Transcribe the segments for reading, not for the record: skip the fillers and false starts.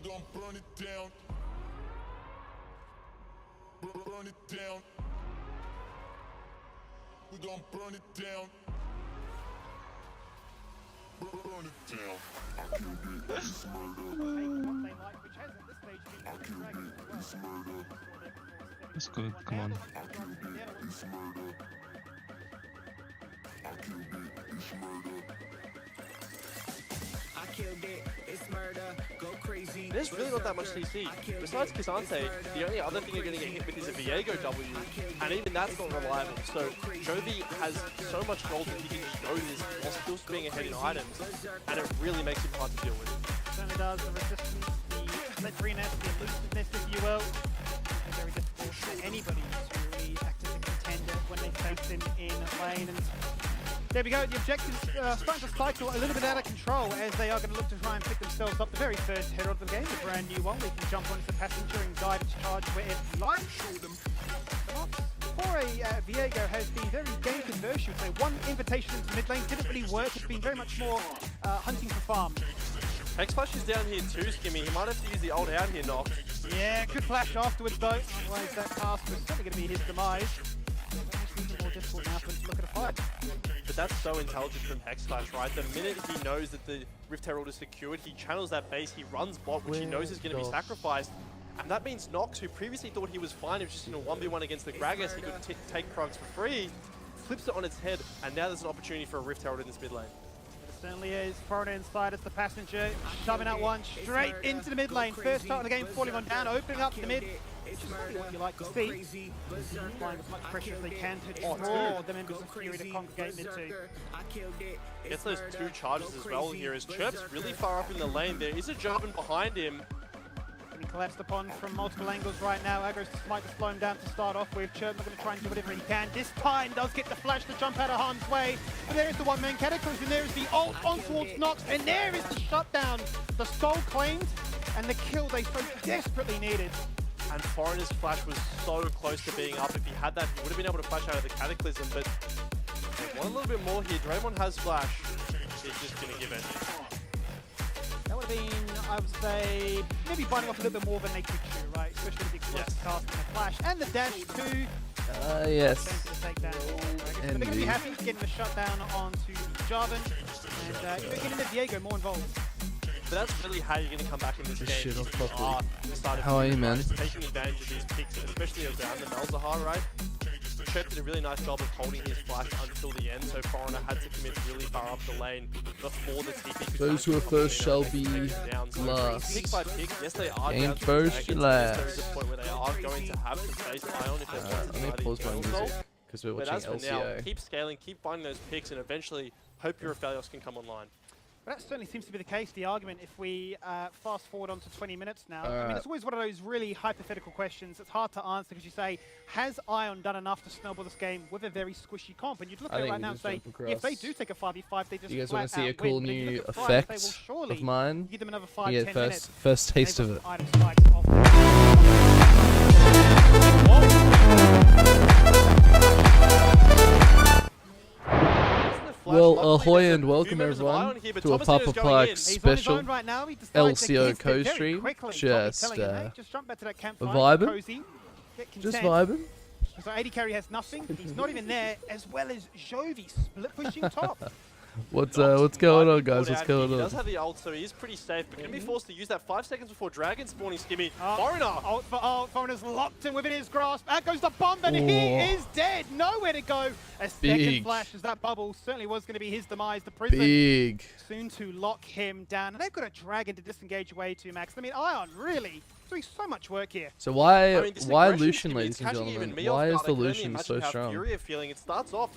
gon' burn it down. Burn it down. We gon' burn it down. Burn it down. I killed it. It's murder. I killed it. It's murder. That's good, come on. I killed it. It's murder. I killed it. It's murder. I killed it, it's murder, go crazy. There's really not that much CC. Besides K'Sante, the only other thing you're going to get hit with is a Viego W, and even that's not reliable. So Jovi has so much gold that he can just go this while still being ahead in items, and it really makes him hard to deal with. Certainly does. The resistance, the slipperiness, the elusiveness, if you will. It's very difficult for anybody to really act as a contender when they face him in lane. And there we go, the objectives starting to cycle a little bit out of control as they are going to look to try and pick themselves up the very first hero of the game, the brand new one. We can jump onto the passenger and guide its charge wherever you like. For a Viego has been very game conversion. So one invitation into mid lane didn't really work. It's been very much more hunting for farm. X-Flash is down here too, Skimmy. He might have to use the ult out here, Knock. Yeah, good flash afterwards though. Otherwise that pass was certainly going to be his demise. It's more difficult now for him to look at a fight. But that's so intelligent from X-Flash, right? The minute he knows that the Rift Herald is secured, he channels that base, he runs bot, which he knows is going to be sacrificed. And that means Nox, who previously thought he was fine, he was just in a 1v1 against the Gragas, he could take Krugs for free, flips it on its head, and now there's an opportunity for a Rift Herald in this mid lane. It certainly is. Foreigner inside as the passenger, shoving out one straight into the mid lane. First start of the game, falling on down, opening up the mid. Which is probably what you like to see. Applying as much pressure as they can to draw the members of Fury to congregate mid two. Gets those two charges as well here as Chirp's really far up in the lane. There is a Jarvan behind him. Getting collapsed upon from multiple angles right now. Aggro's might just slow him down to start off with. Chirp going to try and do whatever he can. This time does get the flash to jump out of harm's way. But there is the one-man Cataclysm, and there is the ult on towards Nox, and there is the shutdown. The soul claimed, and the kill they so desperately needed. And Foreigner's flash was so close to being up. If he had that, he would have been able to flash out of the Cataclysm, but they want a little bit more here. Draymond has flash. He's just going to give it. That would have been, I would say, maybe biting off a little bit more of a naked shoe, right? Especially with the explosive cast and the flash. And the dash too. Yes. But they're going to be happy getting the shutdown onto Jarvan. And getting the Viego more involved. But that's really how you're going to come back in this game. Shit off properly. How are you, man? Taking advantage of these picks, especially around the Malzahar, right? Chirp did a really nice job of holding his flash until the end, so Foreigner had to commit really far up the lane before the TP could Those who are first shall be last. Pick by pick, yes they are Game down to first, the you Dragons. last. There is a point where they are going to have to face Ion if they're Let me pause my music because we're But watching as for now, LCO. keep scaling, keep finding those picks, and eventually hope your Aphelios can come online. But that certainly seems to be the case, the argument, if we fast forward on to 20 minutes now. I mean, it's always one of those really hypothetical questions. It's hard to answer because you say, has Ion done enough to snowball this game with a very squishy comp? And you'd look at it right now and say, if they do take a 5v5, they just You guys want to see a cool new effect of mine? Give them another 5, Yeah, 10 minutes. first taste of it. Well, ahoy and welcome everyone to a Papa Pike special LCO co-stream. Just vibing. Just vibing. So AD carry has nothing. He's not even there, as well as Jovi split pushing top. What's going on, guys? What's going He on? does have the ult, so he is pretty safe, but going to be forced to use that 5 seconds before Dragon spawning, Skimmy. Foreigner! Ult for ult. Foreigner's locked in within his grasp. Out goes the bomb, and he is dead. Nowhere to go. A second flash as that bubble certainly was going to be his demise. The prison soon to lock him down. And they've got a Dragon to disengage away to, Max. I mean, Ion really doing so much work here. So why aggression, Lucian, Skimmy, ladies and catching gentlemen? even me Why off is guard. the I can only Lucian so imagine how strong? Fury are feeling. It starts off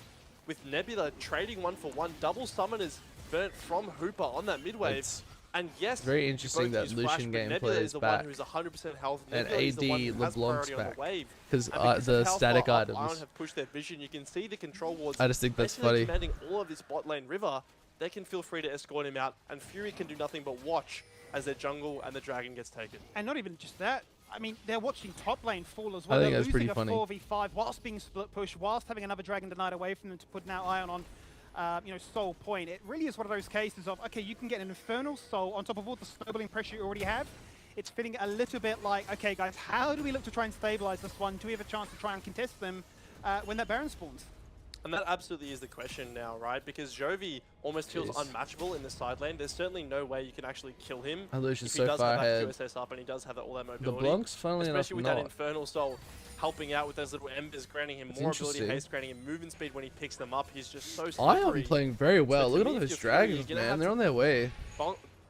with Nebula trading 1-for-1 double summoners burnt from Hooper on that mid wave. And yes, very interesting that Lucian gameplay is back. Who's 100% health. And Nebula is the one AD who has LeBlanc's priority on back. the wave. Because And the of how static far up Ion items. have pushed their vision. You can see the control wards. I just think that's basically funny. commanding all of this bot lane river. They can feel free to escort him out, and Fury can do nothing but watch as their jungle and the dragon gets taken. And not even just that. I mean, they're watching top lane fall as well. I think they're that's pretty losing funny. a 4v5 whilst being split push, whilst having another dragon denied away from them to put now Ion on soul point. It really is one of those cases of, okay, you can get an infernal soul on top of all the snowballing pressure you already have. it's feeling a little bit like, okay, guys, how do we look to try and stabilize this one? Do we have a chance to try and contest them when that Baron spawns? And that absolutely is the question now, right? Because Jovi almost feels unmatchable in the side lane. There's certainly no way you can actually kill him. Lucian's if he so does far have ahead. that QSS up and he does have all that The mobility. Blanc's funnily enough Especially with not. that Infernal Soul helping out with those little embers, granting him more ability haste, granting him movement speed when he picks them up. He's just so slippery. Ion playing very well. So Look at me, all if those you're dragons, Fury, you're gonna man. have They're to on their way.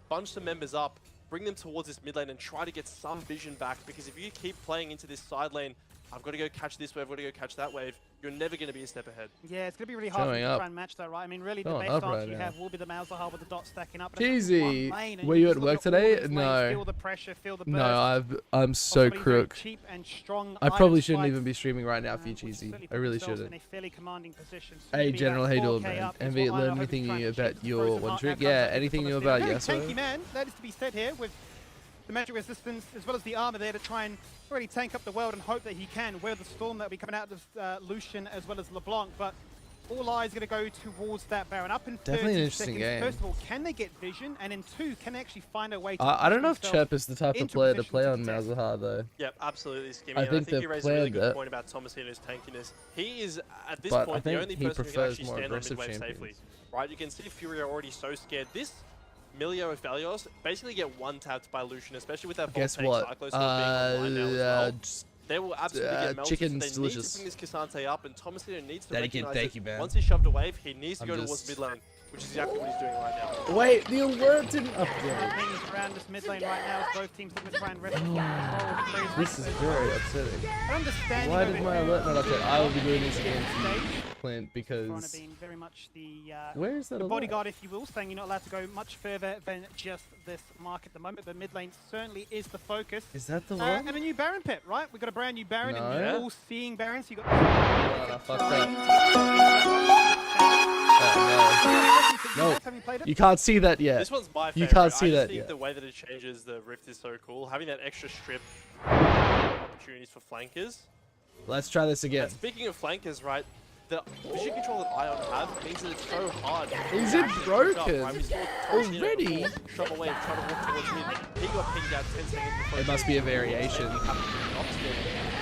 Bunch some members up, bring them towards this mid lane and try to get some vision back, because if you keep playing into this side lane, I've got to go catch this wave, I've got to go catch that wave, you're never going to be a step ahead. Yeah, it's going to be really hard to try and match that, right? I mean, really, the best answer you have will be the Malzahar with the dots stacking up. Easy. Were you at work today? No. Feel the pressure, feel the burst. No, I'm so crook. Cheap and strong I probably shouldn't even be streaming right now for you, Cheesy. I really shouldn't. In a fairly commanding position. Hey, General, how you doing, man? Envy, learn anything new about your one trick? Yeah, anything new about Yasuo? Tanky man, that is to be said here with the magic resistance as well as the armor there to try and really tank up the world and hope that he can weather the storm that will be coming out of Lucian as well as LeBlanc. But all eyes going to go towards that Baron. Up in 30 Definitely an interesting seconds. game. First of all, can they get vision? And in 2, can they actually find a way to I don't know if Chep is the type of player to play on Malzahar, though. Yep, absolutely, Skimmy. I think you raised a really good point about Thomasino's tankiness. He is, at this point, the only person who can actually stand on mid-wave safely. Right, you can see Fury are already so scared. This Milio and Phalios basically get one-tapped by Lucian, especially with that Guess what? They will absolutely get melted. Chicken's so they delicious. need to bring this Cassante up, and Thomasino needs to Thank you, recognize man. once he's shoved a wave, he needs to go towards mid lane, which is exactly what he's doing right now. Wait, the alert didn't upgrade. Things around this mid lane right now as both teams looking to try and rest. This is very upsetting. Why did my alert not update? I will be doing this again, Clint, because... Being very much Where is that the alert? bodyguard, if you will, saying you're not allowed to go much further than just this mark at the moment, but mid lane certainly is the focus. Is that the one? And a new Baron pit, right? We've got a brand new Baron and new all-seeing Baron, so you got... No, fuck that. No, you can't see that yet. This one's my favorite. You can't see I just that think yet. the way that it changes the Rift is so cool. Having that extra strip opportunities for flankers. Let's try this again. And speaking of flankers, right, the vision control that Ion have means that it's so hard. Is it broken already? Shove away and try to walk towards mid. He got pinged out 10 seconds before. It must be a variation. It's a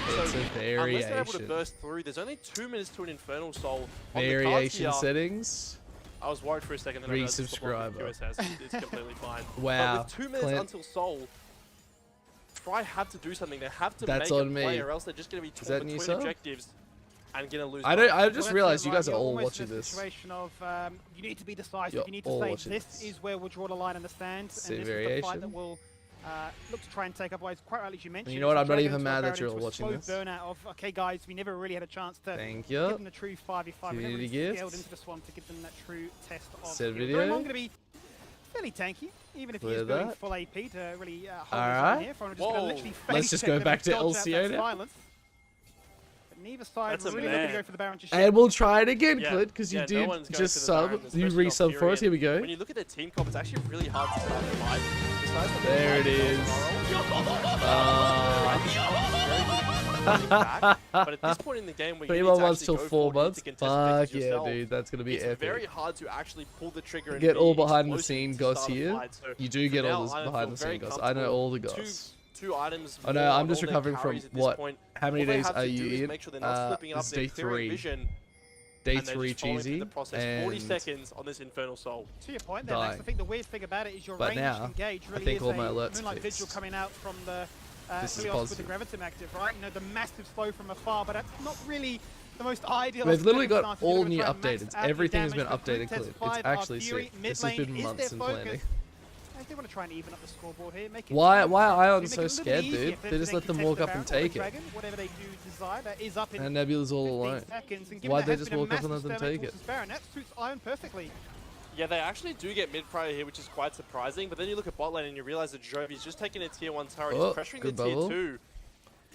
Unless variation. they're able to burst through, there's only 2 minutes to an Infernal Soul. Variation settings. I was worried for a second. Then Resubscriber. It's completely fine. Wow. But with 2 minutes until Soul, Try have to do something. They have to That's make a on me. play, or else they're just going to be torn between objectives and going to lose. I just realized you guys are all watching this. Situation of you need to be decisive. You need to say this is where we'll draw the line in the stands, and this is the fight that will look to try and take up. Quite rightly, as you mentioned. You know what? I'm not even mad that you're all watching this. Burnout of okay, guys, we never really had a chance to Thank give you. them the true 5v5. We never really scaled into this one to give them that true test of. Said skill. video. Doraemon going to be fairly tanky, even if he is going full AP to really hold his own here. Just literally let's just go back to LCO now. Neither side really looking to go for the Baron just and we'll try it again, Clint, because you did just sub. You resub for us. Here we go. When you look at their team comp, it's actually really hard to start the fight. There it is. But at this point in the game, where 3 you more need to months actually till go 4 forward, months. you need to contest Fuck yeah, yourself, dude, that's gonna be it's epic. very hard to actually pull the trigger and Get all be behind the explosive scene to goss start a here. fight. So You do get for all now, this I behind feel the scene very goss. I know all the comfortable. goss. Two items. Oh no, more I'm on just all their recovering from carries at this what? point. How many All they days have are to you do is in? make sure they're not slipping up, This is they're day clearing 3. vision, Day and they're 3 just following through cheesy. the process. 40 seconds on this Infernal Soul. To your point there, Max, I think the weird thing about it is your range engage really I think is all my a alerts Moonlight fixed. Vigil coming out from the This is Helios with the positive. Gravitum active, right? You know, the massive slow from afar, but that's not really the most ideal. They've literally got circumstances. all You're new gonna try and updates. max out the Everything has been damage. The updated, Brute Clint. Test It's 5 actually Fury, sick. mid This has lane been is months their in focus. planning. They want to try and even up the scoreboard here. Make it Why easier. are Ion Make it so a little scared, easier dude? for They them just to let them contest walk the up and Baron or take it. Dragon. Whatever they do desire, that is up in And Nebula's all 15 alone. seconds. And given Why'd that they has just been a walk up and let massive them stalemate take it? towards Baron, that suits Ion perfectly. Yeah, they actually do get mid-prior here, which is quite surprising. But then you look at bot lane and you realize that Jovi's just taking a tier 1 turret. He's pressuring the tier 2.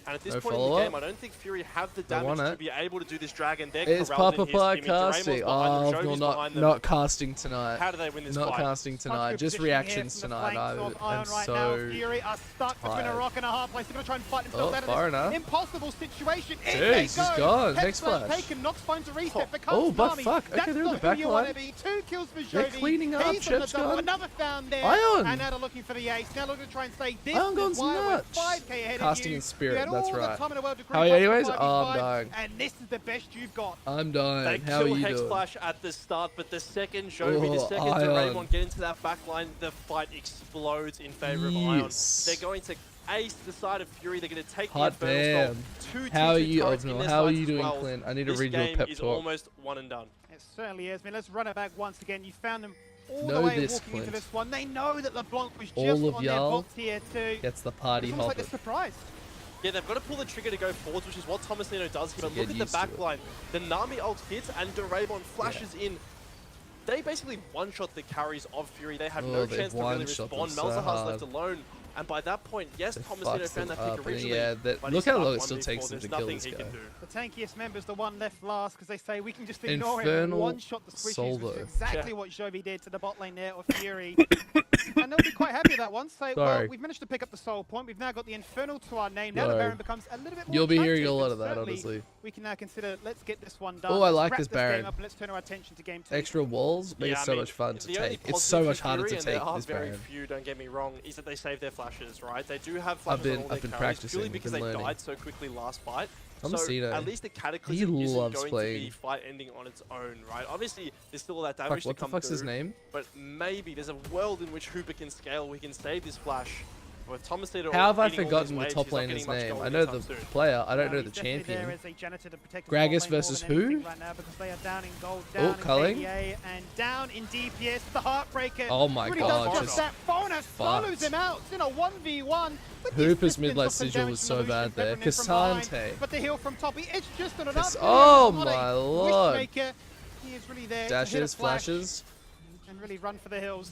And at this No point in the follow-up. game, I don't think Fury have the They want damage to it. be able to do this dragon. They're It's corralled Papa in here, Pike Skimmy. Doraemon's casting. behind them, Oh, Jovi's no, behind them. not casting tonight. How do they win this Not fight? casting tonight. Good Just positioning here reactions from the tonight. flanks of I'm Ion right now. so Fury are stuck between a tired. rock and a hard place. They're going to try and fight themselves Oh, out of Foreigner. this impossible situation. In Jeez, they he's go. gone. Hex Next flash flash. taken. Nox finds a reset for Oh, but Nami. fuck. Okay, That's they're in not the who you want to backline. be. 2 kills for Jovi. They're cleaning up. He's on the Chip's double. gone. Another found there. Ion. And now they're looking for the ace. Now looking to try and say this Ion is goes why we're nuts. 5k ahead Casting of you. in spirit, You had that's all right. the time in the world to How are you group up anyways? for Oh, I'm 5v5, dying. And this is the best you've got. I'm They done. How are kill you Hex doing? Flash at the start, but the second Jovi, the Oh, second Ion. Doraemon get into that back line, the fight explodes in favor of Ion. Yes. They're going to ace the side of Fury. They're going to take Hot the Infernal damn. Soul. How are Two you, turrets in Ovnil? their How are sights you as doing, well. Clint? I need to This read your game pep is talk. almost one and done. It certainly is. I mean, let's run it back once again. You found them all Know the way this, walking into Clint. this one. They know that LeBlanc was just All of on their y'all vault tier 2. Gets the party It's almost like hopping. they're surprised. Yeah, they've got to pull the trigger to go forwards, which is what Tomasino does here. But get look at the used to back it. line. The Nami ult hits and Doraemon flashes in. They basically one-shot the carries of Fury. They have Oh, no they've chance to really one-shot them respond. so Malzahar's hard. left alone. And by that point, yes, They Tomasino fucked found them that up, pick and originally. yeah, but look he's how stuck long it still 1v4. takes them There's to kill nothing this he guy. can do. The tankiest member's the one left last because they say we can just ignore him Infernal and one-shot the squishies, which Soldo. is exactly Yeah. what Jovi did to the bot lane there of Fury. And they'll be quite happy with that one. So, well, Sorry. we've managed to pick up the soul point. We've now got the Infernal to our name. Now the Sorry. Baron becomes a little bit more You'll be hearing a attractive, lot and of that, certainly honestly. We can now consider, let's get this one done. Oh, I Let's like wrap this game Baron. up and let's turn our attention to game 2. Extra walls make Yeah, it I so mean, much fun to the only take. It's positive so for much harder Fury, to and there take are this very Baron. few, don't get me wrong, is that they save their flashes, right? They do have flashes been- on all their I've been carries practicing, purely I've because been they learning. died so quickly last fight. So Tomasino, at least the he Cataclysm isn't loves going to playing. be fight ending on its own, right? Obviously, there's still all that Fuck, damage what to the come fuck's his through, name? but maybe there's a world in which Hooper can scale. We can save this flash. With Tomasino How have I eating all forgotten these the waves, top he's not laner's getting much name? gold I know the anytime soon. player, I don't know He's the definitely there champion. as a janitor to protect the Gragas bot lane more versus than anything who? right now because they are down in gold, Oh, down in culling? KDA, and down in DPS. The Heartbreaker. Oh my really god, does just that. Fauna swallows fucked. him out. It's in a 1v1. with the Hooper's assistance mid-light of some sigil damage was from so Illusion bad there. peppering in from behind, Cassante. But the heal from Toppy, it's just not enough. Cass- oh What a my lord. Wishmaker. He is really there to hit a Dashes, flash flashes. and really run for the hills.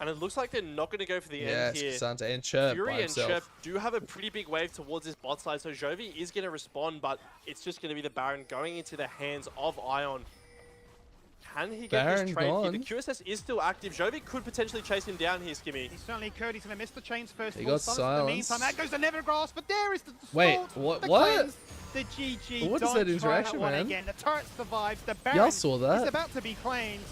And it looks like they're not going to go for the Yeah, end here. it's Cassante and Chirp by Fury and himself. Chirp do have a pretty big wave towards this bot side, so Jovi is going to respond, but it's just going to be the Baron going into the hands of Ion. Can he get Baron this trade here? gone. The QSS is still active. Jovi could potentially chase him down here, Skimmy. He certainly could. He's going to miss the chains first. He of all. got Silence. In the meantime, silenced. that goes the Never Grasp, but there is the Wait, sword, what- the what? cleanse, the GG. What is Don't that try interaction, one man? Again. The turret survives. The Baron Y'all saw that? is about to be claimed.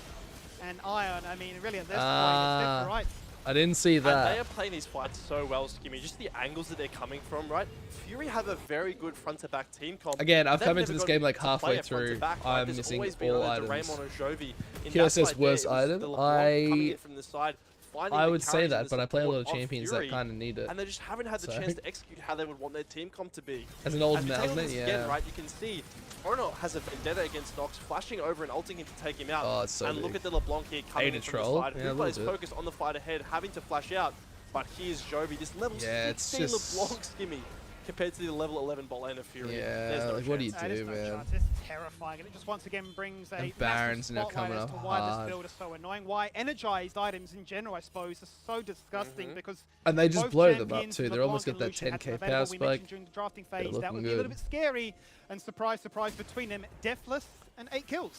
And Ion, I mean, really at this point, Ah. it's left to right. I didn't see And they that. are playing these fights so well, Skimmy. Just the angles that they're coming from, right? Fury have a very good front-to-back team comp. Again, I've They've come never into this gotten game like to play halfway a through. front-to-back, right? I'm There's missing always been all either items. Doraemon or Jovi. In that QSS fight there, worst it was item? the LeBlanc coming in I- from the side, finding I the would say carries and that, the but I play a lot of support champions Fury, that kind of need it. and they just haven't had the So- chance to execute how they would want their team comp to be. As an old As we take a look Mountain, at this yeah. again, right, you can see Orono has a vendetta against Nox, flashing over and ulting him to take him out. Oh, it's so and look big. at the LeBlanc here coming Ain't in a from troll? the side. Yeah, a Hooper little is bit. focused on the fight ahead, having to flash out. But here's Jovi, this level Yeah, it's 16 just- LeBlanc Skimmy compared to the level 11 bot lane of Fury. Yeah, There's no like, what do you chance. That is do, no man? chance. It's terrifying, and it just once again brings a And massive Baron's now spotlight coming as to up why hard. this build is so annoying. Why energized items in general, I suppose, are so disgusting because And they just both blow them up champions, too. They LeBlanc almost and get that Lucian, had 10k them power available. We mentioned spike. during the drafting They're phase that looking would be a little good. bit scary, and surprise, surprise, between them, Deathless and 8 kills.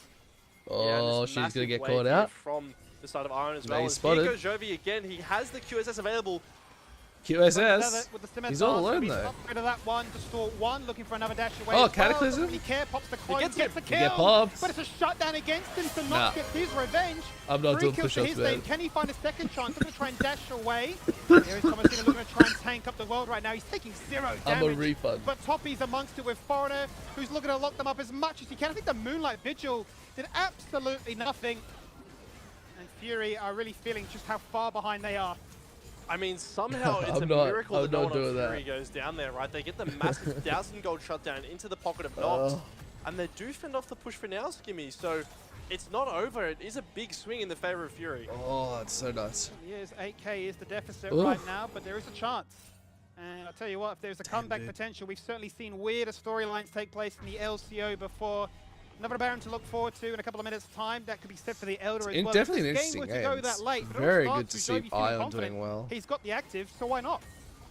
Oh, this she's gonna massive get wave caught here out. from the side of Iron as No, well. he's And here spotted. goes Jovi again. He has the QSS available. QSS. With the scimitar, He's all alone he's though. up rid of that one, distort one, looking for another dash away. Oh, as well. Cataclysm? Doesn't really care, pops the clone, gets gets him. a He get kill. popped. But it's a shutdown against him, so Nah. Nox gets his revenge. I'm not 3 doing kills to push-ups, his man. name. Can he find a second chance? Looking to try and dash away. Here is Tomasino looking to try and tank up the world right now. He's taking 0 I'm a damage. refund. But Toppy's amongst it with Foreigner, who's looking to lock them up as much as he can. I think the Moonlight Vigil did absolutely nothing. And Fury are really feeling just how far behind they are. I mean, somehow it's I'm a not- miracle I'm that no not one on doing that. Fury goes down there, right? They get the massive 1,000 gold shutdown into the pocket of Nox, Oh. and they do fend off the push for now, Skimmy. So it's not over. It is a big swing in the favor of Fury. Oh, it's so nice. Yes, 8k is the deficit Oof. right now, but there is a chance. And I'll tell you what, if there's a comeback dude. potential, we've certainly seen weirder storylines take place in the LCO before. Another Baron to look forward to in a couple of minutes' time. That could be set for the Elder as well. Definitely If an this game interesting were game. to go It's that late, but it all very starts good to with see Jovi feeling Ion confident. doing well. He's got the active, so why not?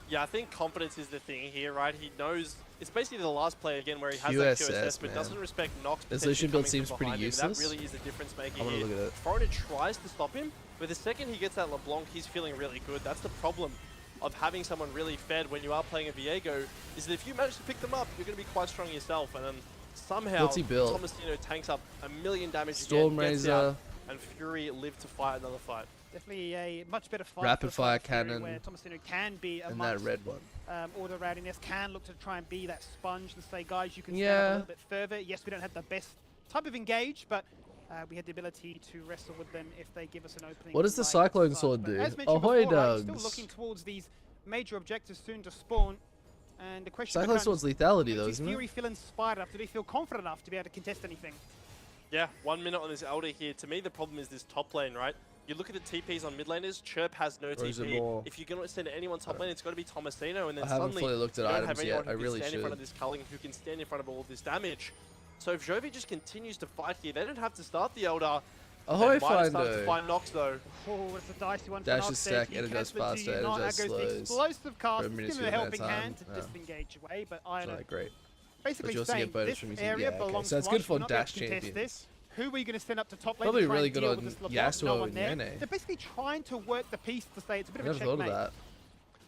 Yeah, I think confidence is the thing here, right? He knows it's basically the last play again where he has QSS, that QSS, but man. doesn't respect Nox. The solution build potentially seems coming pretty from behind him. useless. That really is the difference maker I'm gonna here. look at it. Foreigner tries to stop him, but the second he gets that LeBlanc, he's feeling really good. That's the problem of having someone really fed when you are playing a Viego, is that if you manage to pick them up, you're going to be quite strong yourself. And then somehow, What's he built? Tomasino tanks up a million damage Storm again, gets Razor. out, and Fury live to fight another fight. Definitely a much better fight. Rapid for fire Fury, cannon, where Tomasino can be and amongst that red one. order rowdiness, can look to try and be that sponge and say, guys, you can stand Yeah. up a little bit further. Yes, we don't have the best type of engage, but we had the ability to wrestle with them if they give us an opening. What does the like Cyclone such. Sword But do? as mentioned Ahoy, before, right, still dogs. looking towards these major objectives soon to spawn. And the question Cyclone Sword's lethality, though, does isn't Fury it? feel inspired enough? Do they feel confident enough to be able to contest anything? Yeah, 1 minute on this Elder here. To me, the problem is this top lane, right? You look at the TPs on mid laners, Chirp has no Or is it TP. more- If you're going to send anyone top lane, it's got to be Tomasino, and then I haven't suddenly fully looked at you don't items have yet. anyone I who really can stand in front of should. this culling, who can stand in front of all of this damage. So if Jovi just continues to fight here, they don't have to start the Elder. Ahoy, They might have started to Findo. find Nox, though. Oh, it's a dicey one for Dash Nox is there. stack, He energize cancels, faster, do not. energize That goes the slows. explosive cast. For a Give minuscule him a amount of helping time. hand to Yeah. disengage away, but It's Iron not great. basically you also saying get bonus this from using- area yeah, okay. belongs So it's to good us. for We're not gonna dash contest champions. this. Who are you going to send up to top lane? Probably to try really and good deal on with this LeBlanc? Yasuo No one and there. Yane. They're basically trying to work the piece to say it's a bit I of a never thought of checkmate. that.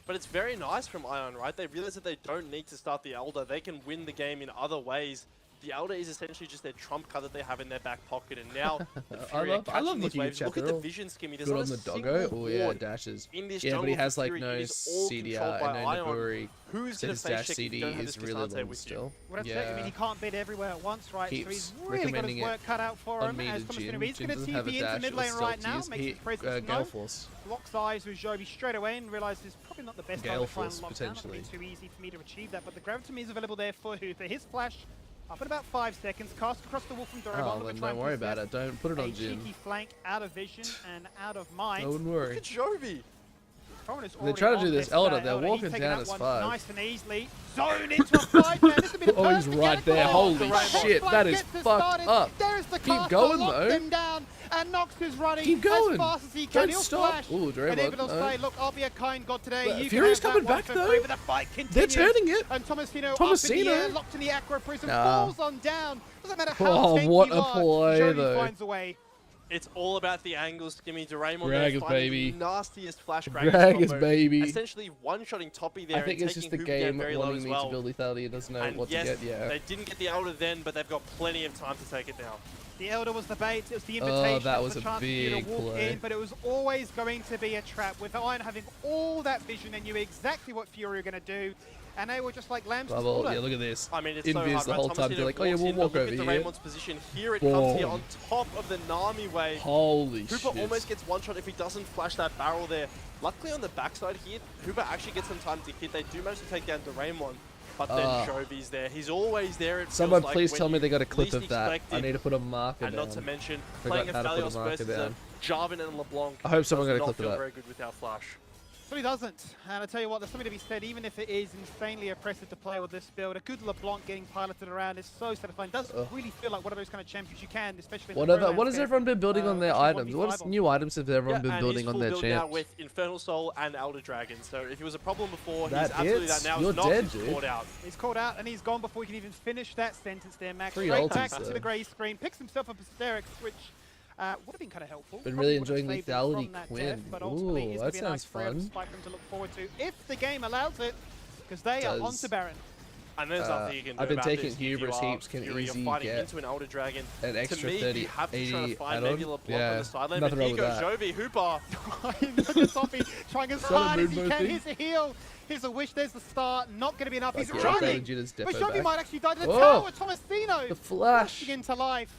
But it's very nice from Ion, right? They realize that they don't need to start the Elder. They can win the game in other ways. The Elder is essentially just their trump card that they have in their back pocket. And now, the Fury are I catching love these looking at waves. Look at chat. the They're vision, Skimmy. There's Good not on a the single doggo. Oh yeah, ward dashes. in this Yeah, but he jungle has for like Fury. no It is all controlled CDR by and no Ion. Naburi. Who's So going his to face dash check if you CD don't have is this really Cassante long with still. What I'm saying, I mean, he can't beat everywhere at once, right? So Keeps he's really got his recommending it work cut out for on him. me As to Tomasino, Jin. he's Jin going to doesn't have a TP into dash mid or lane right stealth now, use. makes his presence Gale known. Force. Locks eyes with Jovi straight away and realizes probably not the best Gale time to try and Force, lock down. Not potentially. gonna be too easy for me to achieve that, but the Graviton is available there for his flash. Up in about 5 seconds, cast across the wall from Doraemon. Oh, looking then to try don't and worry about possess it. Don't put it a on Jin. cheeky flank out of vision and out of mind. Don't Look worry. at Jovi. Foreigner's They're already trying to on do this this Elder. guy. They're He's walking taken down that as one 5. nice and easily. Zone into a 5 man. This has been a Oh, he's perfect right there. angle. Holy Doraemon shit, flank that is gets us fucked started. up. There is the Keep cast going, to lock though. them down, and Nox is running Keep going. as fast as he can. Don't He'll stop. flash. Ooh, Doraemon, And able to no. say, look, I'll be a kind god today. But You Fury's can have coming that one back, for though. free, but the fight They're continues. turning it. And Tomasino up Tomasino. in the air, locked in the Aqua Prism, Nah. falls on down. Doesn't matter how Oh, tanky what you a are, play, Jovi though. finds a way. It's all about the angles, Skimmy. Doraemon Gragas, there finding baby. the nastiest flash Gragas, combo. baby. Essentially one-shotting Toppy there I think and it's just taking the Hoop down game very low wanting as me well. to build lethality. It doesn't know And what yes, to get. Yeah. they didn't get the Elder then, but they've got plenty of time to take it now. The Elder was the bait, it was the invitation, that it was the a chance for you to big walk play. in, but it was always going to be a trap. With Iron having all that vision and knew exactly what Fury were going to do, and they were just like lambs to Bubble. slaughter. Yeah, look at this. I mean, it's Invis so hard, the right? whole time. Tomasino They're like, oh yeah, walks we'll in, walk but over look at here. Doraemon's position. Here it comes here Boom. on top of the Nami wave. Holy Hooper shit. almost gets one shot if he doesn't flash that barrel there. Luckily on the backside here, Hooper actually gets some time to hit. They do manage to take down Doraemon, but then Jovi's there. He's always there. It feels Someone like please when tell me you they got a clip least of that. expect I it. need to put a marker And down. not to mention, Forgot playing a how to put a Phalios marker versus a down. Jarvan and LeBlanc I hope someone does got a not clip of feel that. very good with our flash. But he doesn't. And I tell you what, there's something to be said, even if it is insanely oppressive to play with this build, a good LeBlanc getting piloted around is so satisfying. It does really feel like one of those kind of champions you can, especially in the pro What has landscape, everyone been building on their which is items? What 1v5 on. new items have everyone been and building he's on full their build now champs? with Infernal Soul and Elder Dragon. So if he was a problem before, he's That absolutely hits. that now. You're Nox dead, is dude. caught out. He's called out and he's gone before he can even finish that sentence there, Max. Three Straight ultis, back to though. the grey screen, picks himself up a Sterix, which would have been kind of helpful. Been Probably really would have enjoying saved him lethality from that Quinn. death, but ultimately Ooh, is that gonna be a nice sounds free up fun. spike for him to look forward to, if the game allows it, because they are Does. onto Baron. And there's nothing you can do I've been about taking this. If hubris you are heaps, can Fury, easy you're fighting get into an Elder Dragon. an extra to me, 30, you have to try 80 to find add-on. maybe LeBlanc Yeah, on the sideline, nothing but wrong here with goes that. Jovi, Hooper. Look at Sophie trying as that a hard as he Moonbow can. thing? Here's a heal. Here's a wish. There's the start. Not going to be enough. He's Fuck yeah, running. Baron Jita's But defo Jovi back. might actually die to the Oh. tower. Tomasino The flash. flashing into life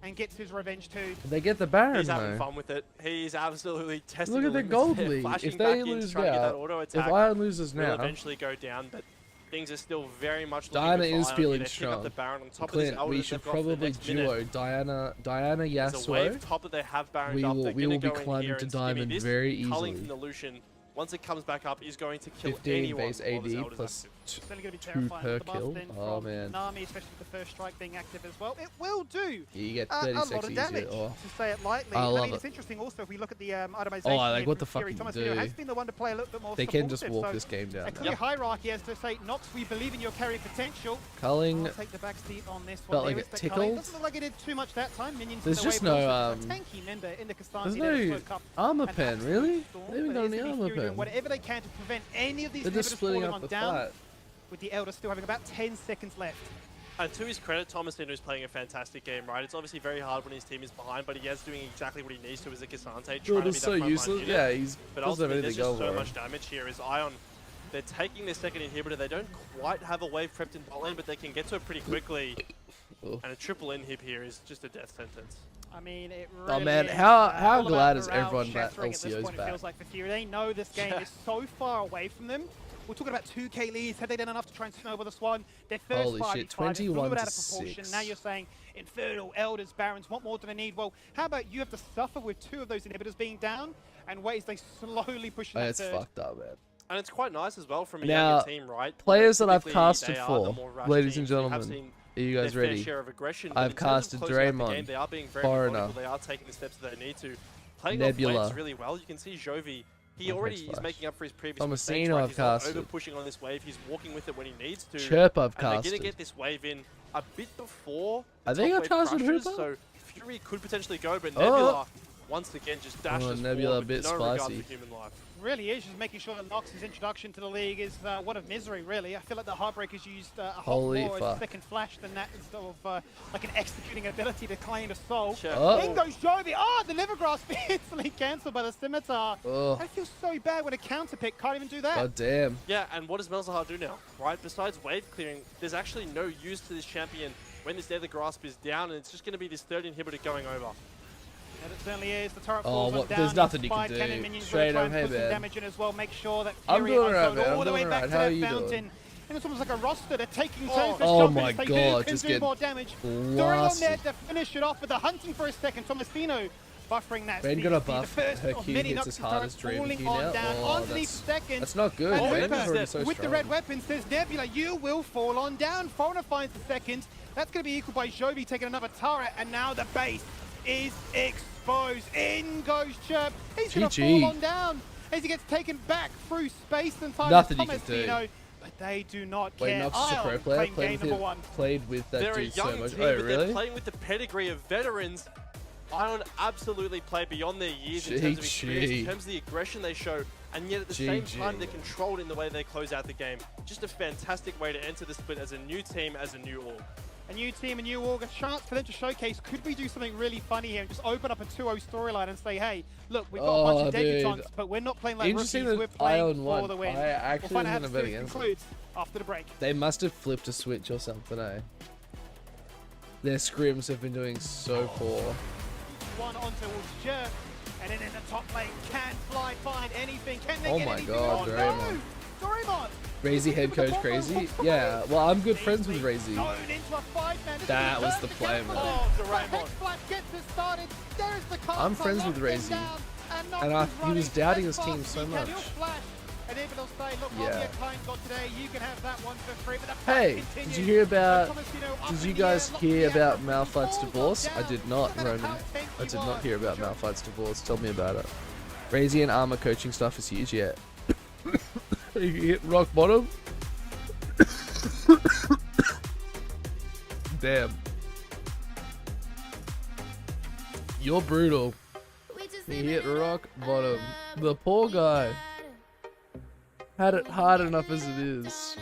and gets his revenge too. They get the Baron He's having though. fun with it. He's absolutely testing Look at the the limits gold there, lead. flashing If back they in to lose try and get that now, auto if attack. Iron loses will now, eventually go down, but things are still very much looking Diana good for is Ion. feeling They pick up strong. the Baron on top of Clint, this Elder we that should they've got for the probably next minute. duo Diana There's a wave Yasuo. top that they have Baroned We up. will- They're we gonna will be go in climbing here to and diamond Skimmy. This very culling easily. from the Lucian once it comes back up, is going to kill 15 anyone. base while this AD Elder's plus active. It's only going to be 2 terrifying per with the buff kill. then Oh from man. Nami, especially with the first strike being active as well. It will do You get a 30 lot seconds of easier. damage, Oh. to say it lightly. I I love mean, it's it. interesting also if we look at the itemization. Oh, like, here what the from fuck Fury. can you Tomasino do? has been the one to play a little bit more They can just supportive, walk so this game down a now. clear hierarchy as to say, Nox, we believe in your carry potential. Culling I'll take the back seat on this felt one. like There it is the Culling. tickled. Doesn't look like it did too much that time. Minions There's in the just way, but no, also a tanky member in the Castanti there's there no to soak up armor an pen, absolute really? storm, They haven't but got it is any gonna be armor Fury doing pen. whatever they can to prevent any of these They're just inhibitors splitting falling up on the down, fight. with the Elder still having about 10 seconds left. And to his credit, Tomasino is playing a fantastic game, right? It's obviously very hard when his team is behind, but he is doing exactly what he needs to as a Cassante, trying to be It's that so frontline useless. unit. Yeah, he's But doesn't have ultimately, anything there's just going so for him. much damage here. Is Ion, they're taking their second inhibitor. They don't quite have a wave prepped in bot lane, but they can get to it pretty quickly. Oh. And a triple inhib here is just a death sentence. I mean, it really Oh man, is, how all glad about is morale everyone that shattering at this LCO's point, it back? feels like for Fury. They know this game is so far away from them. We're talking about 2k leads. Had they done enough to try and snowball this one? Their first Holy 5v5, shit, they blew 21 it out to of proportion. 6. Now you're saying Infernal, Elders, Barons, what more do they need? Well, how about you have to suffer with 2 of those inhibitors being down, and wait as they slowly push Oh, that it's third. fucked up, man. And it's quite nice as well from a Now, younger team, right? players that I've Typically, casted they are for, the more rash ladies and teams. We have gentlemen, seen are you guys their fair ready? share of aggression, but I've in terms of casted closing out the Draymond, game, they are being very Foreigner, methodical. They are taking the steps that they need to. Playing Nebula. off waves really well. You can see Jovi. He Oh, already thanks, is Flash. making up for his previous Tomasino mistakes. Right? I've He's not casted. over pushing on this wave. He's walking with it when he needs to. Chirp I've And they're going casted. to get this wave in a bit before I the think top I've wave casted crushes, Hooper. so Fury could potentially go, but Oh. Nebula once again just dashes Nebula forward a bit with no regard spicy. for human life. Really is just making sure that Nox's introduction to the league is one of misery, really. I feel like the Heartbreakers used a whole Holy more as fuck. second flash than that instead of like an executing ability to claim a soul. Sure. Oh. In goes Jovi. Oh, the Never Grasp instantly cancelled by the Scimitar. Oh, That feels so bad when a counter pick can't even do that. god damn. Yeah, and what does Malzahar do now, right? Besides wave clearing, there's actually no use to this champion when this Nether Grasp is down, and it's just going to be this third inhibitor going over. And it certainly is. The turret Oh, falls on what- down. there's nothing you can Spy do. cannon minions Straight really up, try and hey, put some man. damage in as well. Make sure that I'm Fury doing are alright, sold man. all I'm the way doing back alright. to How are that you fountain. doing? And it's almost like a roster. They're taking turns Oh. for Oh shoppers. my They God, can just do get more damage. During on there blasted. to finish it off with the hunting for a second. Tomasino buffering that Ben speed. got a The buff. first Her of Q many hits Nox as hard as turrets Dream falling Q on now. down. Oh, Underneath second. that's not good. And Oh, Draymond's Hooper, already so with the strong. red weapon, says Nebula, you will fall on down. Foreigner finds the second. That's going to be equal by Jovi taking another turret, and now the base is exposed. In goes Chirp. He's going to GG. fall on down as he gets taken back through space and time. Nothing as you can do. Tomasino, but they do not Wait, care. Nox is a pro Ion player. claim Played game with, number 1. played with that They're a dude so young much. team, Oh, but they're really? playing with the pedigree of veterans. Ion absolutely play beyond their years in terms of experience, in GG. terms of the aggression they show, and yet at the same GG. time they're controlled in the way they close out the game. Just a fantastic way to enter the split as a new team, as a new org. A new team, a new org, a chance for them to showcase, could we do something really funny here and just open up a 2-0 storyline and say, hey, look, we've got a bunch of Oh, dude. debutantes, but we're not playing like rookies, Interesting we're that playing Ion for won. the win. I actually we'll find out how was the gonna bet series against concludes after the break. They must have flipped a switch or something, eh? Their scrims have been doing so poor. One on towards Jerk, and then in the top lane, can Fly find anything? Can they Oh get my anything God, on? Doraemon. No! Doraemon! Razy head coach crazy? Yeah, well, I'm good friends with Razy. Thrown into a 5-man. This That is the was the perfect play, game for man. them. Oh, But Doraemon. Hexflash gets it started. There's the card. I'm friends with Locks them Razy. down, Nox And is he running was doubting as his team fast so as he can. much. He'll flash, and even they'll say, look, Yeah. what your client got today, you can have that one for free. But the Hey, fight did continues. you hear about? And Tomasino up Did in you the air, guys locking hear the about action. Malphite's Falls divorce? down. I did not, No matter Roman. how tanky I did you not are, hear about Jerk. Malphite's divorce. Tell me about it. Razy and Armor coaching stuff is huge yet. You hit rock bottom. Damn. You're brutal. He hit rock bottom. The poor guy had it hard enough as it is.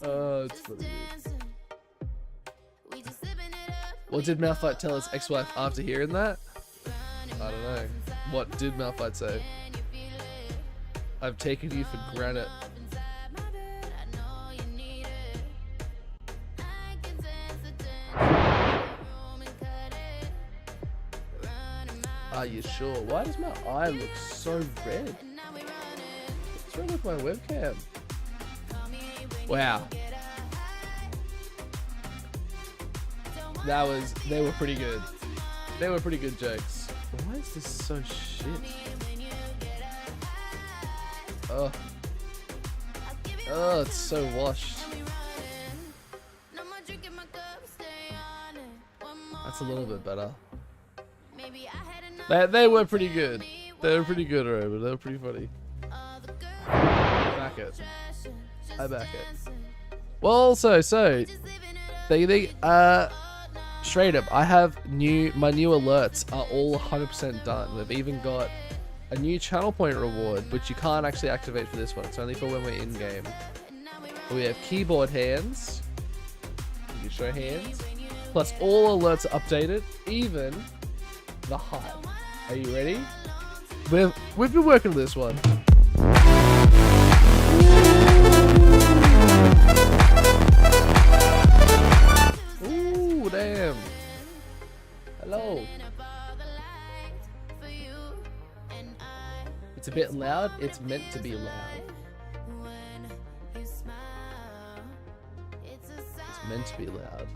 Oh, it's funny. What did Malphite tell his ex-wife after hearing that? I don't know. What did Malphite say? I've taken you for granite. Are you sure? Why does my eye look so red? What's wrong with my webcam? Wow. They were pretty good. They were pretty good jokes. Why is this so shit? Oh. Oh, it's so washed. That's a little bit better. They were pretty good. They were pretty good, alright, but they were pretty funny. Back it. I back it. Well, so straight up, I have my new alerts are all 100% done. We've even got a new channel point reward, which you can't actually activate for this one. It's only for when we're in game. We have keyboard hands. You show hands. Plus all alerts are updated, even the hype. Are you ready? We've been working on this one. Ooh, damn. Hello. It's a bit loud. It's meant to be loud. It's meant to be loud.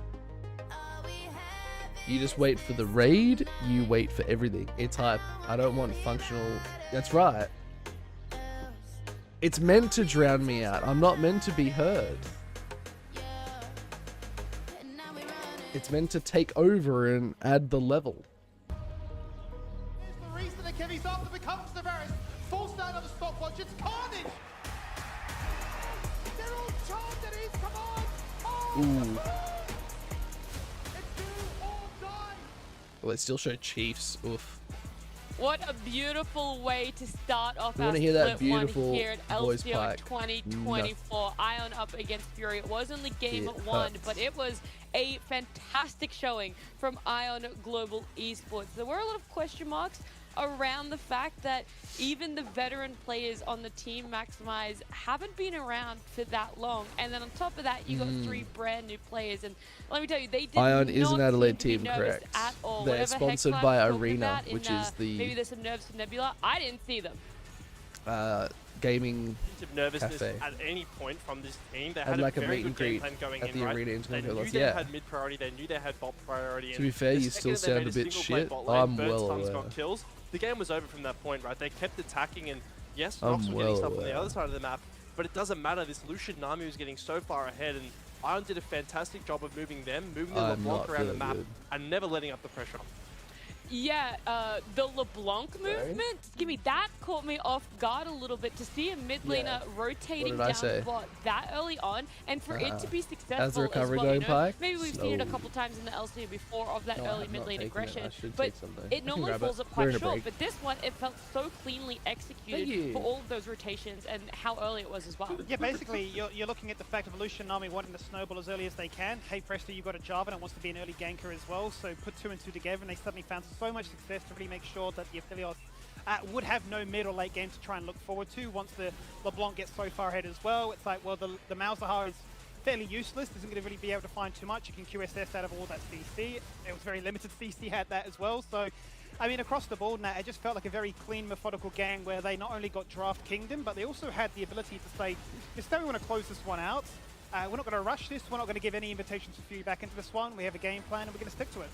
You just wait for the raid, you wait for everything. It's hype. I don't want functional... That's right. It's meant to drown me out. I'm not meant to be heard. It's meant to take over and add the level. Here's the reason the Kiwis after becomes the Varus. Forced out of the stopwatch, it's carnage! They're all charmed at his command! Oh, Ooh. it's do or die! Well, they still show Chiefs. Oof. What a beautiful way to start off You our wanna hear that split one beautiful here at voice, LCO Pike? 2024. Ion up against Fury. It was only game It one, hurts. but it was a fantastic showing from Ion Global Esports. There were a lot of question marks around the fact that even the veteran players on the team Maximize haven't been around for that long, and then on top of that you got 3 brand new players, and let me tell you, they did Ion not is an Adelaide seem to be team, nervous correct? at all. They're Whatever sponsored Hexclass by was talking Arena, about which in, is the maybe there's some nerves from Nebula. I didn't see them. Gaming Of nervousness cafe. at any point from this team. They Had had like a a very meet and good game greet plan going at in, the right? arena in They knew Toronto. they Yeah. had mid priority, they knew they had bot priority. To be fair, the you second still that they sound made a bit single play shit. bot lane, I'm Burns well Tons aware. got kills. The game was over from that point, right? They kept attacking, and yes, I'm Nox were well getting stuff on aware. the other side of the map, but it doesn't matter. This Lucian Nami was getting so far ahead, and Ion did a fantastic job of moving them, moving the I'm LeBlanc not around the feeling map, good. and never letting up the pressure. Yeah, the LeBlanc movement, give me that caught me off guard a little bit to see a mid laner rotating What did I down say? bot that early on, and for it to be successful How's the recovery as well. going, You know, Pike? maybe we've seen it a Slow. couple times in the LCA before of that No, I early have mid not lane taken it. aggression, I should but take some, though. I it can normally grab it. falls up We're in quite a short. break. But this one, it felt so cleanly executed Thank you. for all of those rotations and how early it was as well. Yeah, basically, you're looking at the fact of Lucian Nami wanting to snowball as early as they can. Hey, presto, you've got a Jarvan that wants to be an early ganker as well, so put 2 and 2 together, and they suddenly found so much success to really make sure that the Aphelios would have no mid or late game to try and look forward to. Once the LeBlanc gets so far ahead as well, it's like, well, the Malzahar is fairly useless, isn't going to really be able to find too much. You can QSS out of all that CC. It was very limited CC had that as well, so I mean, across the board now, it just felt like a very clean, methodical game where they not only got Draft Kingdom, but they also had the ability to say, just we want to close this one out. We're not going to rush this. We're not going to give any invitations to feedback into this one. We have a game plan, and we're going to stick to it.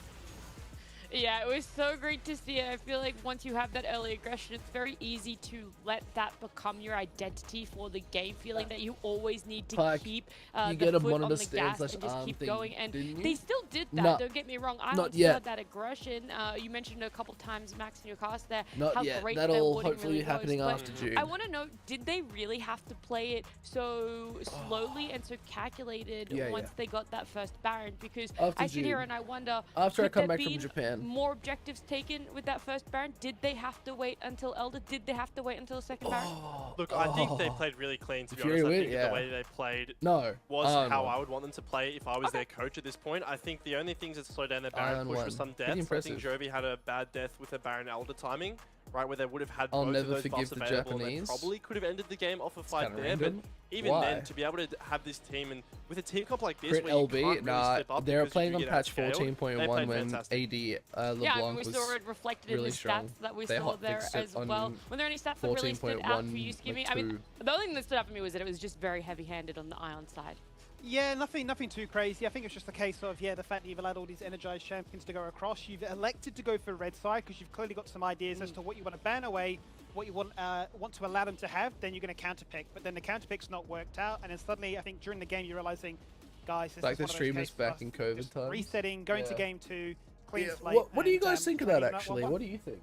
Yeah, it was so great to see it. I feel like once you have that early aggression, it's very easy to let that become your identity for the game, feeling that you always need to Pike, keep you the get a foot on monitor the stand gas slash and just arm keep thing, going. And didn't you? they still did that, No. don't get me wrong. I Not also yet. had that aggression. You mentioned a couple times, Max, in your cast there, Not how yet. great That'll their warding hopefully really be happening was, after but June. I want to know, did they really have to play it so slowly and so calculated Yeah, once yeah. they got that first Baron? Because After I sit here June. and I wonder, After I could come there back from been Japan. more objectives taken with that first Baron? Did they have to wait until Elder? Did they have to wait until the second Baron? Look, I think they played really clean, to be Fury honest. I win, think yeah. the way they played No. was Ion how won. I would want them to play if I was their coach at this point. I think the only things that slowed down their Baron Ion push won. was some Pretty deaths. I think impressive. Jovi had a bad death with a Baron Elder timing, right, where they would have had I'll both never of those forgive buffs the available, and they Japanese. probably could have ended the game off a fight kinda there. random. But even Why? then, to be able to have this team, and with a team comp like this, Crit where you LB, can't really nah, step up they're because playing you on get patch outscaled, they 14.1 played when fantastic. AD LeBlanc Yeah, I mean, we was saw it reflected really in the strong. stats that we They saw there hotfixed it as well. on Were there any stats that really stood out for you, 14.1, Skimmy? like I mean, 2. the only thing that stood out for me was that it was just very heavy-handed on the Ion side. Yeah, nothing too crazy. I think it's just a case of, the fact that you've allowed all these energized champions to go across. You've elected to go for red side because you've clearly got some ideas as to what you want to ban away, what you want to allow them to have. Then you're going to counterpick, but then the counterpick's not worked out, and then suddenly, I think during the game, you're realizing, guys, this Like is the one of those streamers cases for back us in COVID just times. resetting, going to Yeah. game 2, clean Yeah, slate. what do you and, guys think of that, trading actually? 1-1. What do you think?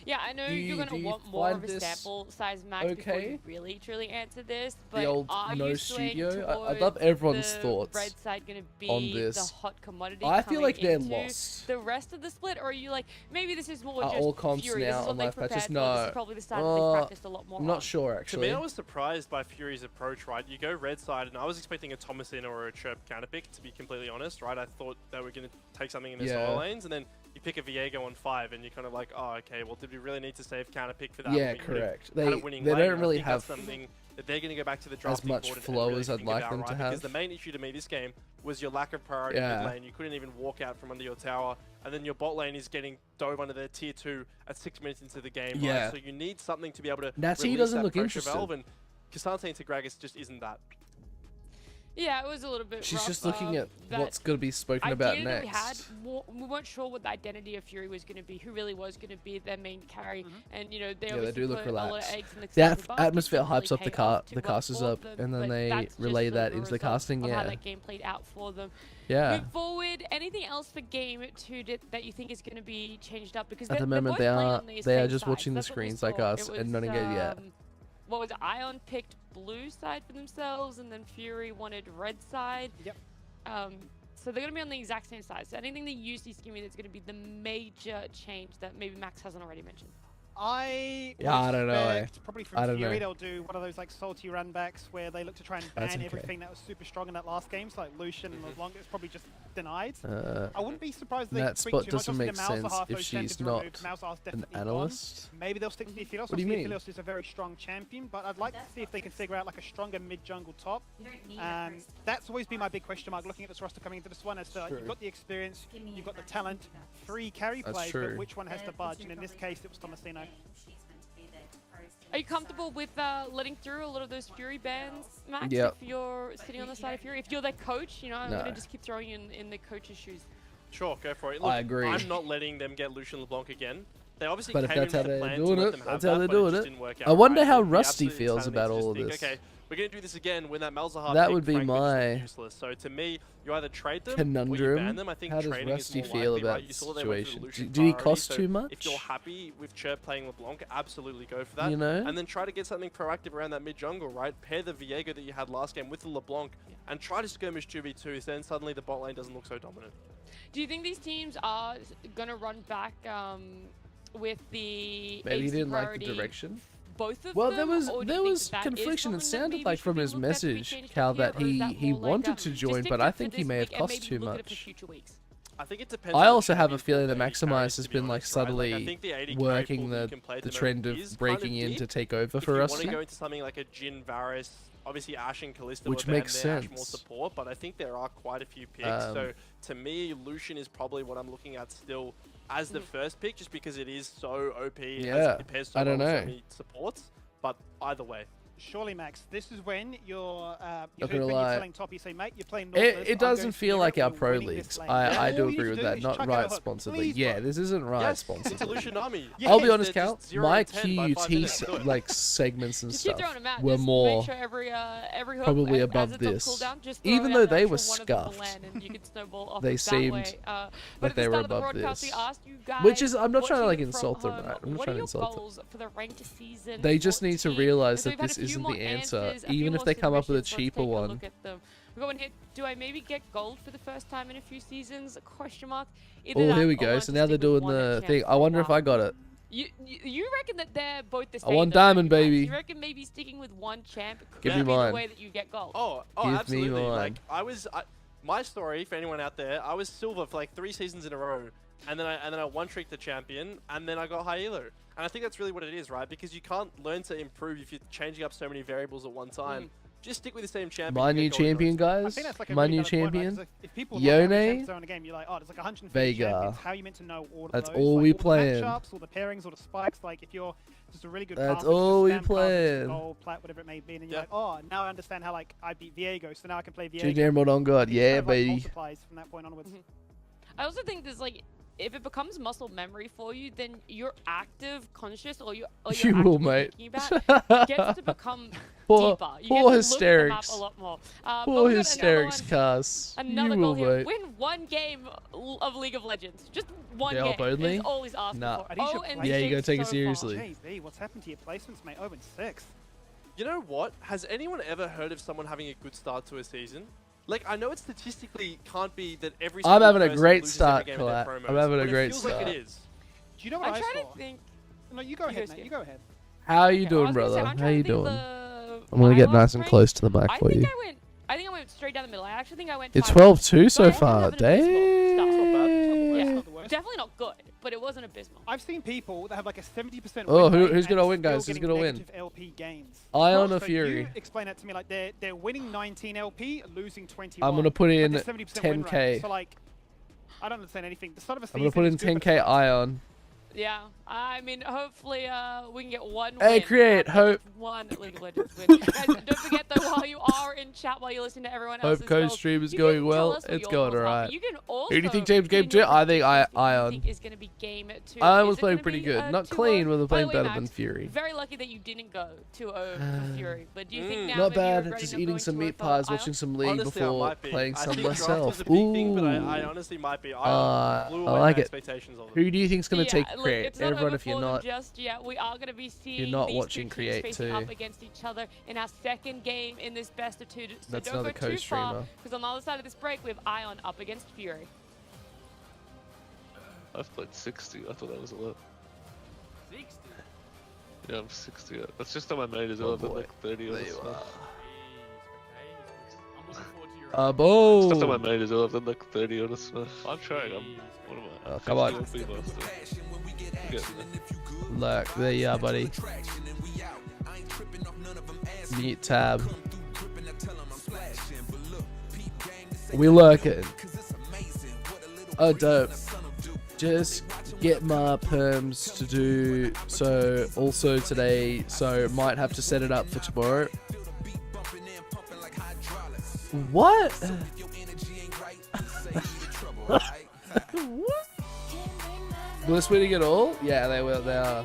Yeah, I know Do you're you- going do to you want more of find a this sample size, Max, before okay? you really truly answer this. But The old are no you swaying studio? I'd love towards everyone's the thoughts red side going to be on this. the hot commodity I feel like coming they're into lost. the rest of the split, or are you like, maybe this is more Are just all comps Fury, now this is what on they live prepared patches? for, this No. is probably the side that they've practiced a lot more I'm not on. sure, To actually. me, I was surprised by Fury's approach, right? You go red side, and I was expecting a Thomasin or a Chirp counter pick, to be completely honest, right? I thought they were going to take something in their Yeah. solo lanes, and then you pick a Viego on 5, and you're kind of like, oh, okay, well, did we really need to save counter pick for that? Yeah, when we could've correct. had a They winning don't lane? And I really think that's have something that they're going to go back to the drafting much board and flow really as I'd think like about, them right? to Because have. the main issue to me this game was your lack of priority Yeah. mid lane. You couldn't even walk out from under your tower, and then your bot lane is getting dove under their tier 2 at 6 minutes into the game, Yeah. right? So you need something to be able to Natty release doesn't that look pressure interested. valve, and Cassandra to Gragas just isn't that. Yeah, it was a little bit She's rough, just looking at that what's going to be spoken about idea that next. we weren't sure what the identity of Fury was going to be, who really was going to be their main carry, and they they obviously do look put a lot of relaxed. eggs in the The Cassandra basket, atmosphere didn't really hypes up the pay off too the well casters for up, them, and then but they that's just relay the that into the result casting. of how Yeah, that game played out for them. yeah. Moving forward, anything else for game 2 that you think is going to be changed up? Because At the they're moment, both they playing are on these they are same just sides. watching the That's what we screens like saw. us It and was, not engaged yet. What was it? Ion picked blue side for themselves, and then Fury wanted red side. Yep. So they're going to be on the exact same side. So anything that you see, Skimmy, that's going to be the major change that maybe Max hasn't already mentioned? I don't know, expect probably I from don't Fury know. they'll do one of those like salty runbacks where they look to try and That's ban okay. everything that was super strong in that last game. So like Lucian and LeBlanc, it's probably just denied. Uh, I wouldn't be surprised if they that speak spot too much. doesn't Obviously, make the sense Malzahar, if those she's centers not removed. Malzahar's an definitely analyst. gone. Maybe they'll stick to Theophilos. What do you mean? Theophilos is a very strong champion, but I'd like to see if they can figure out like a stronger mid-jungle top. That's always been my big question mark looking at this roster coming into this one. As to, True. you've got the experience, you've got the talent, 3 carry That's plays, true. but which one has to budge? And in this case, it was Tomasino. Are you comfortable with letting through a lot of those Fury bans, Max? Yep. If you're sitting on the side of Fury, if you're their coach, I'm No. going to just keep throwing you in the coach's shoes. Sure, go for it. I agree. I'm not letting them get Lucian LeBlanc again. They obviously But if came in that's how with a they're plan to doing let it, them have that's how that, they're but it doing just it. didn't work I out wonder right. how It'd be Rusty absolute feels insanity about to all just of think, this. Okay, we're going to do this again when that Malzahar That pick, would be frankly, just my looked useless. So to me, you either trade them or you conundrum. ban them. I think How does trading Rusty is more feel likely, about right? You the saw they went for the situation? Lucian Do he priority, cost so too much? If you're happy with Chirp playing LeBlanc, absolutely go for that. You know? And then try to get something proactive around that mid jungle, right? Pair the Viego that you had last game with the LeBlanc and try to skirmish 2v2. Then suddenly the bot lane doesn't look so dominant. Do you think these teams are going to run back with the Maybe he AC didn't like the priority, direction. both of Well, them? there was or do you think that is confliction. It someone that sounded maybe like should from be his looked at to be message, changed Cal, up here, that or is that he more like wanted a, to just join, stick but to I it for think he this may have week and cost maybe too look at it for much. future weeks? I think it depends. I on the also have a champions feeling that that AD carries, Maximize has to be been like honest, right? Like, I subtly think the AD carry working pool that you can play the at moment trend is of kind breaking in deep. to take over If for you us, want to go into something like a Jhin, Varus, obviously Ashe and Kalista Which were banned makes there, Ashe more sense. support, but I think there are quite a few picks. So to me, Lucian is probably what I'm looking at still as the first pick, just because it is so OP. Yeah, it pairs so I don't well with know. so many supports. But either way, Surely, Max, this is when you're Not gonna when lie. you're telling Top, you say, mate, you're playing Nautilus. It doesn't feel like our pro leagues. I do All you agree need with to do that. is Not chuck out Riot a hook. sponsored. Please, Yeah, bro. this isn't Riot yes, sponsored. it's a Lucian army. I'll be Yes, honest, they're Cal. just 0 My and 10 by 5 minutes. Do it. like segments and Just stuff keep throwing them out. were just more make sure every hook probably as above it's on this. cooldown, just throw Even it though out they there were for one of them to scuffed. land and you can snowball off They it that seemed way. But like at they the were start of the above broadcast, this. we asked you guys, Which is, I'm not trying to like watching from insult them, home, right? I'm not what trying are to your insult them. goals for the ranked season? They just need to 14? realize So that we've had this a few isn't more the answer, answers, a few even if more they come up with a submissions. Let's cheaper take a one. look at them. We're going here. Do I maybe get gold for the first time in a few seasons? Question mark. Either Oh, that here we or go. learn So to now they're stick with doing one the champ thing. for I a wonder if while. I got it. You reckon that they're both the I same? want though, don't diamond, you, Max? baby. You reckon maybe sticking with one champ could Give be me mine. the way that you get gold? Oh, Give me absolutely. mine. Like my story for anyone out there, I was silver for like 3 seasons in a row, and then I one tricked the champion, and then I got high elo. And I think that's really what it is, right? Because you can't learn to improve if you're changing up so many variables at one time. just stick with the same champion. My you new get golden champion, votes. I guys. think that's like a My really new valid point, right? champion. 'Cause if people look at Yone, 100% in a game, you're like, oh, there's like 150 Vega. champions. How are you meant to know all of That's those? all like, we all playing. the matchups, all the pairings, all the spikes. Like if you're just a really good That's caster, you all we just spam cards, playing. gold, plat, whatever it may be, and then you're Yeah. like, oh, now I understand how like I beat Viego, so now I can play Viego. Junior Emerald on God. It just Yeah, kind of, like, baby. multiplies from that point onwards. I also think there's like, if it becomes muscle memory for you, then your active conscious or your You will, mate. thinking about gets to become Poor, deeper. You poor get to look at the map hysterics. a lot more. But Poor we've got hysterics, another one. Cars. Another You goal will, here. mate. Win one game of League of Legends. Just one Day game. off only? Is all he's asking Nah. for. Are these your 0 and plays? Yeah, you gotta 6 take it so seriously. far. JB, what's happened to your placements, mate? 0 and 6. You know what? Has anyone ever heard of someone having a good start to a season? Like, I know it statistically can't be that every I'm single having a person great loses start, every game of their Colette. promos, I'm having a but great it feels start. like it is. Do you know what I'm I trying saw? to think. No, you go You ahead, go, mate. Steve. You go ahead. How are you Okay, I doing, was gonna say, brother? I'm How trying you to think doing? the I'm gonna get my nice last and rank. close to the mic I for think you. I think I went straight down the middle. I actually think I went. It's 5-1. 12-2 so But I didn't far. have an abysmal start. Dang. Yeah. Not the worst. Definitely not good, but it wasn't abysmal. I've seen people that have like a 70% Oh, win rate who's gonna and win, guys? still Who's getting gonna win? negative LP gains. Ion So or Fury? You explain that to me. Like they're winning 19 LP, losing 21. I'm gonna put in but they're 70% win rate. 10K. So like, I don't understand anything. The start of a season I'm gonna put in is good, but 10K Ion. Yeah, I mean, hopefully we can get one Hey, win. Create, hope. One League of Legends win. Guys, don't forget though, while you are in chat, while you're listening to everyone else's Hope Code goals, stream is you going can well. tell us what It's your going goals are, but alright. You can also Who do you think James put in game 2? your I think predictions what you Ion. think is going to be game 2. Ion Is was it playing gonna pretty be, good. Not 2-0? clean, but they're By the playing way, better Max, than Fury. Very lucky that you didn't go 2-0 for Fury. But do you think now Not that you're bad. regretting Just not eating going some 2-0 meat for pies, Ion? watching some League Honestly, I before might be. playing I some think draft myself. was a big thing, but I Ooh. honestly might be. I I blew away like my it. expectations of them. Who do you think's gonna take look, Create? it's not Everyone, over if you're for them not. just yet. We are going to be seeing not these watching two Create teams facing too. up against each other in our second game in this best of 2. So That's don't go another too far, co-streamer. because on the other side of this break, we have Ion up against Fury. I've played 60. I thought that was a lot. 60. Yeah, I'm 60. That's just on my mate as well. Oh I've got boy. like 30 There on you this are. one. I'm looking forward to your Just on my Boom. mate as well. I've done like 30 on this one. I'm trying. What am I? Oh, come on. 50 LP master. I'm getting there. Look, there you are, buddy. Mute tab. We lurking. Oh, dope. Just get my perms to do so also today, so might have to set it up for tomorrow. What? What? Bliss winning it all? Yeah, they will. They are.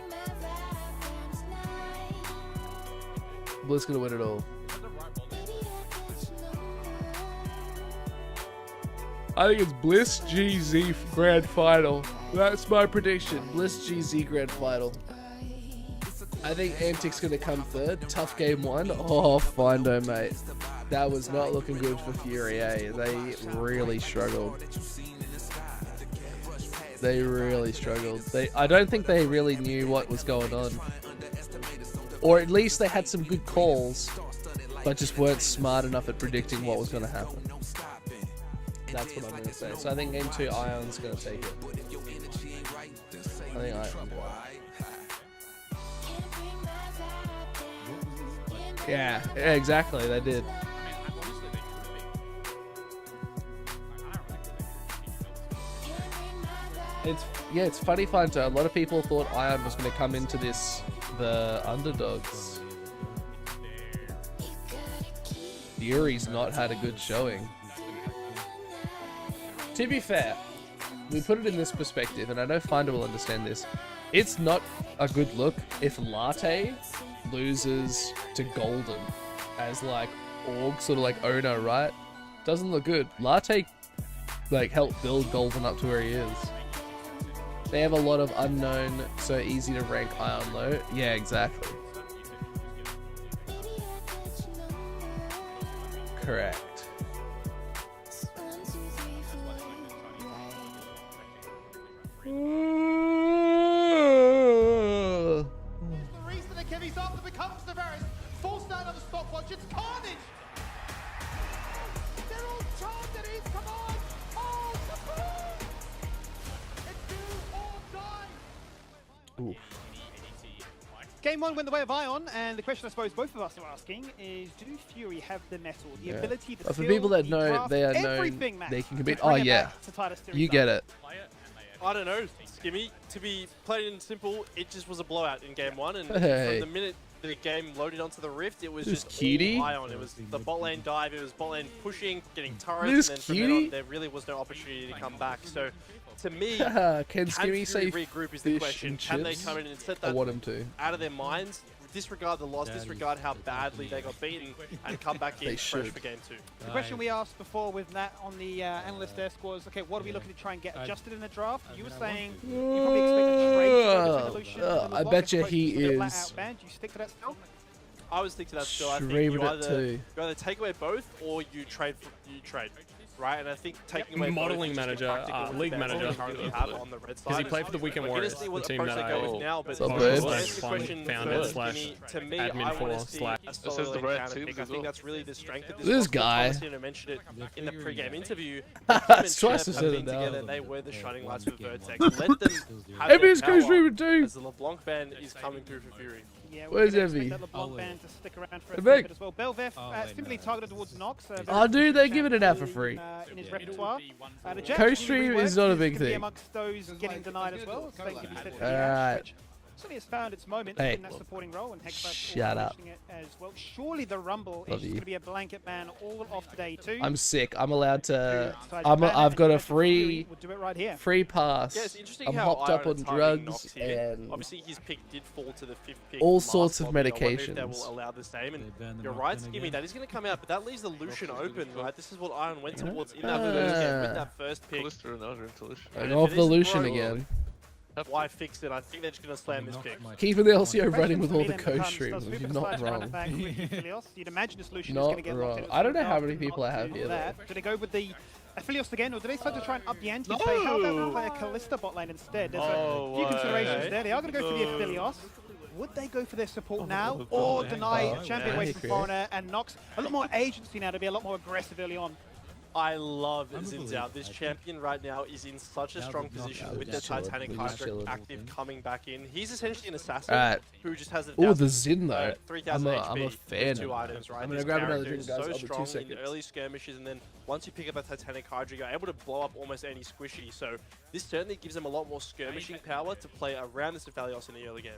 Bliss gonna win it all. I think it's Bliss GZ Grand Final. That's my prediction. Bliss GZ Grand Final. I think Antic's gonna come third. Tough game 1. Oh, Findo, mate. That was not looking good for Fury, eh? They really struggled. They really struggled. I don't think they really knew what was going on. Or at least they had some good calls, but just weren't smart enough at predicting what was going to happen. That's what I'm going to say. So I think game 2, Ion's going to take it. I think Ion. Yeah, exactly. They did. It's funny, Finder. A lot of people thought Ion was going to come into this the underdogs. Fury's not had a good showing. To be fair, we put it in this perspective, and I know Finder will understand this. It's not a good look if Latte loses to Golden as like org, sort of like owner, right? Doesn't look good. Latte like helped build Golden up to where he is. They have a lot of unknown, so easy to rank Ion low. Yeah, exactly. Correct. The reason the Kiwis after becomes the Varus. Full stand on the stopwatch. It's carnage. They're all charged at his command. Oh, kaboom! It's do or die. Oof. Game 1 went the way of Ion, and the question I suppose both of us are asking is, do Fury have the mettle, the ability, the But for skill, people that the know, draft, they are known, everything, Matt, they can to compete. bring Oh it yeah, back to Titus Series you up? get it. I don't know, Skimmy. To be plain and simple, it just was a blowout in game 1, and Hey. from the minute the game loaded onto the Rift, it was This just cutie. all Ion. It was the bot lane dive, it was bot lane pushing, getting turrets, This and then from then cutie. on, there really was no opportunity to come back. So, to me, Can can Skimmy say Fury regroup is the fish question. and Can they chips? come in and set I that want him to. out of their minds, disregard the loss, disregard how badly they got beaten, and come back in They fresh should. for game 2? The question we asked before with Nat on the analyst desk was, okay, what are we looking to try and get adjusted in the draft? You were saying you probably expect a trade solution. I bet you he is. You stick to that still? I would stick to that still. I think Stream you it either, too. you either take away both or you trade, right? And I think taking away Modeling both is just manager, impractical league with the manager. they currently have on the red side. Because he played for the Weekend We're gonna Warriors, see the what team approach that they go I with now, but What's up, to birds? answer the question Founder first, slash Jimmy, to me, admin I want for to see slash- a This is solo the lane red counter teams pick. I as think well. that's really the strength of this. This roster. guy. Thomas, mentioned it in the pre-game interview. Him and Twice Chef I have said been it now. together. They were the shining lights for Vertex. Let them have Evi's their power co-streamer too. as the LeBlanc band is coming through for Fury. Yeah, Where's we're gonna Evie? expect that LeBlanc band to stick around for a Evie. bit as well. Belveth simply targeted towards Nox. Oh, dude, they give it out for free. In his repertoire. The Jack Co-stream rework is not a is big gonna be thing. amongst those getting denied as well. So they can be set for the Alright. which certainly has found its moment Hey. in that supporting role, and Hexbus Shut up. it as well. Surely the Rumble Love is you. going to be a blanket ban all off today too. I'm sick. I'm allowed to. Decide I'm. ban it, I've and got a Fury free would do it right here. free pass. Yeah, it's interesting I'm how hopped up Iron on are targeting drugs Nox here. and Obviously, his pick did fall to the 5th pick. all last sorts of lobby. I wonder if they medications. will allow the same. And you're right, Skimmy, that is going to come out, but that leaves the Lucian open, right? This is what Iron went towards in that first game with that first pick. Callister and Elder Intuition. I And go if off it the isn't Lucian broke, again. Why fix it? I think they're just going to slam this pick. Keeping the LCO Question running with for all me the then becomes, co-streams. does You're Fupa not decide to run it wrong. back with Aphelios? You'd imagine the solution is Not going to get locked in. wrong. I don't know how many people I Not have do here, though. that. Do they go with the Aphelios again, or do they start to try and up the ante and say, how about we play a Callista bot lane instead? There's a few considerations there. They are going to go for the Aphelios. Would they go for their support now, or deny the champion away from Foreigner and Nox a lot more agency now to be a lot more aggressive early on? I love Zinzao. This champion right now is in such a strong position with the Titanic Hydra active coming back in. He's essentially an assassin Alright. who just has a Oh, the Zin though. 3,000 I'm HP a fan with 2 of items, that. right? I'm This gonna grab another character drink, is guys. so I'll be 2 strong in seconds. the early skirmishes, and then once you pick up a Titanic Hydra, you're able to blow up almost any squishy. So this certainly gives them a lot more skirmishing power to play around this Aphelios in the early game.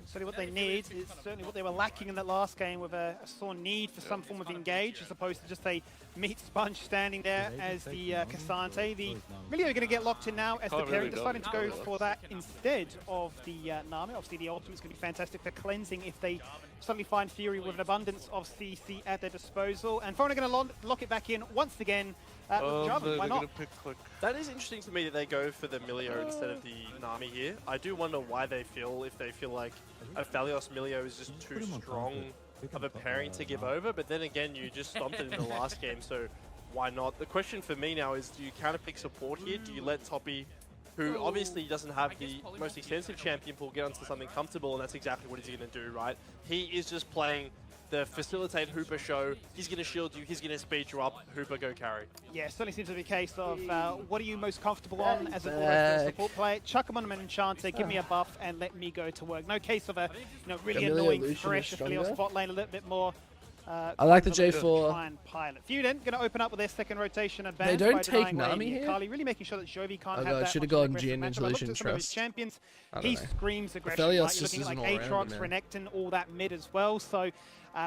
Certainly what they need is certainly what they were lacking in that last game, with a sore need for some form of engage, as opposed to just a meat sponge standing there as the Cassante. The really are going to get locked in now as the Can't pairing, really deciding to go. go for that instead of the Nami. Obviously the ultimate's going to be fantastic for cleansing if they suddenly find Fury with an abundance of CC at their disposal. And Foreigner going to lock it back in once again. Jarvan, they're why gonna not? pick like That is interesting to me that they go for the Milio instead of the Nami here. I do wonder why they feel, if they feel like Aphelios Milio is just too strong of a pairing to give over, but then again, you just stomped it in the last game, so why not? The question for me now is, do you counter pick support here? Do you let Toppy, who obviously doesn't have the most extensive champion pool, get onto something comfortable, and that's exactly what he's going to do, right? He is just playing the facilitate Hooper show. He's going to shield you, he's going to speed you up, Hooper go carry. Yeah, certainly seems to be a case of what are you most comfortable on as a support player? Chuck him on an enchanter, give me a buff, and let me go to work. No case of a really Amelia annoying Lucian fresh is stronger. Aphelios bot lane, a little bit more. I like the J4. Try and pilot. Feuden going to open up with their second rotation advance. don't by take denying away Nami here? Kali, really making sure that Jovi can't Oh have god, that. should have much of an gone aggressive Jin matchup. into I looked Lucian at some of his Trust. champions. I He don't know. screams aggression. Aphelios Right? You're just looking at isn't like all around Aatrox, it, man. Renekton, all that mid as well. So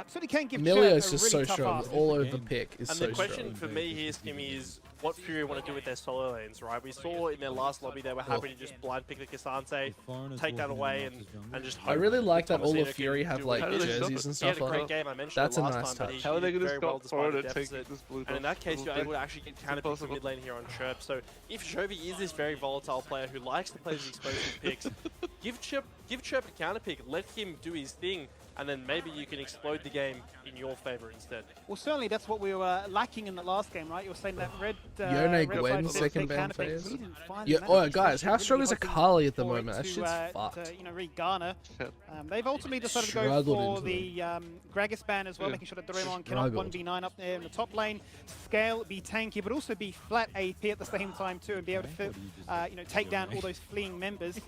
certainly can give Emilio's Church a just really so tough strong. ask. All over pick is And so the question strong. for me here, Skimmy, is what Fury want to do with their solo lanes, right? We saw in their last lobby they were happy to just blind pick the Cassante, take that away, and just hope I really like that all Thomasino of can Fury have do like what he did. jerseys and He had stuff a great on. game, I mentioned That's it a last nice time, but touch. he how are they did gonna very well stop despite Florida the take deficit. this blue And in that case, you're able to actually get counter picks from Impossible. mid lane here on Chirp. So if Jovi is this very volatile player who likes to play these explosive picks, give Chirp a counter pick, let him do his thing, and then maybe you can explode the game in your favor instead. Well, certainly that's what we were lacking in the last game, right? You were saying that red. Yone red Gwen side did second take ban counter picks. phase. We didn't find Yeah, the oh matchup guys, how really strong is hoping Akali at the for it moment? That to, shit's fucked. to, Re-garner. Shit. They've ultimately decided to go Struggled for into the Gragas ban as well, Yeah. making sure that Doraemon cannot Struggled. 1v9 up there in the top lane. Scale, be tanky, but also be flat AP at the same time too, and be able to take down all those fleeing members.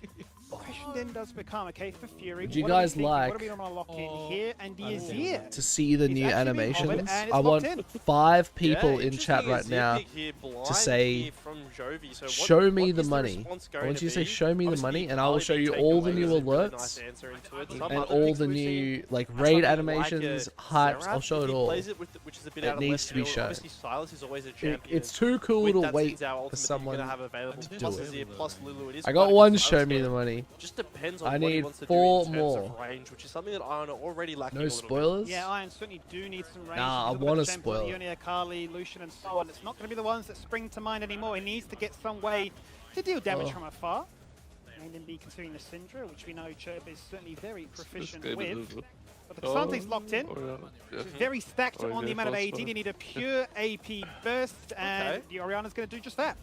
The question then does become, okay, for Fury, Would you what are we guys thinking? like What are we going to lock in here? And the Azir. to see the He's new actually been covered animations? and it's I want locked in. 5 Yeah, people in interesting chat right Azir now pick here, blind to say, here from Jovi. So what- show me what the is money. response I going want you to say, be? show me the Obviously, money, and I will Carly show being you taken all the away new is a really alerts nice answer into it. and Some other all picks the we've new seen, like something raid like animations, hypes. Seraph, I'll show if it he all. plays it which is a bit It out of needs left to be field. shown. Obviously, Silas is always a champion. It's too cool with to that wait Xin Zhao for ultimate someone you're gonna have available. to Plus do it. Azir, plus Lulu. It is I quite got a one. good Show Silas me game. the money. Just depends on I what he need wants to 4 do in terms more. of range, which is something that Iron are already lacking No a little bit. spoilers. Yeah, Iron certainly do need some range. Nah, I Look at wanna the champions like spoil it. Ionia, Kali, Lucian, and so on. It's not going to be the ones that spring to mind anymore. He needs to get some way to deal damage from afar. And then be considering the Syndra, which we know Chirp is certainly very proficient with. But the Xante's locked in. Very stacked on the amount of AD. They need a pure AP burst, and the Orianna's going to do just that.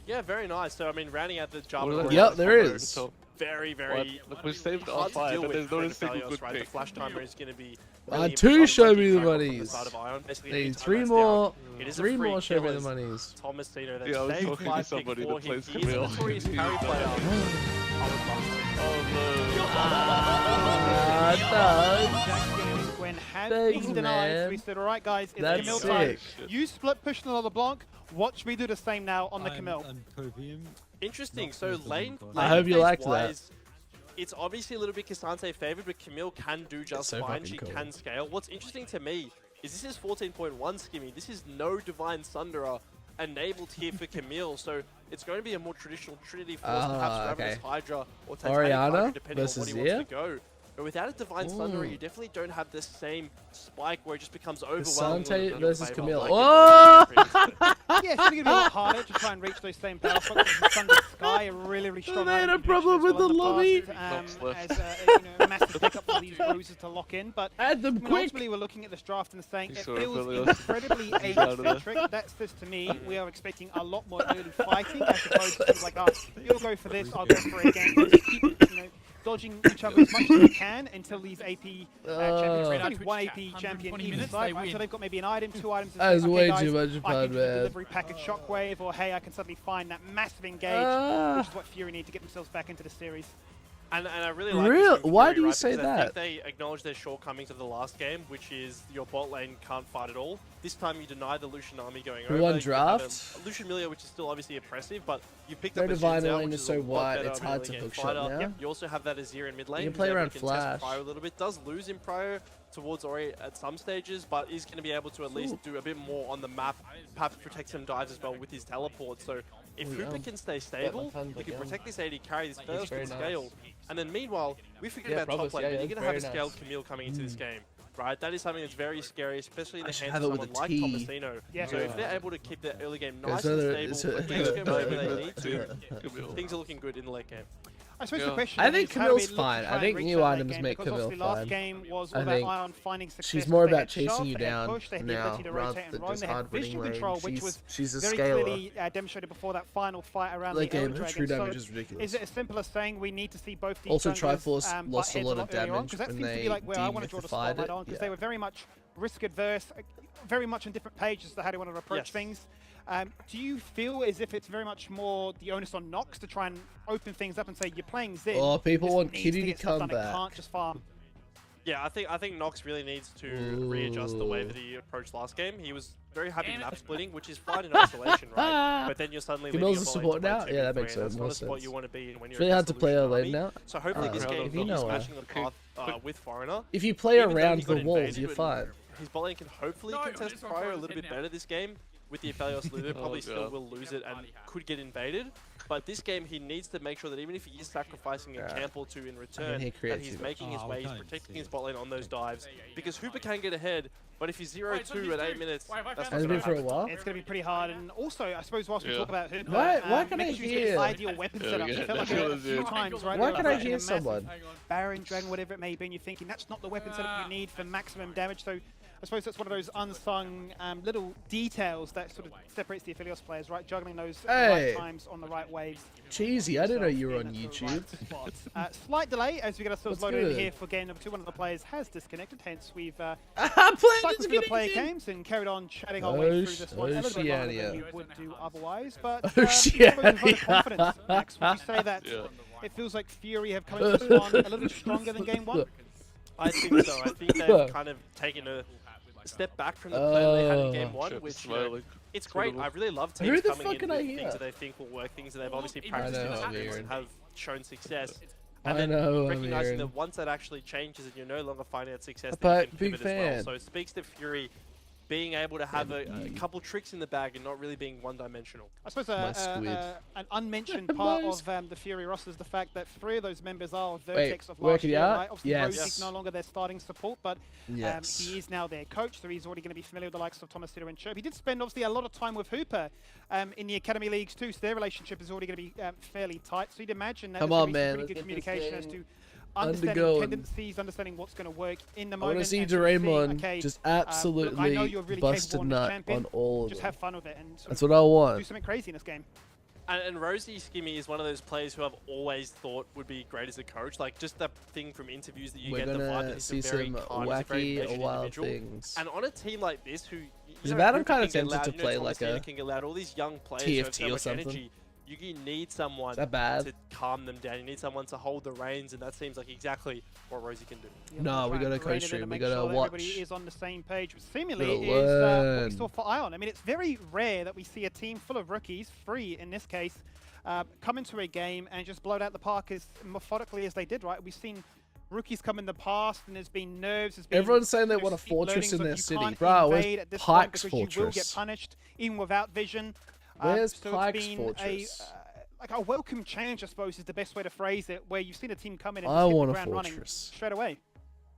Yeah, very nice. So I mean, rounding out the Java. Yep, Orianna there combo, is. Very, very Look, we saved all hard to 5, deal but with there's no for the single Aphelios, good right? The pick. flash timer is going to be. Two show me the on the monies. side of Ion. Basically, Need anytime 3 that's more. down, it is a 3 free more show me kill the as monies. Thomas Cena that Yeah, I was saved talking to 5 pick somebody for that him. plays He is a Camille. notorious carry player. When had Thanks, been denied, man. so we said, all right, guys, it's That's Camille time. sick. You split push the LeBlanc. Watch me do the same now on the Camille. Interesting. So lane. I hope you liked that. wise, It's obviously a little bit Cassante favored, but Camille can do just so fine. fucking She cool. can scale. What's interesting to me is this is 14.1 skimmy. This is no Divine Sunderer enabled here for Camille, so it's going to be a more traditional Trinity Force, perhaps Ravenous okay. Hydra or Titanic Orianna Hydra, depending on what versus he wants Zia? to go. But without a Divine Sunderer, you definitely don't have the same spike where it just becomes overwhelming. Cassante in your versus favor, Camille. like Oh! it was previously. Yeah, it's going to be a lot harder to try and reach those same battle spots. Thunder Sky, a really, really strong They had item a problem condition as with well the in lobby. past, Knocks as a massive pickup for these roses to lock in. But Add them I mean, quick. ultimately, we're looking at this draft and saying You it saw it, feels Aphelios. incredibly age-centric. That says to me we are expecting a lot more early fighting as opposed to things like, oh, you'll go for this, I'll go for it again. Let's keep, dodging each other as much as we can until these AP champions. There's only one AP champion each side, right? So they've got maybe an item, 2 items. That is okay, way guys, too much I can fun, do the man. delivery package Shockwave, or hey, I can suddenly find that massive engage, which is what Fury need to get themselves back into the series. And I really like Real- this from why Fury, do you right? say Because I that? think they acknowledge their shortcomings of the last game, which is your bot lane can't fight at all. This time you deny the Lucian army going Who over. won You have draft? a Lucian Milia, which is still obviously oppressive, but you picked Their up a Divine Xin Zhao, lane which is is so a lot wide, better it's hard to early game hook shot fighter. now. Yep. You also have that Azir in mid lane. You can who's play able around to contest Flash. Pyro a little bit. Does lose in Pyro towards Ori at some stages, but is going to be able to at least do a bit more on the map. Perhaps protect some dives as well with his teleport. So if Hooper can stay stable, fun he can again. protect this AD carry, this first very can nice. scale. And then meanwhile, we forget Yeah, about top Provost, lane, yeah, but yeah, you're going to have a very scaled nice. Camille coming into this game. Right, that is something that's very scary, especially in I the should hands have of it with someone a like T. Tomasino. Yeah. So if they're able to keep their early game Okay, nice so and there- stable, so- things go wherever they need to, Camille. things are looking good in the late game. I suppose Yeah. the question I is think how do we Camille's look to fine. try I and think reach new that late items game? make Because obviously Camille last fine. game was I all about think Ion finding success. She's more they about had chasing shove, you they had down push, they had the now, ability to rather rotate and than roam, just they had hard winning vision lane. control, which was She's a very scaler. clearly demonstrated before that final fight around Late the Elder game, her Dragon. true So damage is ridiculous. is it as simple as saying we need to see both these Also, junglers, Triforce lost butt a lot heads of earlier on? damage Because that when seems to be they like where I want to draw the demythified spotlight it, on, because yeah. they were very much risk adverse, very much on different pages as to how they want to approach Yes. things. Do you feel as if it's very much more the onus on Nox to try and open things up and say you're playing Zin? Oh, people this want needs Kitty to get stuff come done, it back. can't just farm. Yeah, I think Nox really needs to readjust the way that he approached last game. He was very happy map splitting, which is fine in isolation, right? But then you're suddenly Camille's leading a a support now? bot lane Yeah, that 2v3, makes and that's more not a spot sense. you want to be in when you're It's really hard against to the play Lucian her lane army. now. So hopefully this game if he'll you be know her. smashing the path with Foreigner. If you play Even though around he got the walls, invaded, you're but fine. His bot lane can hopefully contest Pyro a little bit better this game. With the Aphelios Lulu, probably still will lose it and could get invaded. But this game, he needs to make sure that even if he is sacrificing a camp or two in return, he that creates he's it. making his way, he's protecting his bot lane on those dives. Because Hooper can get ahead, but if he's 0-2 at 8 minutes, that's not Has it going been to for a happen. while? It's going to be pretty hard, and also I suppose whilst we Yeah. talk about Hooper, Why can make I sure you get hear? his ideal weapon Yeah, setup. yeah, I felt like that a was few it. times, right? Why Like can I a hear massive someone? Baron Dragon, whatever it may be, and you're thinking that's not the weapon setup you need for maximum damage. So I suppose that's one of those unsung little details that sort of separates the Aphelios players, right? Juggling those at the Hey. right times on the right waves. Cheesy, I didn't know you were in on at the YouTube. right spot. Slight delay as we get ourselves What's loaded in good? here for game number 2. One of the players has disconnected, hence we've I'm cycled playing through the player games and carried on chatting our way through this one a little bit longer than Oceania. we would do otherwise. But Oceania. I suppose with confidence, Max, would you say that Yeah. it feels like Fury have come into this one a little bit stronger than game one. I think so. I think they've kind of taken a step back from the play they had in game one, Shit, which, you know, slowly. it's great. I really love Who teams the coming fuck in can I with hear? things that they think will work, things that they've obviously practiced in know, I'm games hearing. and have shown success. I And then know, I'm recognizing hearing. that once that actually changes and you're no longer finding that success, But then you can big pivot as well. fan. So it speaks to Fury being able to have a couple tricks in the bag and not really being one-dimensional. I suppose My squid. an unmentioned My part of the Fury roster is the fact that 3 of those members are Vertex of work last it year, out? right? Obviously, Yes. Rosie's no longer their starting support, but Yes. he is now their coach, so he's already going to be familiar with the likes of Thomas Sitter and Chirp. He did spend, obviously, a lot of time with Hooper in the Academy Leagues too, so their relationship is already going to be fairly tight. So you'd imagine that Come there's on, gonna be some man, pretty let's good get this communication as thing to understanding undergoing. tendencies, understanding what's going to work in the I moment. want to see and sort of seeing, Draymond okay, just look, I know absolutely you're really bust a capable and nut champion. on all of Just them. have fun with it and sort That's of what I do want. something crazy in this game. And Rosie Skimmy is one of those players who I've always thought would be great as a coach. Like, just that thing from interviews that you We're get, the vibe that gonna he's see a very some calm, he's a very wacky measured or wild individual. things. And on a team like this, who Is it bad? I'm Hooper kinda can get tempted loud, to you know, play Thomas like Sitter a can get loud, all these young players who have TFT so or much something. energy. You need someone Is that bad? to calm them down. You need someone to hold the reins, and that seems like exactly what Rosie can do. No, we Try gotta and rein coach it in him. and We make gotta sure that watch. everybody is on the same page, which seemingly Gotta is what we learn. saw for Ion. I mean, it's very rare that we see a team full of rookies, 3 in this case, come into a game and just blow it out the park as methodically as they did, right? We've seen rookies come in the past, and there's been nerves. There's been, Everyone's saying they you know, want a steep fortress learnings in of their you city. can't Bro, where's invade at this Pike's point because you will get fortress? punished, even without vision. Where's So Pike's it's been fortress? like a welcome change, I suppose, is the best way to phrase it, where you've seen a team come in and I just hit want the a ground running fortress. straight away.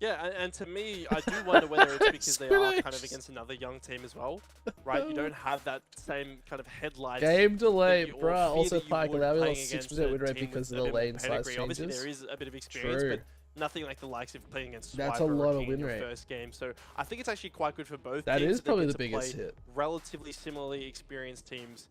Yeah, and to me, I do wonder whether it's because they are kind of against another young team as well, right? You don't have that same kind of headlights. Game delay, that you all bro. fear Also, that you Pike would allowed me playing like against 6% a win rate team because with of a the bit more lane size pedigree. Obviously, changes. there is a bit of experience, True. but nothing like the likes of playing against That's Swiper a lot of Rookie in win your rate. first game. So I think it's actually quite good for both That teams. is they probably get the to biggest play hit. relatively similarly experienced teams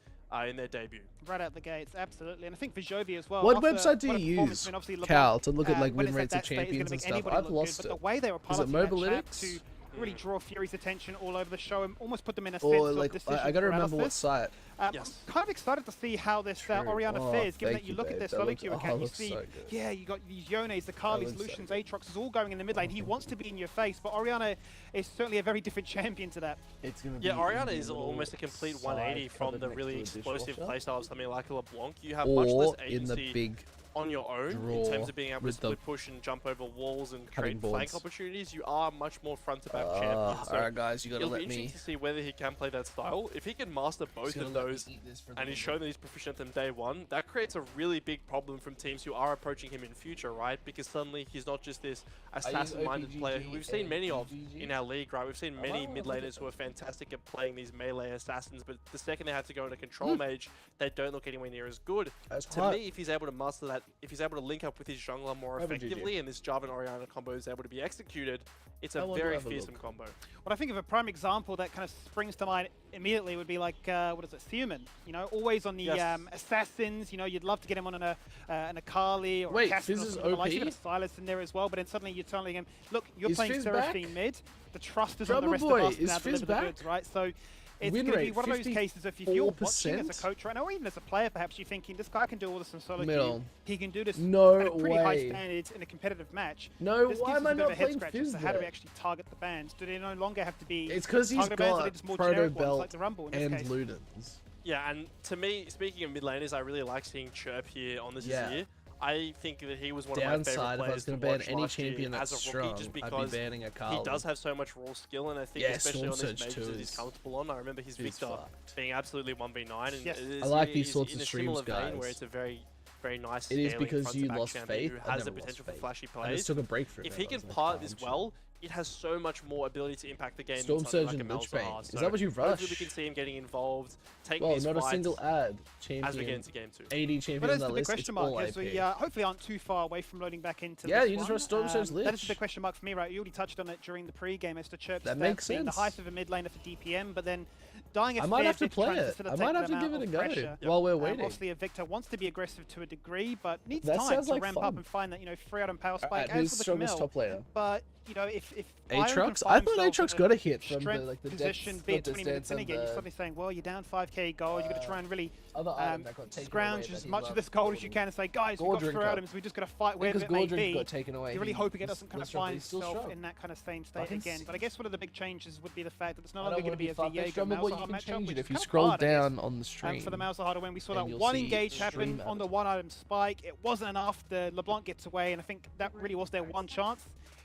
in their debut. Right out the gates, absolutely. And I think for Jovi as well. What after website do what a you performance, use, I mean, obviously LeBron, Cal, to look at like when win it's at rates of that state, it's gonna champions and make stuff? anybody I've look lost good, but it. the way they were Is it piloting that chat Mobalytics? to really draw Fury's attention all over the show and almost put them in a sense Or of like, decision I gotta remember what paralysis. site. Yes. I'm kind of excited to see how this True. Oriana Oh, fares, given thank that you you, look at babe. their That solo looks- queue oh, account, you looks see, so good. yeah, you got these Yones, the Carlys, looks so Lucians, good. Aatroxes all going in the mid lane. He wants to be in your face, but Oriana is certainly a very different champion to that. It's gonna Yeah, be Oriana in is the almost a little complete side 180 from cupboard the next really to the explosive dishwasher. playstyle of something like a LeBlanc. You have much less Or in the agency big on your own in drawer terms of being able to with the split push and jump over walls and cutting create flank boards. opportunities. You are much more front to back champion. So Alright, guys, you gotta it'll be let interesting me. to see whether he can play that style. If he can master both of those and he's shown that he's proficient from day one, that creates a really big problem from teams who are approaching him in future, right? Because suddenly he's not just this assassin-minded player who we've seen many of in our league, right? We've seen many mid laners who are fantastic at playing these melee assassins, but the second they have to go into control mage, they don't look anywhere near as good. That's To hot. me, if he's able to master that, if he's able to link up with his jungler more Have a GG. effectively and this Jarvan Oriana combo is able to be executed, it's I a want to very have a fearsome look. combo. What I think of a prime example that kind of springs to mind immediately would be like, what is it, Thuman? You know, always on the Yes. assassins. You know, you'd love to get him on an Akali or Wait, a Castle or Fizz is something like. OP? Even a Silas in there as well. But then suddenly you're telling him, look, you're Is playing Fizz Seraphine back? mid. The trust is on the Drummer rest boy, of us is now to Fizz deliver the back? goods, right? So it's Win going to be rate, one of those cases if you're watching as a 54%? coach right now, or even as a player, perhaps you're thinking, this guy can do all this in solo Middle. queue. He can do this No at a pretty high way. standards in a competitive match. No, This why gives am us I a bit not of a head playing scratcher. Fizz So how do we there? actually target the bans? Do they no longer have to be It's because he's target bans, or are they got just more Proto generic ones Belt like the Rumble in this and case? Ludens. Yeah, and to me, speaking of mid laners, I really like seeing Chirp here on this Yeah. year. I think that he was one of my favorite Downside, if I players was to going to ban watch any last year champion that's as a strong, rookie, just I'd be because banning a Carl. he does have so much raw skill, and I think Yeah, especially on Storm this Surge majors that 2 he's is- comfortable on. I remember his is Victor fucked. being absolutely 1v9, and Yes. it is, I like these he's sorts in of a similar streams, vein where guys. it's a very, very nice It is scaling because you front-to-back lost champion faith. who I has the never potential lost for flashy I just plays. took a break from If it. he I can was like, part "Oh, this shit." well, it has so much more ability to impact the game Storm than something Surge like and a Lich Bane. Malzahar. Is So that what you hopefully rush? we can see him getting involved, take Well, these not a fights single ad. as we get Champion. into game 2. 80 champion But on that's that the big list. It's question all mark, as we IP. hopefully aren't too far away from loading back into Yeah, this you just one. rush Storm Surge That is the Lich. big question mark for me, right? You already touched on it during the pre-game as to Chirp's That stats makes being the sense. height of a mid laner for DPM, but then dying a I might fair have to bit trying play it. I facilitate might that have to give amount it a of go pressure. while we're waiting. Obviously, a Victor wants to be aggressive to a degree, but needs That time sounds to like ramp fun. up and find that, you know, free out and power spike. Alright, As who's for the strongest Camille, top laner? but you know, if Aatrox? I thought Aatrox got a hit from the strength like the position, depth, be not it the 20 minutes in stance again, and you're the suddenly saying, well, you're down 5k gold, you've got to try and really other item that got taken away scrounge that as he much of loved, this gold as you Gordon. can and say, guys, we've got Gordon 4 Cup. items, we just got to fight wherever Because it may Gordon be. got taken away. You're really hoping it doesn't kind of strong, find he's still itself strong. in that kind of same I state can again. But I guess one of the big changes would be the fact that it's no I longer don't going to want be to a be Viego far but you Malzahar can matchup, change which it is if you kind of scroll hard, I guess. down on the stream. For the Malzahar win, we saw and that you'll one see engage happen stream on the ads. one item spike. It wasn't enough. The LeBlanc gets away, and I think that really was their one chance.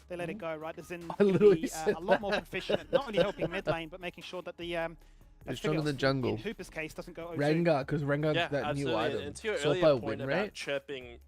They let it go, right? There's in I literally be said a lot more that. proficient at not only helping mid lane, but making sure that the It's strong in the jungle. in Hooper's case doesn't go 0-2. Rengar, because Rengar, Yeah, that new absolutely. item. And to your Sort by earlier win point about rate. chirping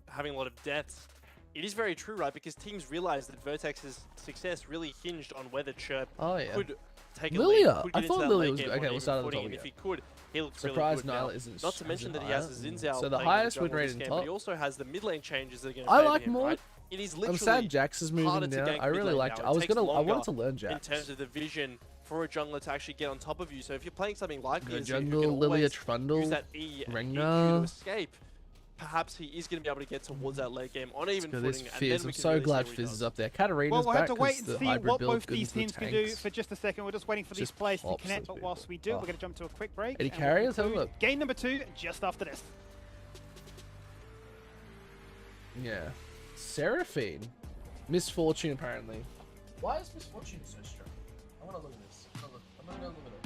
having a lot of deaths, it is very true, right? Because teams realize that Vertex's success really hinged on whether Chirp Oh yeah. could take a Lilia. lead, could I get into thought that Lilia late was game good. on Okay, we'll even start at the footing, top and again. if he could, he looks Surprise really good Nyla now. isn't Not to mention that he has a Xin Zhao So the playing in highest win jungle rate this in game, top. but he also has the mid lane changes that are going to I favour like him, more. right? It is I'm literally sad Jax is harder moving to down. gank I really mid lane liked. now. I was takes gonna. I longer wanted to learn in Jax. terms of the vision for a jungler to actually get on top of you. So if you're playing something like Go this, jungle, you can Lilia, always Trundle, use that E and Rengar. to escape. Perhaps he is going to be able to get towards that late game on even Go footing, this and Fizz. then we I'm can so really glad see what he Fizz does. is up there. Katarina's Well, we'll back have to wait because and the see hybrid what build both these goes with teams can do tanks. for just a second. We're just waiting for these Just players to pops connect, those but whilst people. we do, Oh. we're going to jump to a quick break. Eddie and we'll Carrier, let's have a conclude look. Game number 2 just after this. Yeah. Seraphine. Misfortune, apparently. Why is Misfortune so strong? I want to look at this. I'm going to go look at it.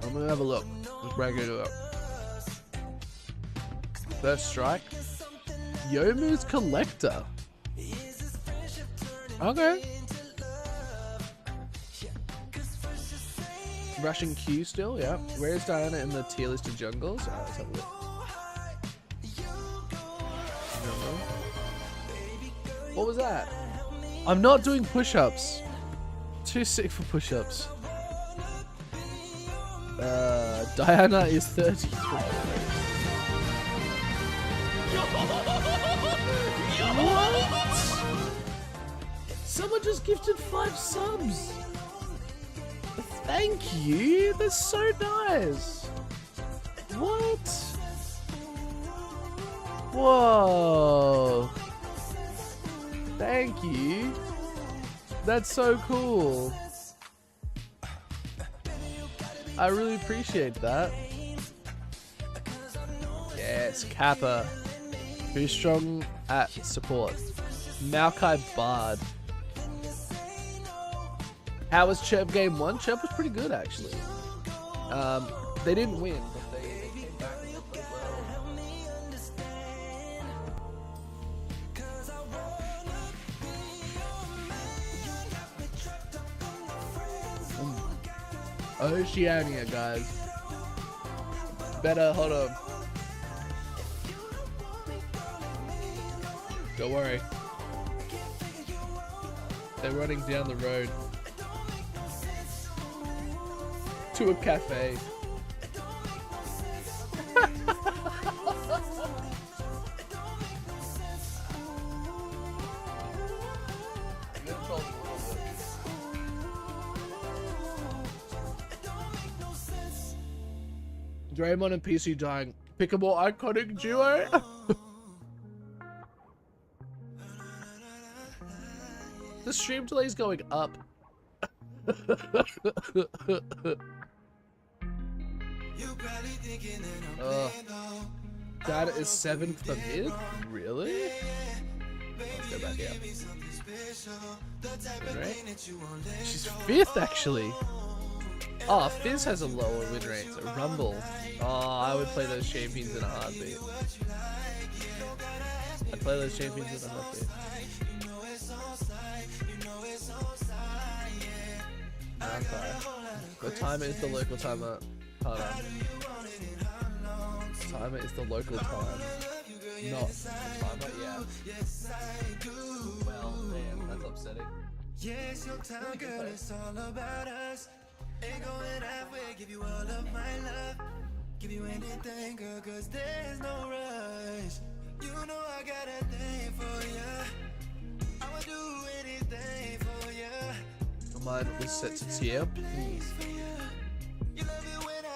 I'm going to have a look. Let's break it up. First strike. Yomu's Collector. Okay. Rushing Q still, yeah. Where is Diana in the tier list of jungles? Let's have a look. Jungle. What was that? I'm not doing push-ups. Too sick for push-ups. Diana is 33. What? Someone just gifted 5 subs. Thank you. That's so nice. What? Whoa. Thank you. That's so cool. I really appreciate that. Yes, Kappa. Who's strong at support? Maokai Bard. How was Chirp game 1? Chirp was pretty good, actually. They didn't win, but they came back and played well. Oceania, guys. Better, hold on. Don't worry. They're running down the road to a cafe. Draymond and PC dying. Pick a more iconic duo. The stream delay is going up. Dad is 7th for mid? Really? Let's go back out. Right? She's 5th actually. Oh, Fizz has a lower win rate. So Rumble. Oh, I would play those champions in a heartbeat. I'd play those champions in a heartbeat. Okay. The timer is the local timer. Hold on. Timer is the local time. Not the timer, yeah. Well, damn, that's upsetting. Yes, your time, girl, it's all about us. Ain't going halfway, give you all of my love. Give you anything, girl, cause there's no rush. You know I got a thing for ya. I'ma do anything for ya. Mine was set to tier. You love it when I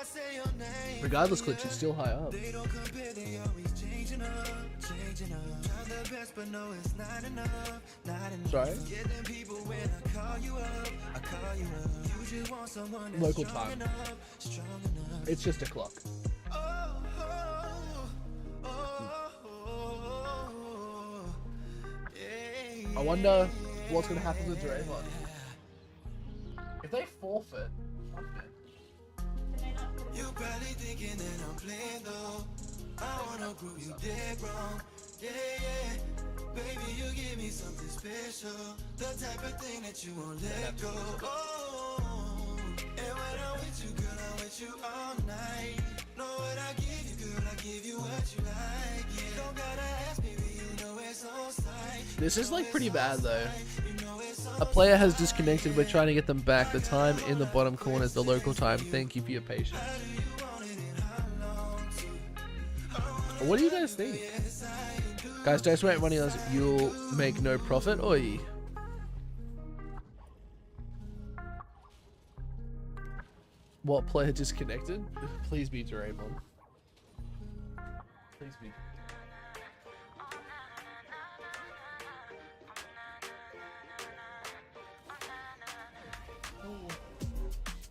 Regardless, Glitch, it's still high up. They don't compare, they always changing up, changing up. Try their best, but no, it's not enough, not enough. Sorry? Get them people when I call you up, I call you up. You just want someone that's Local strong time. enough, strong enough. It's just a clock. Oh, oh, oh, oh, yeah. I wonder what's going to happen to Draymond. If they forfeit, fuck it. You probably thinking that I'm playing though. I wanna prove you dead wrong. Yeah, yeah. Baby, you give me something special. The type of thing that you won't let go. Oh, and when I'm with you, girl, I'm with you all night. Know what I give you, girl, I give you what you like. Yeah, don't gotta ask, baby, you know it's on sight. This is like pretty bad though. A player has disconnected. We're trying to get them back. The time in the bottom corner is the local time. Thank you for your patience. What do you guys think? Guys, don't spend money on us. You'll make no profit. Oi. What player disconnected? Please be Draymond. Please be.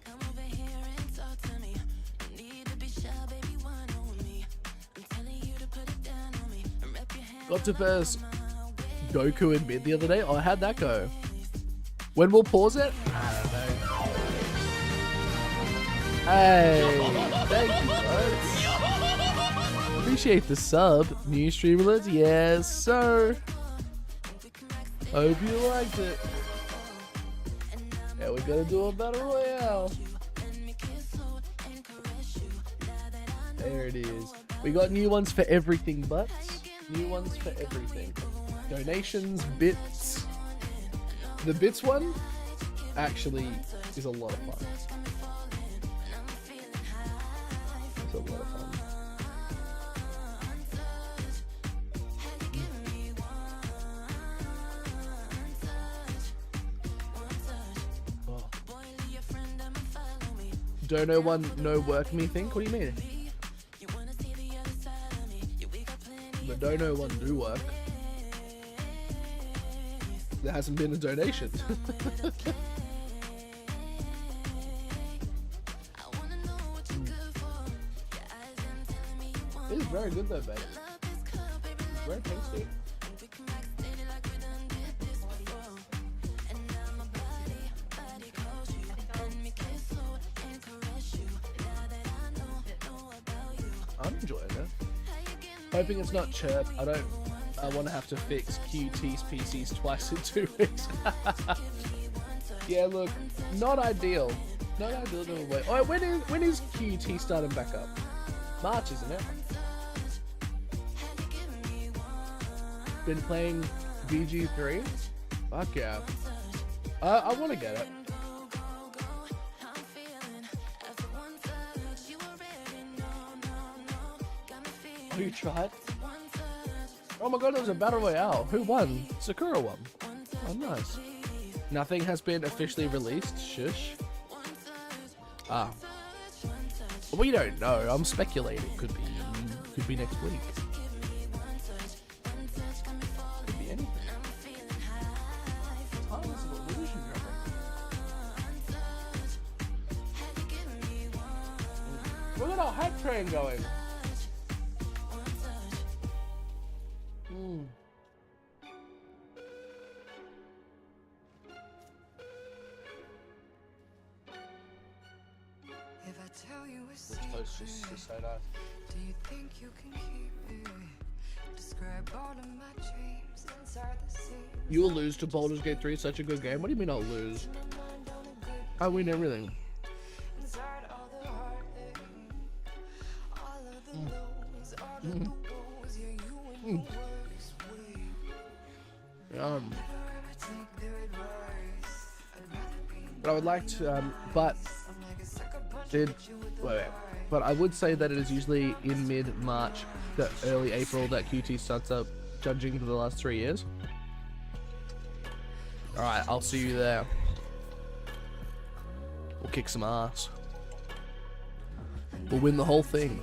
Come over here and talk to me. No need to be shy, baby, wine on me. I'm telling you to put it down on me. And wrap your hand Got to verse Goku in mid the other day. Oh, how'd that go? When we'll pause it? I don't know. Hey, thank you, folks. Appreciate the sub. New stream alerts? Yes, sir. Hope you liked it. Yeah, we gotta do a battle royale. There it is. We got new ones for everything, butts. New ones for everything. Donations, bits. The bits one actually is a lot of fun. It's a lot of fun. Oh. Dono one, no work me think? What do you mean? The Dono one do work. There hasn't been a donation. It is very good though, babe. It's very tasty. I'm enjoying it. Hoping it's not chirp. I want to have to fix QT's PCs twice in 2 weeks. Yeah, look, not ideal. Not ideal to wait. Oh, when is QT starting back up? March, isn't it? Been playing VG3? Fuck yeah. I want to get it. Oh, you tried? Oh my god, there was a battle royale. Who won? Sakura won. Oh, nice. Nothing has been officially released. Shush. Ah. We don't know. I'm speculating. Could be next week. Could be anything. What time is it? What illusion dropping? Look at our hype train going. If I tell you a This secret, toast is so nice. do you think you can keep it? Describe all of my dreams inside the sea. You will lose to Baldur's Gate 3. Such a good game. What do you mean I'll lose? I win everything. Inside all the heartache, all of the lows, all of the goals, yeah, you in the worst way. Um, Never gonna take their advice. I'd rather be but I would like to, but I'm like a sucker punch did, at you with the wait, but I would say that it is usually in mid-March, to early April that QT starts up judging for the last 3 years. Alright, I'll see you there. We'll kick some ass. We'll win the whole thing.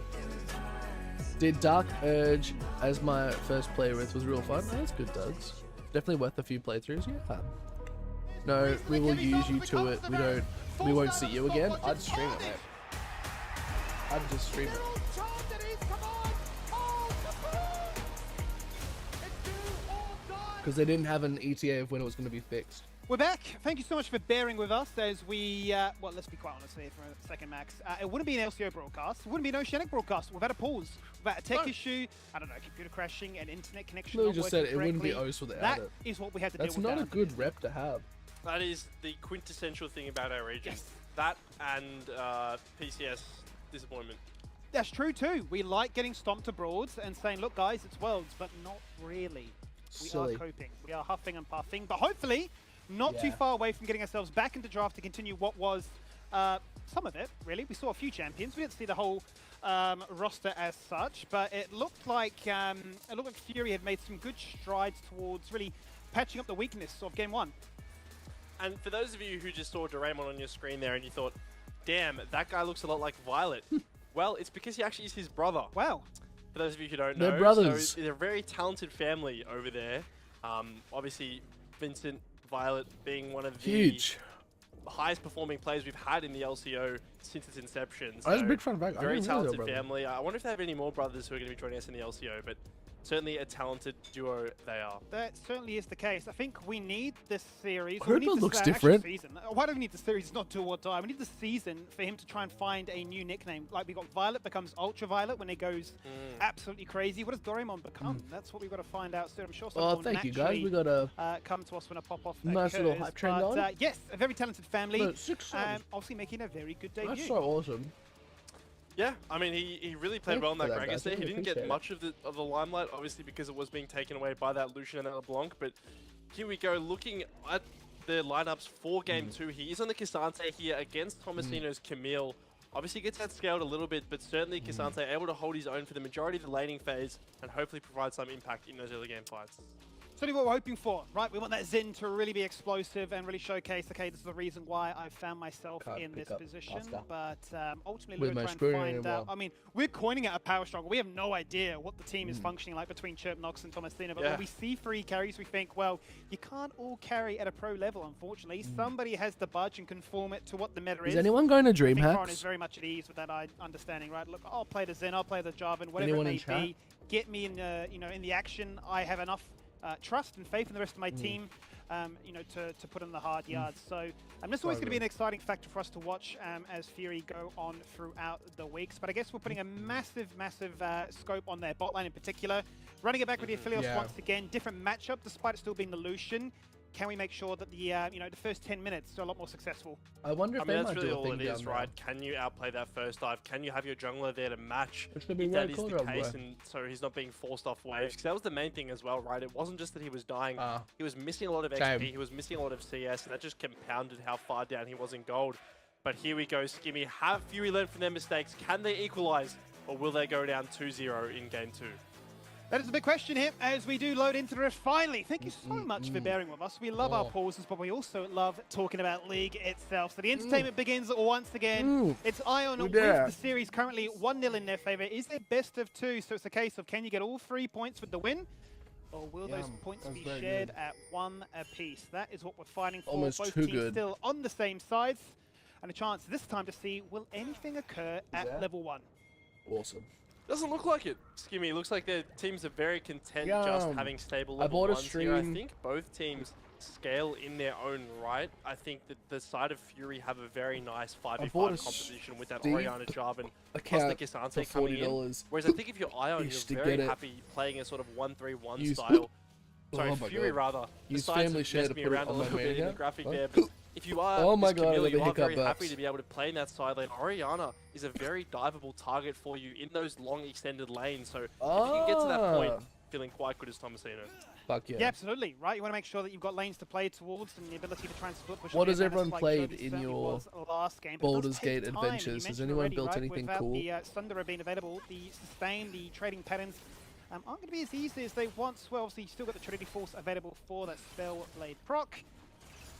Did Dark Urge as my first play with was real fun? Oh, that's good, Dugs. Definitely worth a few playthroughs. Yeah. No, we will use you to it. We won't see you again. I'd stream it, mate. I'd just stream it. Because they didn't have an ETA of when it was going to be fixed. We're back. Thank you so much for bearing with us as we, well, let's be quite honest here for a second, Max. It wouldn't be an LCO broadcast. It wouldn't be an Oceanic broadcast. We've had a pause. We've had a tech issue. I don't know, computer crashing, an internet connection No, not just working said it wouldn't be correctly. OS without That it. is what we had to deal That's with. not a down good here. rep to have. That is the quintessential thing about our region. Yes. That and PCS disappointment. That's true too. We like getting stomped to Broads and saying, look guys, it's Worlds, but not really. We Silly. are coping. We are huffing and puffing, but hopefully not too Yeah. far away from getting ourselves back into draft to continue what was some of it, really. We saw a few champions. We didn't see the whole roster as such, but it looked like Fury had made some good strides towards really patching up the weakness of Game 1. And for those of you who just saw Doraemon on your screen there and you thought, damn, that guy looks a lot like Violet. Well, it's because he actually is his brother. Wow. For those of you who don't know, They're brothers. So they're a very talented family over there. Obviously, Vincent, Violet being one of the Huge. highest performing players we've had in the LCO since its inception. I was a So, big fan of Pike. I very didn't realize they talented were brothers. family. I wonder if they have any more brothers who are going to be joining us in the LCO, but certainly a talented duo they are. That certainly is the case. I think we need this series. Herbert we need looks actually different. Season. Why do we need the series? It's not do or die. We need the season for him to try and find a new nickname. Like we got Violet becomes Ultraviolet when he goes absolutely crazy. What does Doraemon become? That's what we've got to find out soon. I'm sure someone Oh, will thank you guys. naturally We got a come to us when a pop-off nice occurs. little hype train But, going. yes, a very talented family. No, 6 subs. Obviously making a very good debut. That's so awesome. Yeah, I mean, he really played Thank well in you that for that, Gragas guys. there. He Really didn't get appreciate much of the limelight, obviously, because it was being taken away by that Lucian and that LeBlanc. But here we go, looking at the lineups for Game 2. He is on the K'Sante here against Tomasino's Camille. Obviously gets outscaled a little bit, but certainly K'Sante able to hold his own for the majority of the laning phase and hopefully provide some impact in those early game fights. Certainly what we're hoping for, right? We want that Zen to really be explosive and really showcase, okay, this is the reason why I found myself Can't in pick this up position. Oscar. But ultimately, With we're my trying to screen find out. anymore. I mean, we're coining it a power struggle. We have no idea what the team is functioning like between Chirp, Nox, and Tomasino. But Yeah. when we see free carries, we think, well, you can't all carry at a pro level, unfortunately. Somebody has to budge and conform it to what the meta is. Is anyone going to I think Corin is DreamHacks? very much at ease with that understanding, right? Look, I'll play the Zen, I'll play the Jarvan, whatever Anyone it in may chat? be. Get me in, in the action. I have enough trust and faith in the rest of my team, to put in the hard yards. So this is always going to be an exciting factor for us to watch as Fury go on throughout the weeks. But I guess we're putting a massive scope on their bot lane in particular. Running it back with the Aphelios Yeah. once again. Different matchup, despite it still being the Lucian. Can we make sure that the the first 10 minutes are a lot more successful? I wonder if I they mean, might that's really do a all thing it is, down right? Can you outplay that first dive? Can you have your jungler there to match It's gonna be if that right is corner, the case, boy. and so he's not being forced off waves? Because that was the main thing as well, right? It wasn't just that he was dying. Ah. He was missing a lot of Shame. XP. He was missing a lot of CS, and that just compounded how far down he was in gold. But here we go, Skimmy. Have Fury learned from their mistakes? Can they equalize? Or will they go down 2-0 in Game 2? That is a big question here as we do load into the rift finally. Thank you so much for bearing with us. We love our pauses, but we also love talking about League itself. So the entertainment begins once again. It's Ion with there. the series currently 1-0 in their favor. Is it best of 2? So it's a case of can you get all 3 points with the win? Or will those points That's be very shared good. at 1 apiece? That is what we're fighting for. Almost Both too teams good. still on the same sides. And a chance this time to see will anything occur at Yeah. level 1. Awesome. Doesn't look like it, Skimmy. It looks like their teams are very content Yeah, just having stable I level bought a ones here. I stream. think both teams scale in their own right. I think that the side of Fury have a very nice bought 5v5 a composition with that Steve Orianna Jarvan plus the account K'Sante for coming in. $40. Whereas I think if you're Ion, Used to you're very get it. happy playing a sort of 1-3-1 Use- style. Sorry, Oh my Fury God. rather. The Use sides family have share messed to me put it around a on my little bit in the mega. graphic What? there, but if you are Oh my this God, Camille, look at you are very hiccup happy ups. to be able to play in that side lane. Orianna is a very diveable target for you in those long extended lanes. So if you can get to that point, feeling quite good as Tomasino. Fuck yeah. Yeah, absolutely. Right, you want to make sure that you've got lanes to play towards and the ability to try and split push. What has and everyone like played Jovi in certainly your was last game, but it does Baldur's take Gate time, and you adventures? Has mentioned anyone already, built right, anything without cool? the Sundara being available, the sustain, the trading patterns aren't going to be as easy as they once were. Obviously, you still got the Trinity Force available for that Spell Blade proc.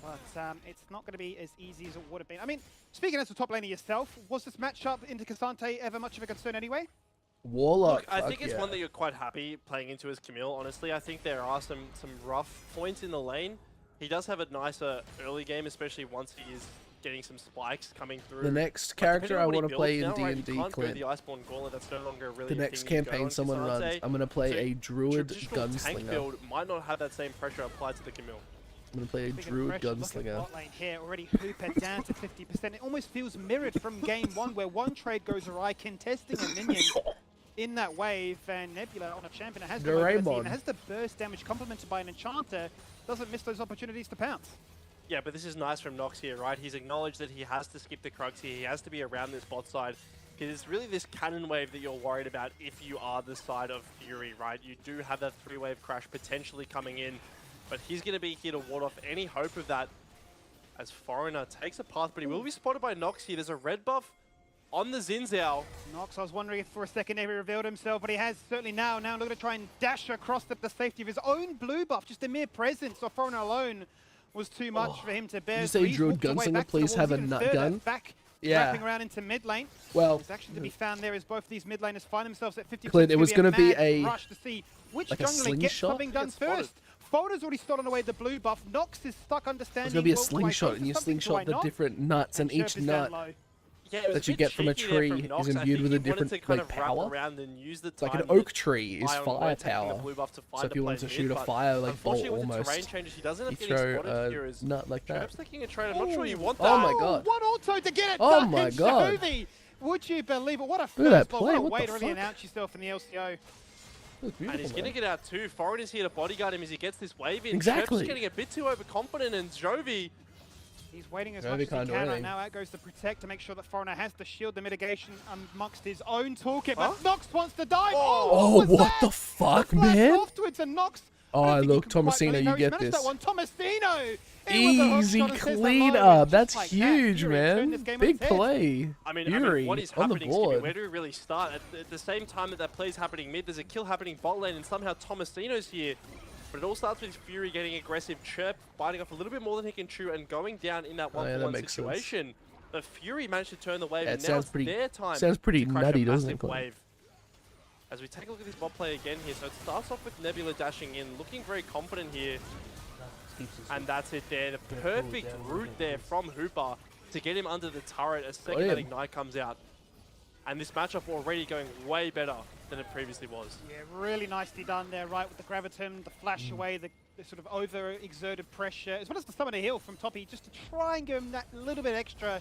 But it's not going to be as easy as it would have been. I mean, speaking as a top laner yourself, was this matchup into Cassante ever much of a concern anyway? Warlock. Look, I think fuck it's yeah. one that you're quite happy playing into as Camille, honestly. I think there are some rough points in the lane. He does have a nicer early game, especially once he is getting some spikes coming through. The next But character depending I on what he want to play in builds now, right, D&D, you can't go Clint. the Iceborne Gauntlet, that's no longer really The a next thing you can go campaign on someone Cassante. runs, I'm going to play So a Druid traditional tank Gunslinger. build might not have that same pressure applied to the Camille. I'm going to play a Speaking of Druid pressure, look at Gunslinger. bot lane here, already Hooper down to 50%. It almost feels mirrored from game one, where one trade goes awry, contesting a minion in that wave, and Nebula on a champion that has the mobility Doraemon. and has the burst damage complemented by an enchanter, doesn't miss those opportunities to pounce. Yeah, but this is nice from Nox here, right? He's acknowledged that he has to skip the Krugs here. He has to be around this bot side. Because it's really this cannon wave that you're worried about if you are the side of Fury, right? You do have that 3-wave crash potentially coming in, but he's going to be here to ward off any hope of that as Foreigner takes a path, but he will be spotted by Nox here. There's a red buff on the Xin Zhao. Nox, I was wondering if for a second he revealed himself, but he has certainly now looking to try and dash across the safety of his own blue buff. Just the mere presence of Foreigner alone was too much for him to bear. Did you So say he's Druid walked away Gunslinger, back to the please walls. have He's a gonna nut third gun? it back, Yeah. wrapping around into mid lane. Well, There's action to be found there as both of these mid laners find themselves at 50%. Clint, it was going to be mad a- rush to see which like a jungler gets slingshot? something done Gets spotted. first. Folder's already stolen away the blue buff. Nox is stuck understanding. It's going to be a well, do I go slingshot, for and you something? Do I slingshot the not? different nuts, and each Sherp is down nut low. Yeah, it was that a you bit get from a cheeky there tree from is Nox. I imbued think with a he wanted different, to kind like, of wrap power. around and use the It's like time an that oak tree is Ion were taking the firepower. blue buff to find So if the you play want to mid, shoot a but fire like bolt unfortunately with the terrain almost, changes, he doesn't end you up getting throw spotted a here as nut like that. Sherp's taking a trade. I'm not sure you want that. Oh my god. One auto to get it Oh done. my god. Shuvi. Would you believe it? What a Look at that first blow. play, What a what way the to really fuck? announce yourself in the LCO. That's And he's beautiful, going to man. get out too. Foreign is here to bodyguard him as he gets this wave in. Exactly. Sherp's getting a bit too overconfident, and Jovi, He's waiting as Jovi much as he can't can do right anything. now. Out goes the protect to make sure that Foreigner has the shield, the mitigation amongst his own toolkit. Huh? But Nox wants to dive. Oh, what was what that? the fuck, The flash man? afterwards, and Nox. Oh, I don't think he look, can quite Tomasino, believe you how he's get managed this. That one. Tomasino. in with the hook Easy shot and says clean hello, up. and That's just like that, huge, Fury turned this man. game on Big its head. play. I mean, Fury what is on the happening, Skippy? board. Where do we really start? At the same time that that play is happening mid, there's a kill happening bot lane, and somehow Tomasino's here. But it all starts with Fury getting aggressive, Chirp biting off a little bit more than he can chew, and going down in that Oh, yeah, that 1-for-1 makes sense. situation. But Fury managed to turn the wave, Yeah, and it now sounds it's pretty- their time sounds pretty to crash nutty, a doesn't it, massive Clint? wave. As we take a look at this bot play again here, so it starts off with Nebula dashing in, looking very confident here. And that's it there. The perfect route there from Hooper to get him under the turret as second that him. Ignite comes out. And this matchup already going way better than it previously was. Yeah, really nicely done there, right, with the graviton, the flash away, the sort of over-exerted pressure, as well as the summoner heal from Toppy, just to try and give him that little bit extra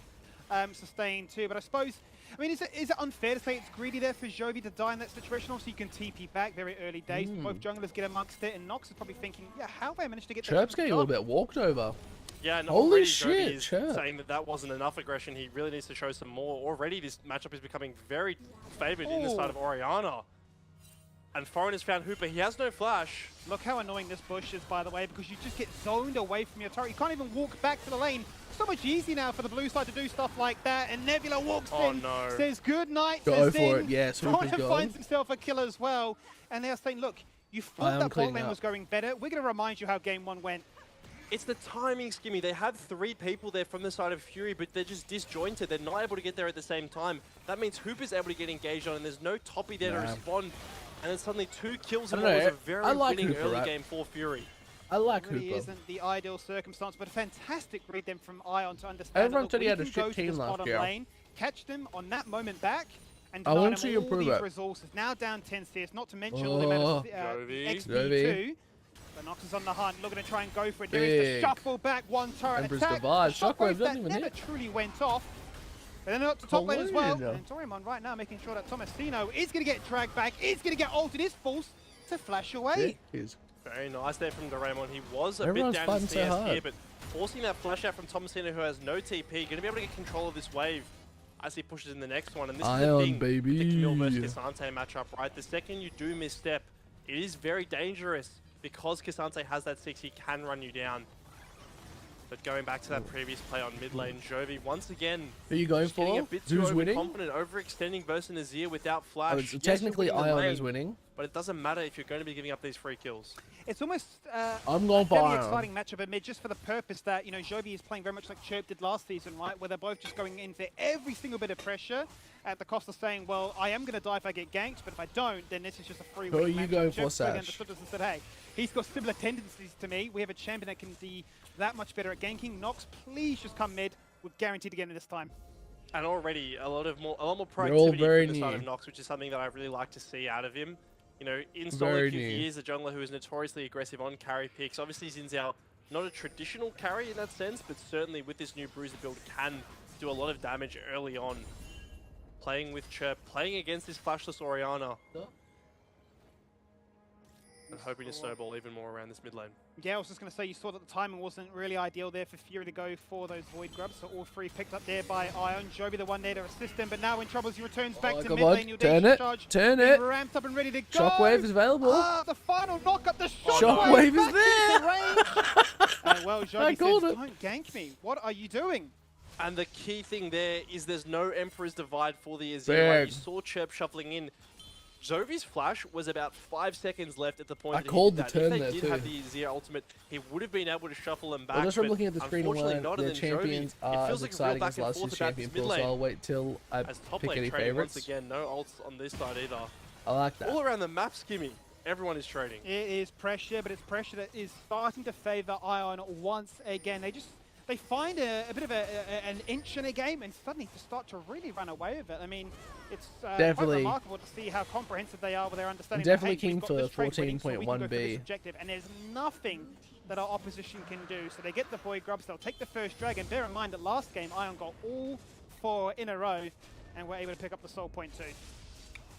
sustain too. But I suppose, I mean, is it unfair to say it's greedy there for Jovi to die in that situation? Obviously, you can TP back very early days. Both junglers get amongst it, and Nox is probably thinking, yeah, how have I managed to get that Chirp's job getting a little done? bit walked over. Yeah, and Holy already shit, Jovi is Chirp. saying that that wasn't enough aggression. He really needs to show some more. Already this matchup is becoming very favoured in the side of Orianna. And Foreign has found Hooper. He has no flash. Look how annoying this bush is, by the way, because you just get zoned away from your turret. You can't even walk back to the lane. So much easier now for the blue side to do stuff like that. And Nebula walks Oh, in, no. says good night, Go says for in. it, yes, Hooper's Foreign gone. finds himself a kill as well. And they're saying, look, you thought am that bot cleaning lane up. was going better. We're going to remind you how game one went. It's the timing, Skimmy. They have 3 people there from the side of Fury, but they're just disjointed. They're not able to get there at the same time. That means Hooper's able to get engaged on, and there's no Toppy there to Nah. respond. And then suddenly 2 kills I in don't what was know, a very I like winning Hooper, early right? game for Fury. I like Really Hooper. isn't the ideal circumstance, but a fantastic read then from Ion to understand Everyone that, said he look, had we a can shit go to team this last bottom year. lane, catch them on that moment back, and I deny want to them see you all improve these it. resources. Now down 10 CS, not to mention all the amount of Jovi. XP Jovi. too. But Nox is on the hunt, looking to try and go for it. There is the Big. shuffle back, one turret Emperor's attack. Divide. A shockwave Shockwave doesn't that even never hit. truly went off. And then up to top lane as well. Collision. And Torimon right now making sure that Tomasino is going to get dragged back, is going to get ulted, is forced to flash away. Jeez. Very nice there from Doraemon. He was a Everyone's bit down in fighting so CS hard. here, but forcing that flash out from Tomasino, who has no TP, going to be able to get control of this wave as he pushes in the next one. And this is the Ion, thing baby. with the Camille versus Cassante matchup, right? The second you do misstep, it is very dangerous because Cassante has that 6, he can run you down. But going back to that previous play on mid lane, Jovi once again Who are you going just getting for? a bit too Who's winning? overconfident, overextending versus Nazir without flash. Oh, Yes, you're technically, winning the Ion lane, is winning. but it doesn't matter if you're going to be giving up these free kills. It's almost I'm going a for fairly Ion. exciting matchup amid just for the purpose that, you know, Jovi is playing very much like Chirp did last season, right? Where they're both just going into every single bit of pressure at the cost of saying, well, I am going to die if I get ganked, but if I don't, then this is just a free Who are win. you going for, Chirp's really Sash? understood this and said, hey, he's got similar tendencies to me. We have a champion that can be that much better at ganking. Nox, please just come mid. We're guaranteed to get in this time. And already a lot more They're all proactivity very from the side of new. Nox, which is something that I really like to see out of him. You know, in Very solo queue, he new. is a jungler who is notoriously aggressive on carry picks. Obviously, Zinzao, not a traditional carry in that sense, but certainly with this new Bruiser build can do a lot of damage early on. Playing with Chirp, playing against this flashless Orianna. And hoping to snowball even more around this mid lane. Yeah, I was just going to say, you saw that the timing wasn't really ideal there for Fury to go for those Void Grubs, so all three picked up there by Ion. Jovi, the one there to assist him, but now in trouble as he returns back to come mid on, lane. turn it, Charge, turn being it. ramped up and ready to go. Shockwave is available. The final knock up, the Shockwave is back there. into range. Well, I Jovi called says, it. don't gank me. What are you doing? And the key thing there is there's no Emperor's Divide for the Azir. Big. Right? You saw Chirp shuffling in. Zovi's flash was about 5 seconds left at the point I that called he the did turn that. there If they did too. have the Azir ultimate, he would have been able to shuffle them back. Well, just from but looking at the screen unfortunately alone, not, and their then Jovi, champions it are feels as like a real exciting back as and last forth year's about champion this mid pool, so lane. I'll wait till I As top pick lane any trading once favorites. again, no ults on this side either. I like that. All around the map, Skimmy, everyone is trading. It is pressure, but it's pressure that is starting to favour Ion once again. They find a bit of an inch in a game and suddenly just start to really run away with it. I mean, it's Definitely. quite remarkable to see how comprehensive they are with their understanding. I'm definitely that, hey, we've keen got for this trade winning, so we can go for 14.1B. this objective, and there's nothing that our opposition can do. So they get the Void Grubs, they'll take the first dragon. Bear in mind that last game, Ion got all 4 in a row and were able to pick up the soul point too.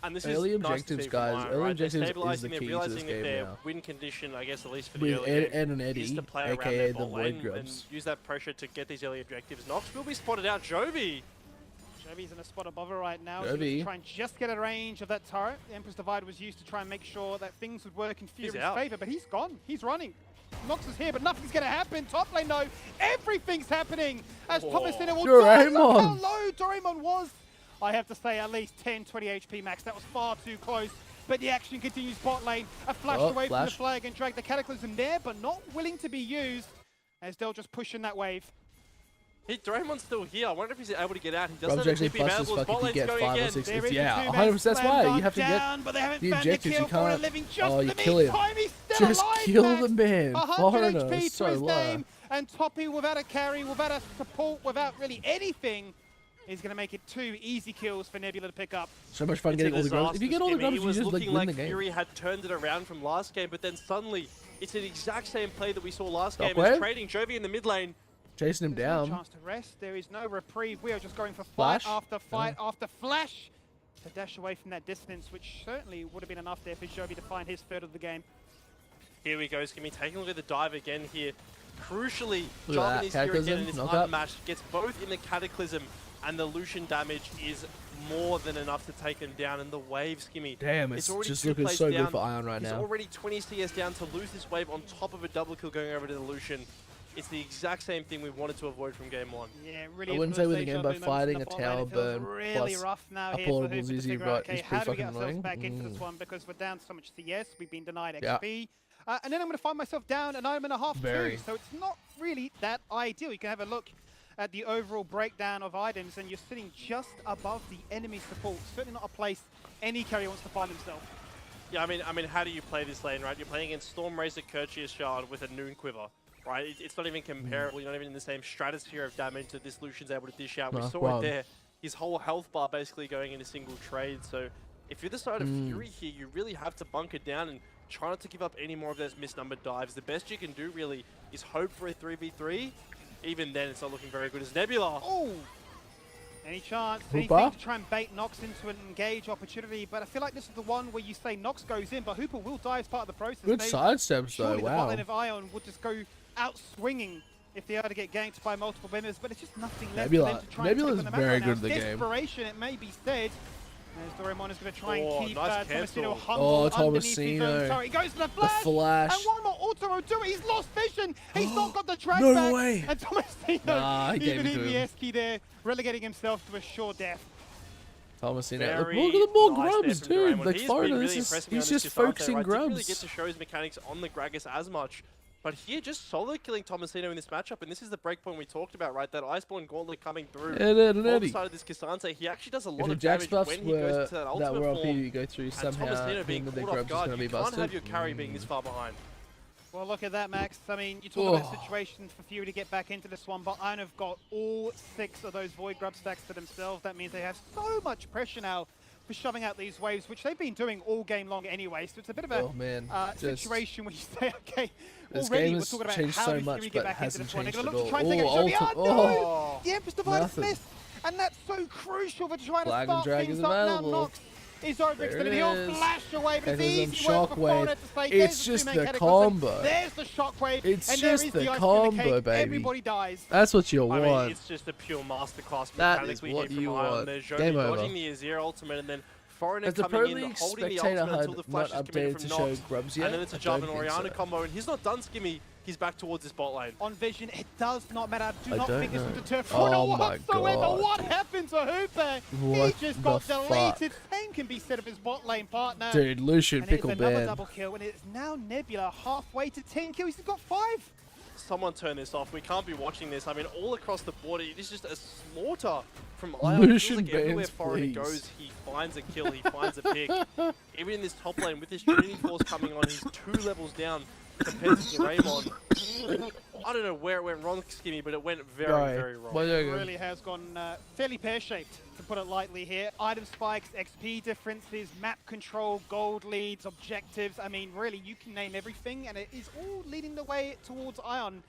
And this Early is nice to objectives, see from guys. Ion, Early right? They're objectives is stabilizing, the they're key to this realizing that game their now. win condition, I guess at least for the With early Ed game, and is Eddie, to play around aka their the bot Void lane and Grubs. use that pressure to get these early objectives. Nox will be spotted out. Jovi. Jovi's in a spot above her right now. Jovi. She's trying just get a range of that turret. The Emperor's Divide was used to try and make sure that things would work in Fury's out. favor, but he's gone. He's running. Nox is here, but nothing's going to happen. Top lane, though, everything's happening as Thomas Sinner will die. Look how Doraemon. low Doraemon was. I have to say, at least 10, 20 HP max. That was far too close. But the action continues bot lane. A flash away from the flag and drag the Cataclysm there, but not willing to be used as they'll just push in that wave. Doraemon's still here. I wonder if he's able to get out. He does Rob's have a actually TP busted available. as fuck Bot if you lane's get going 5 or again. 6. There It's, is a yeah, two-man 100%. That's slam why you dunk have to down, get but they haven't the found objectives. kill You for a can't. living just Oh, you the kill him. meantime, he's still Just alive, kill Max. the man. 100 Foreigner HP is to so his low. name, and Toppy without a carry, without a support, without really anything, is going to make it 2 easy kills for Nebula to pick up. So much fun It's a getting all the grubs. If you disaster, get all the Skimmy. grubs, It you was just like looking win like the game. Fury had turned it around from last game, but then suddenly it's the exact same play that we saw last game. Shockwave? It's trading Jovi in the mid lane. Chasing him There's no down. chance to rest. There is no reprieve. We are just going for fight Flash? after fight after flash to dash away from that distance, which certainly would have been enough there for Jovi to find his third of the game. Here we go, Skimmy taking a look at the dive again here. Crucially, Look at Jarvan is that, here again Cataclysm, and is knock up. unmatched. Gets both in the Cataclysm, and the Lucian damage is more than enough to take him down. And the wave, Skimmy. Damn, it's already just 2 looking plays so down. good for Ion right He's now. already 20 CS down to lose this wave on top of a double kill going over to the Lucian. It's the exact same thing we wanted to avoid from game 1. Yeah, really. I wouldn't say winning game by fighting a tower burn really plus rough now a here portable for Hooper to Zizi figure rot out, okay, is how pretty do we get fucking ourselves annoying. back into this one, because we're down so much CS, we've been denied Yeah. XP. And then I'm going to find myself down an item and a half Very. too, so it's not really that ideal. You can have a look at the overall breakdown of items, and you're sitting just above the enemy support. Certainly not a place any carrier wants to find himself. Yeah, I mean, how do you play this lane, right? You're playing against Stormrazor, Courteous Shard with a Noon Quiver, right? It's not even comparable. You're not even in the same stratosphere of damage that this Lucian's able to dish out. We No, saw wow. it there. His whole health bar basically going in a single trade. So if you're the side of Fury here, you really have to bunker down and try not to give up any more of those misnumbered dives. The best you can do really is hope for a 3v3. Even then, it's not looking very good as Nebula. Oh! Any chance, Hooper? anything to try and bait Nox into an engage opportunity, but I feel like this is the one where you say Nox goes in, but Hooper will die as part of the process. Good Maybe- sidesteps though, Surely the bot wow. lane of Ion would just go out swinging if they are to get ganked by multiple members, but it's just nothing left for Nebula- them to try Nebula's and take on the map very right good now. at the game. Desperation, it may be said, as Doraemon is going to try and keep nice Tomasino cancel. humble Oh, underneath his own Tomasino. turret. He goes for the flash, flash. and one more auto do it. He's lost vision. He's not got the track No back. way. And Tomasino, Nah, he gave even it to in the him. S-key there, relegating himself to a sure death. Thomasino. Look Very at the more nice there grubs, from dude. Doraemon. Like, He's Foreigner, been really this is, impressing me he's on this just Kisante, focusing right? Didn't really get grubs. to show his mechanics on the Gragas as much. But here, just solo killing Tomasino in this matchup, and this is the breakpoint we talked about, right? That Iceborne Gauntlet coming through. On the side of this Kisante, he actually does a lot If the of Jax damage buffs when he goes into that that ultimate were up form. here, you go through And somehow, Tomasino being him and the caught off grubs is guard, going to you be can't busted. have your carry being this far behind. Well, look at that, Max. I mean, you talk about situations for Fury to get back into this one, but Iron have got all 6 of those Void Grub stacks to themselves. That means they have so much pressure now for shoving out these waves, which they've been doing all game long anyway. So it's a bit of a situation where you say, okay, this already game we're has talking about changed how so do much, Fury get but back into hasn't this one. They're changed going at to look to try and take all. a shot. Oh, No! The Empress Divider's nothing. missed, and that's so crucial for trying Flag to and start drag things is up now. available. Nox is over There extended. it He'll is. flash away, but it's There's easy some work for shockwave. Foreigner to say, It's there's just two-man the Cataclysm, combo. There's the shockwave, It's and just there is the the icing combo, on the cake. baby. Everybody dies. That's what you I want. mean, it's just a pure masterclass That is mechanically what here from you Ion. want. There's Game Jovi over. dodging the Azir ultimate, and then Foreigner As the Pro coming in, League holding the Spectator ultimate had until the not flash is committed updated to from show Nox. grubs And yet, then it's a I Jav don't and think Oriana so. combo, and he's not done, Skimmy. He's back towards his bot lane. On Vision, it does not matter. Do I not don't think this know. will deter Oh Foreigner my whatsoever. God. What happened to Hooper? What He just the got fuck? deleted. Same can be said of his bot lane partner. Dude, Lucian And it's Pickle another Ban. double kill, and it's now Nebula halfway to 10 kills. He's got 5. Someone turn this off. We can't be watching this. I mean, all across the board, it is just a slaughter from Ion. Lucian Like everywhere bans, Foreigner please. goes, he finds a kill, he finds a pick. Even in this top lane, with this Trinity Force coming on, he's 2 levels down compared to Doraemon. I don't know where it went wrong, Skimmy, but it went very wrong. Well, It really has gone fairly pear-shaped, to put it lightly here. Item spikes, XP differences, map control, gold leads, objectives. I mean, really, you can name everything, and it is all leading the way towards Ion.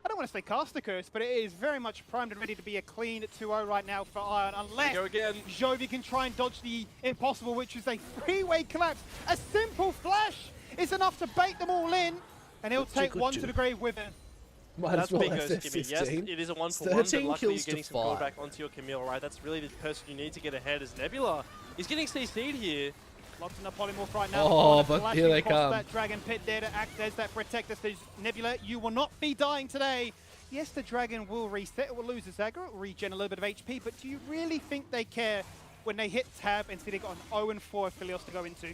I don't want to say cast a curse, but it is very much primed and ready to be a clean 2-0 right now for Ion, unless Go again. Jovi can try and dodge the impossible, which is a 3-way collapse. A simple flash is enough to bait them all in, and he'll take one to the grave with him. Might That's as well big have goes Skimmy. Yes, 15. it is a 1-for-1, but 13 luckily you're kills getting to some gold 5. back onto your Camille, right? That's really the person you need to get ahead as Nebula. He's getting CC'd here. Locked in a polymorph right now. Oh, Flashing but here they across come. That dragon pit there to act as that protector. So Nebula, you will not be dying today. Yes, the dragon will reset. It will lose its aggro. It will regen a little bit of HP. But do you really think they care when they hit tab and see they got an 0-4 Philios to go into?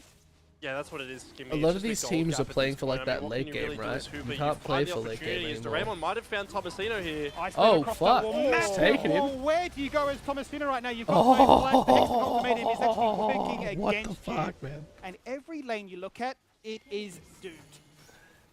Yeah, that's what it is, Skimmy. A It's lot just of a these gold teams gap are at playing this for, like, point. I that mean, late what can you game, really do as right? Hooper? You can't find play the for late game opportunity as anymore. Doraemon might have found Tomasino here. Oh, fuck. He's taking him. Well, where do you go as Tomasino right now? You've got Flash, the Hex ultimatum is actually working What the against fuck, you. man? And every lane you look at, it is doomed.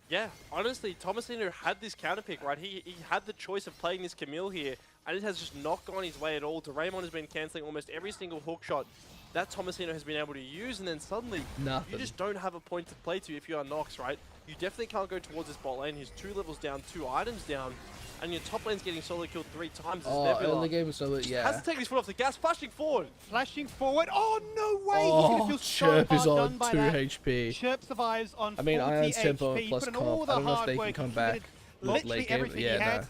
Yeah, honestly, Tomasino had this counter pick, right? He had the choice of playing this Camille here, and it has just not gone his way at all. Doraemon has been cancelling almost every single hook shot that Tomasino has been able to use, and then suddenly Nothing. you just don't have a point to play to if you are Nox, right? You definitely can't go towards this bot lane. He's 2 levels down, 2 items down, and your top lane's getting solo killed 3 times as Oh, Nebula. early game was so that, yeah. Hasn't taken his foot off the gas, flashing forward. Flashing forward. Oh, no way! He's Oh, gonna feel so Chirp is hard on done by 2 that. HP. Chirp survives on I mean, 40 Ion's tempo HP, plus put in comp. all the I don't know if hard they can work. come He back committed late literally game. everything Yeah, he had, no.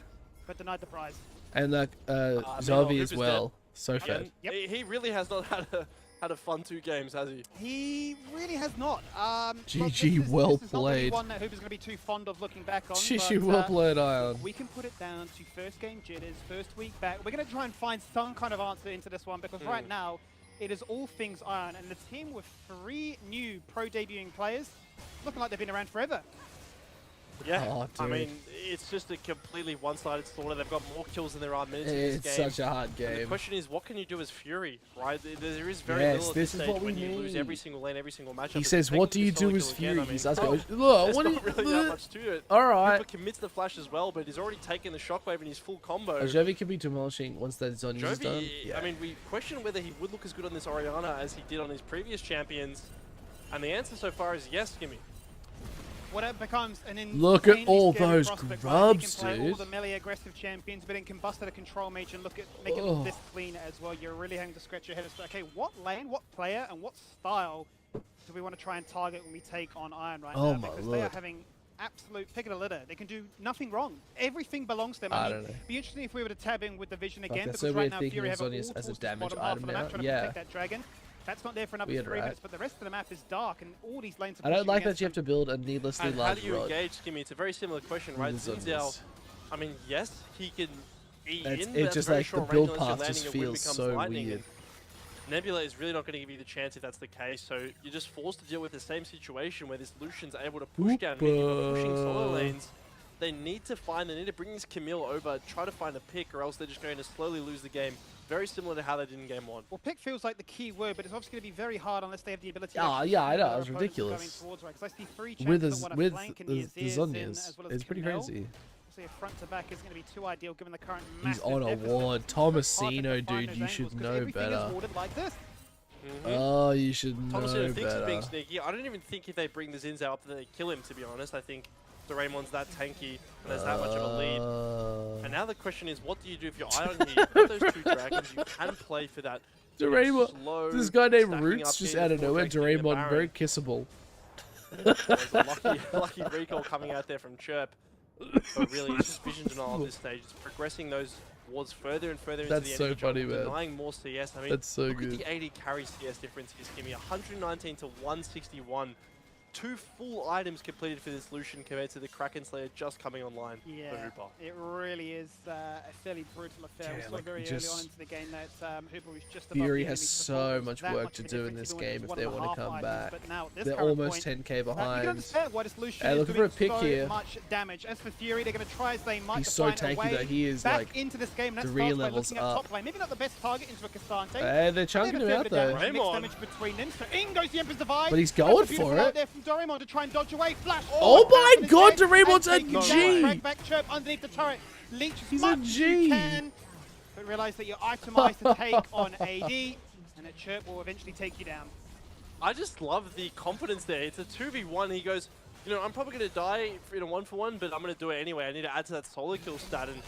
but denied the prize. And Zombie as well. So fed. Yep. He really has not had a fun 2 games, has he? He really has not. GG, well this is not played. really one that Hooper's going to be too fond of looking back on. GG, but, well played, Ion. We can put it down to first game jitters, first week back. We're going to try and find some kind of answer into this one because right now it is all things Ion, and the team with 3 new pro debuting players looking like they've been around forever. Yeah, Oh, I dude. mean, it's just a completely one-sided slaughter. They've got more kills than there are minutes in this It's game. such a hard And the game. question is, what can you do as Fury, right? There is very Yes, little at this this is stage what we when you lose need. every single lane, every single matchup. He It's says, taking what do you this solo do as kill Fury? again. I He's mean, asking, look, there's what do not really that much to it. Alright. Hooper commits the flash as well, but he's already taken the shockwave in his full combo. Jovi can be demolishing once that Zonya's is done. Jovi, I mean, we question whether he would look as good on this Oriana as he did on his previous champions, and the answer so far is yes, Gimme. What it becomes an Look at insanely all scary those prospect, grubs, right? He can play all dude. the melee aggressive champions, but then can bust at a control mage and make it Oh. look this clean as well. You're really having to scratch your head and say, okay, what lane, what player, and what style do we want to try and target when we take on Iron right Oh now? my Because they are lord. having absolute pick of the litter. They can do nothing wrong. Everything belongs to them. I mean, don't know. it'd be interesting if we were to tab in with the vision again, that's because so right weird now thinking Fury of have it Zonya's all as a towards the damage bottom half item of the map now. trying to Yeah. protect that dragon. That's not there for another Weird, 3 right? minutes, but the rest of the map is dark, and all these lanes are I don't pushing like against that you have to build a needlessly And how large do you rod. engage Skimmy? It's a very similar question, right? with the Zinzao, Zonyas. I mean, yes, he can eat It's in, but that's just very like the short build range unless path you're just landing a wind feels becomes so lightning. weird. Nebula is really not going to give you the chance if that's the case, so you're just forced to deal with the same situation where this Lucian's able to push down mid, you're pushing solo lanes. They need to bring this Camille over, try to find a pick, or else they're just going to slowly lose the game. Very similar to how they did in game 1. Well, pick feels like the key word, but it's obviously going to be very hard unless they have the ability. Ah, to yeah, I know, their it's opponents ridiculous. going towards, right? 'Cause I see 3 With champs that want to flank and the Yazir's in, Zonyas, as well as it's pretty Camille. crazy. So a front to back is going to be too ideal given the current He's massive on a deficit. ward. It's hard to Tomasino, find dude, those you angles should 'cause know everything is better. warded like this. Oh, you should know Tomasino thinks he's being better. sneaky. I don't even think if they bring the Zinzao up that they kill him, to be honest. I think Doraemon's that tanky and there's that much of a lead. And now the question is, what do you do if you're Ion here? You've got those 2 dragons, you can play for that. Doraemon, slow, this guy named stacking Roots up, just getting out the of 4 nowhere. dragons, getting the Doraemon, Baron. very kissable. There's a lucky recall coming out there from Chirp. But really, it's just vision denial at this stage. It's progressing those wards further and further into That's the so enemy funny, jungle, man. denying more CS. I mean, That's so look good. at the 80 carry CS difference here, Skimmy. 119 to 161. 2 full items completed for this Lucian compared to the Kraken Slayer just coming online for Yeah, Hooper. it really is a fairly brutal affair. We Yeah, saw like, very early just- on into the game that Hooper was just above Fury the has enemy's so performance. much That work much to of a do in difference this even when game it's if they 1.5 want to come items, back. but now at this They're current almost point, 10k you can behind. understand why this Lucian Hey, is looking doing for a pick so here. much damage. As for Fury, they're going to try as they might He's to so find a tanky way though. He is back like into this game. And that 3 starts by levels looking at up. top lane. Maybe not the best target into a Cassante. Hey, they're chunking him out though. Mixed Doraemon. damage between them. So in goes the Emperor's Divide. But he's That's going a beautiful for out it. there from Doraemon to try and dodge away. Flash. Oh my Down God, his head Doraemon's and a taking down G. Frag back Chirp underneath the turret. Leech as He's a much as you G. can. But realize that you're itemized to take on AD. And that Chirp will eventually take you down. I just love the confidence there. It's a 2v1. He goes, you know, I'm probably going to die in a 1-for-1, but I'm going to do it anyway. I need to add to that solo kill stat. And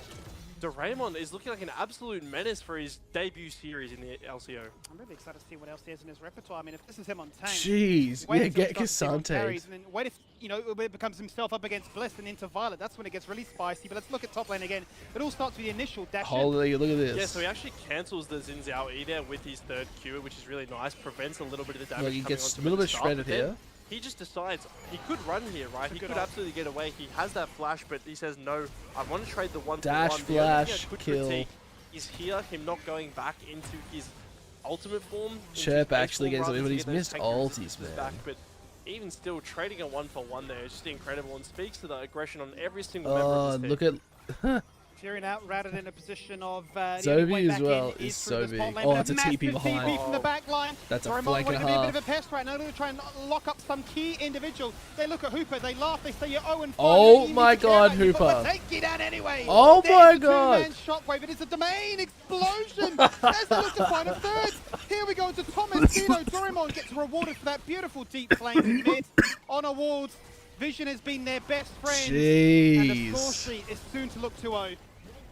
Doraemon is looking like an absolute menace for his debut series in the LCO. I'm really excited to see what else he has in his repertoire. I mean, if this is him on tank, Jeez, wait yeah, until get he starts to take on Cassante. carries, and then wait if, you know, it becomes himself up against Bliss and into Violet. That's when it gets really spicy. But let's look at top lane again. It all starts with the initial dash. Holy, look at this. Yeah, so he actually cancels the Xin Zhao E there with his 3rd Q, which is really nice. Prevents a little bit of the damage Look, he coming gets onto a little him at bit the start, shredded but then here. He just decides he could run here, right? He good could ult. absolutely get away. He has that flash, but he says, no, I want to trade the 1-for-1. Dash, The only thing I flash, could kill. critique is here, him not going back into his ultimate form. into his Chirp base actually form, gets rather him, but to he's get those missed tank ultis, resistances man. back, but even still, trading a 1-for-1 there is just incredible and speaks to the aggression on every single member Oh, of this look team. at Fury now routed in a position of the Zoe only way as back well in is through so the spot big. lane, Oh, but it's a massive TP behind. TP from the back line. That's a Doraemon flank and a wanting to be a bit half. of a pest right now. They're going to try and lock up some key individual. They look at Hooper, they laugh, they say you're 0-5. Oh You my need to care God, about you, but we'll Hooper. take you down anyway. Oh There's my the God. two-man shockwave. It is a domain explosion. As they look to find a 3rd. Here we go into Tomasino. Doraemon gets rewarded for that beautiful deep flank in mid on a ward. Vision has been their best friend. And the score Jeez. sheet is soon to look 2-0.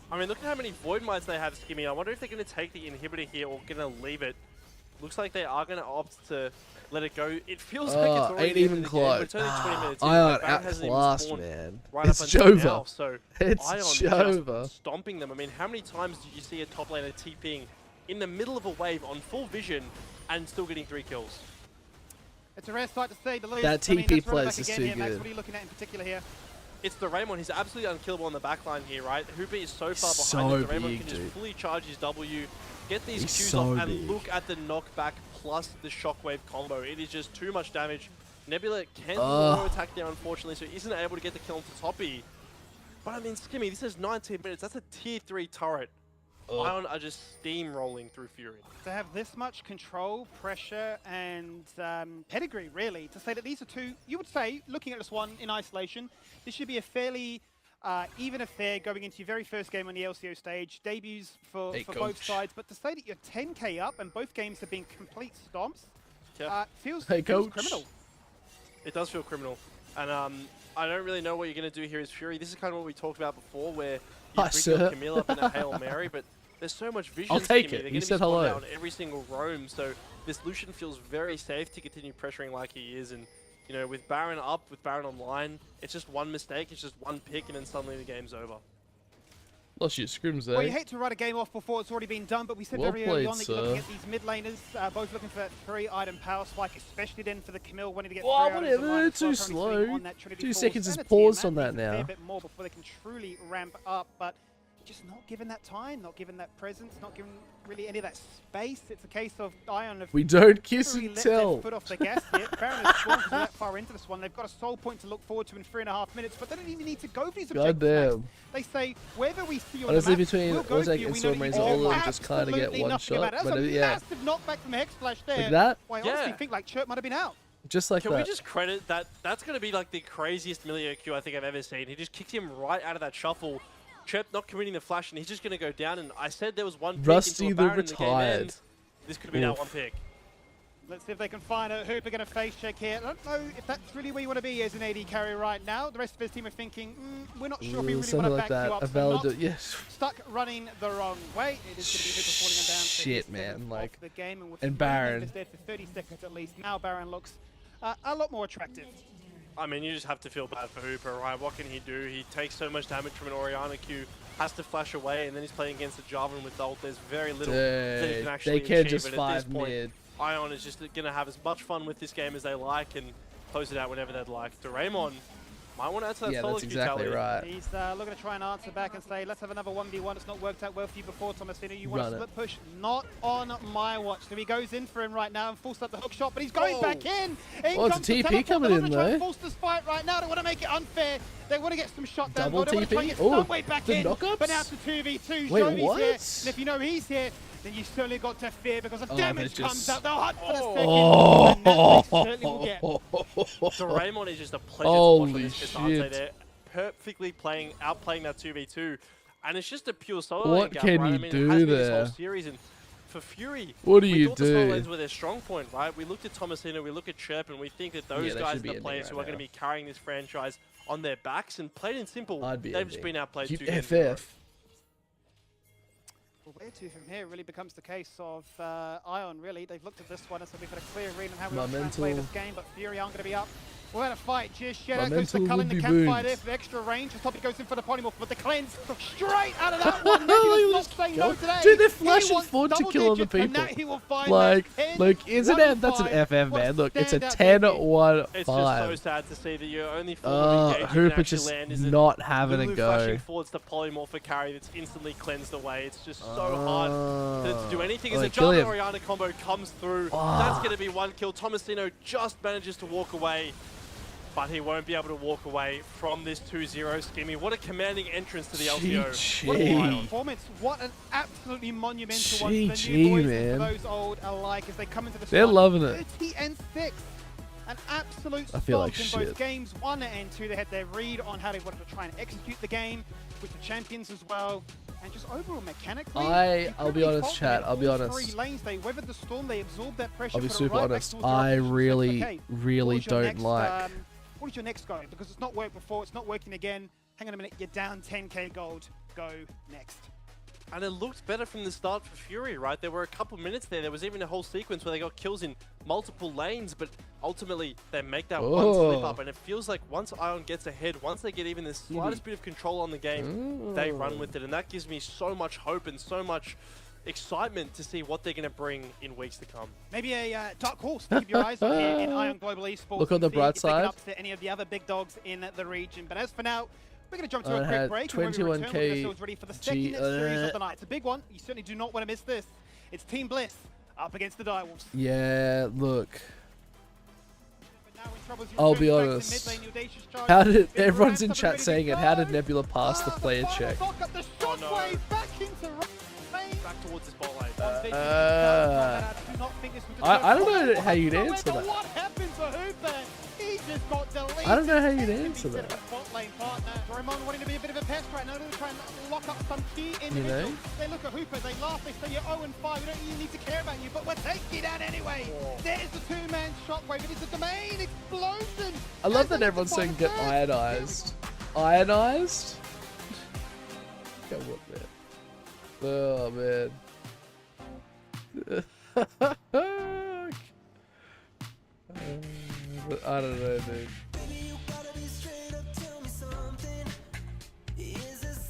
I mean, look at how many Void Mites they have, Skimmy. I wonder if they're going to take the inhibitor here or going to leave it. Looks like they are going to opt to let it go. It feels like it's already ain't the end even of the game, but close. it's only 20 minutes in. Ion The Baron hasn't even outclassed, spawned man. right It's up until Jova. now, so It's Ion Jova. just stomping them. I mean, how many times did you see a top laner TPing in the middle of a wave on full vision and still getting 3 kills? It's a rare sight to see. The lead. That I mean, TP let's run it place back is again too here, Max. good. What are you looking at in particular here? It's the Raymond. He's absolutely unkillable on the backline here, right? Hooper is so far So behind that the Raymond big, can just dude. fully charge his W, get these He's Qs so off, and big. look at the knockback plus the shockwave combo. It is just too much damage. Nebula can do Ugh. no attack there, unfortunately, so he isn't able to get the kill onto Toppy. But I mean, Skimmy, this is 19 minutes. That's a tier 3 turret. Ion are just steamrolling through Fury. To have this much control, pressure, and pedigree, really, to say that these are two, you would say, looking at this one in isolation, this should be a fairly even affair going into your very first game on the LCO stage, debuts for Hey, both coach. sides, but to say that you're 10k up and both games have been complete stomps, Yeah. feels Hey, coach. criminal. It does feel criminal. And I don't really know what you're going to do here as Fury. This is kind of what we talked about before, where you Hi, bring sir. your Camille up in a Hail Mary, but there's so much vision. I'll take Skimmy. it. They're You gonna be said spotted hello. out on every single roam, so this Lucian feels very safe to continue pressuring like he is. And you know, with Baron up, with Baron online, it's just one mistake, it's just one pick, and then suddenly the game's over. Lost your scrims there. Well, you hate to write a game off before it's already been done, but we said Well very early played, on that you're looking sir. at these mid laners, both looking for that 3-item power spike, especially then for the Camille wanting to get Whoa, 3 items whatever, online as well, too currently slow. sitting on that Trinity 2 Force seconds is sanity, paused and on that needs a fair now. bit more before they can truly ramp up, but just not given that time, not given that presence, not given really any of that space. It's a case of Ion have We don't kiss really and let their tell. foot off the gas yet. Baron has spawned because they're that far into this one. They've got a soul point to look forward to in 3.5 minutes, but they don't even need to go for these objectives. Goddamn. Max. They say, wherever we see you on Honestly, the map, between we'll go for Ozek you. and We know that Stormrazer, you all of them care just kinda get absolutely one nothing shot, about it. but That's a yeah. massive knockback from Hex Flash there. Like that? Well, I honestly Yeah. think like Chirp might have been out. Just like Can we that. just credit that? That's going to be like the craziest Emilio Q I think I've ever seen. He just kicked him right out of that shuffle. Chirp not committing the flash, and he's just going to go down. And I said there was one pick Rusty into a the Baron in the game retired. ends. This could have been that Oof. one pick. Let's see if they can find a Hooper going to face check here. I don't know if that's really where you want to be as an AD carry right now. The rest of his team are thinking, we're not sure if we really Something want to like back that. you up. A So valid, not yes. stuck running the wrong way. It is going to be Hooper falling him down. for Shit, his man, seventh like- off the game, and, with and three Baron. members there for 30 seconds at least. Now Baron looks a lot more attractive. I mean, you just have to feel bad for Hooper, right? What can he do? He takes so much damage from an Orianna Q, has to flash away, and then he's playing against a Jarvan with ult. There's very little that he can Dude, actually they can achieve. just And at this 5 point, mid. Ion is just going to have as much fun with this game as they like and close it out whenever they'd like. Doraemon might want to add to that Yeah, solo that's queue exactly tally. right. He's looking to try and answer back and say, let's have another 1v1. It's not worked out well for you before, Thomasina. You want Run a it. split push? Not on my watch. So he goes in for him right now and forces up the hook shot, but he's going back in. Oh, it's a comes the TP teleport. coming They're in, gonna try and though. force this fight right now. They want to make it unfair. They want to get some shot down. Double They want to try and TP? get Oh, Stunwave back the in. knockups? But now it's a 2v2. Wait, Jovi's what? here. And if you know he's here, then you certainly got to fear because the Oh, damage they comes just- out. They'll hunt for the second. Oh, And that they certainly will get. Doraemon is just a pleasure to watch on Holy this Cassante shit. there. Perfectly outplaying that 2v2. And it's just a pure solo What lane gap, can right? you I mean, do it has been this there? whole series. And for Fury, What do we you thought the solo do? lanes were their strong point, right? We looked at Thomasina, we look at Chirp, and we think that those Yeah, they guys should are be the ending players right who are going to now. be carrying this franchise on their backs. And plain and simple, I'd be they've just ending. been outplayed You 2 games in a row. FF. Well, where to from here really becomes the case of Ion, really. They've looked at this one and said we've got a clear read on how we want to try and play this game, but Fury aren't going to be up. We're going to fight just yet. Out goes the Momental Cullen, would the be campfire boons. there for the extra range. The topic goes in for the polymorph, but the cleanse straight out of that one. Nebula's not saying no today. Dude, they're He flashing wants forward to double kill other digits, and people. now he will find Like, that 10, look, isn't it? That's an 1-5. FF, What man. Look, it's a standout there, 10-1-5. It's just so sad to see that your only form of engagement Hooper can actually just land is not having a Lulu go. flashing forwards the polymorphic carry that's instantly cleansed away. It's just so hard to do anything. As Oh, a kill Jarvan him. Orianna combo comes through, that's going to be 1 kill. Thomasino just manages to walk away, but he won't be able to walk away from this 2-0 Skimmy. What a commanding entrance to the LCO. What a GG. wild. performance. What an absolutely monumental one for the GG, new boys and man. for those old alike as they come into the They're start. loving it. 30-6. An absolute I feel stomp like in shit. both games. 1 and 2, they had their read on how they wanted to try and execute the game with the champions as well. And just overall mechanically, I'll be honest, chat, I'll be honest. 3 lanes, they weathered the storm, they absorbed that pressure. I'll be put it super right back honest. towards the I opposition. really, Okay, really what was your don't next, like. what is your next go? Because it's not worked before, it's not working again. Hang on a minute, you're down 10k gold. Go next. And it looked better from the start for Fury, right? There were a couple minutes there. There was even a whole sequence where they got kills in multiple lanes, but ultimately they make that one slip up. And it feels like once Ion gets ahead, once they get even the slightest bit of control on the game, they run with it. And that gives me so much hope and so much excitement to see what they're going to bring in weeks to come. Maybe a dark horse to keep your eyes on here in Ion Global Esports. Look on and the see bright if they can side. upset any of the other big dogs in the region. But as for now, we're going to jump to I a quick had break. And when we return, we'll get 21K ourselves ready for the second G- series of the night. It's a big one. You certainly do not want to miss this. It's Team Bliss up against the Direwolves. Yeah, look. But now in trouble as you I'll return be back to honest. mid lane, your audacious charge. How did Bit of everyone's in ramp up and chat ready to saying it? How did go. Nebula pass the player final check? knock up, the Oh, no. shockwave back into lane. Back towards the spotlight. I don't know how you'd answer that. What happened to Hooper? He just got deleted. I don't know how you'd answer that. Spot lane partner. Doraemon wanting to be a bit of a pest right now. They're trying to lock up some key know? individuals. They look at Hooper, they laugh, they say you're 0-5. We don't even need to care about you, but we're taking you down anyway. There's the 2-man shockwave. It is a domain explosion. I love There's that everyone's the saying get third. ionized. Ionized? Come on, man. Oh, man. I don't know, dude.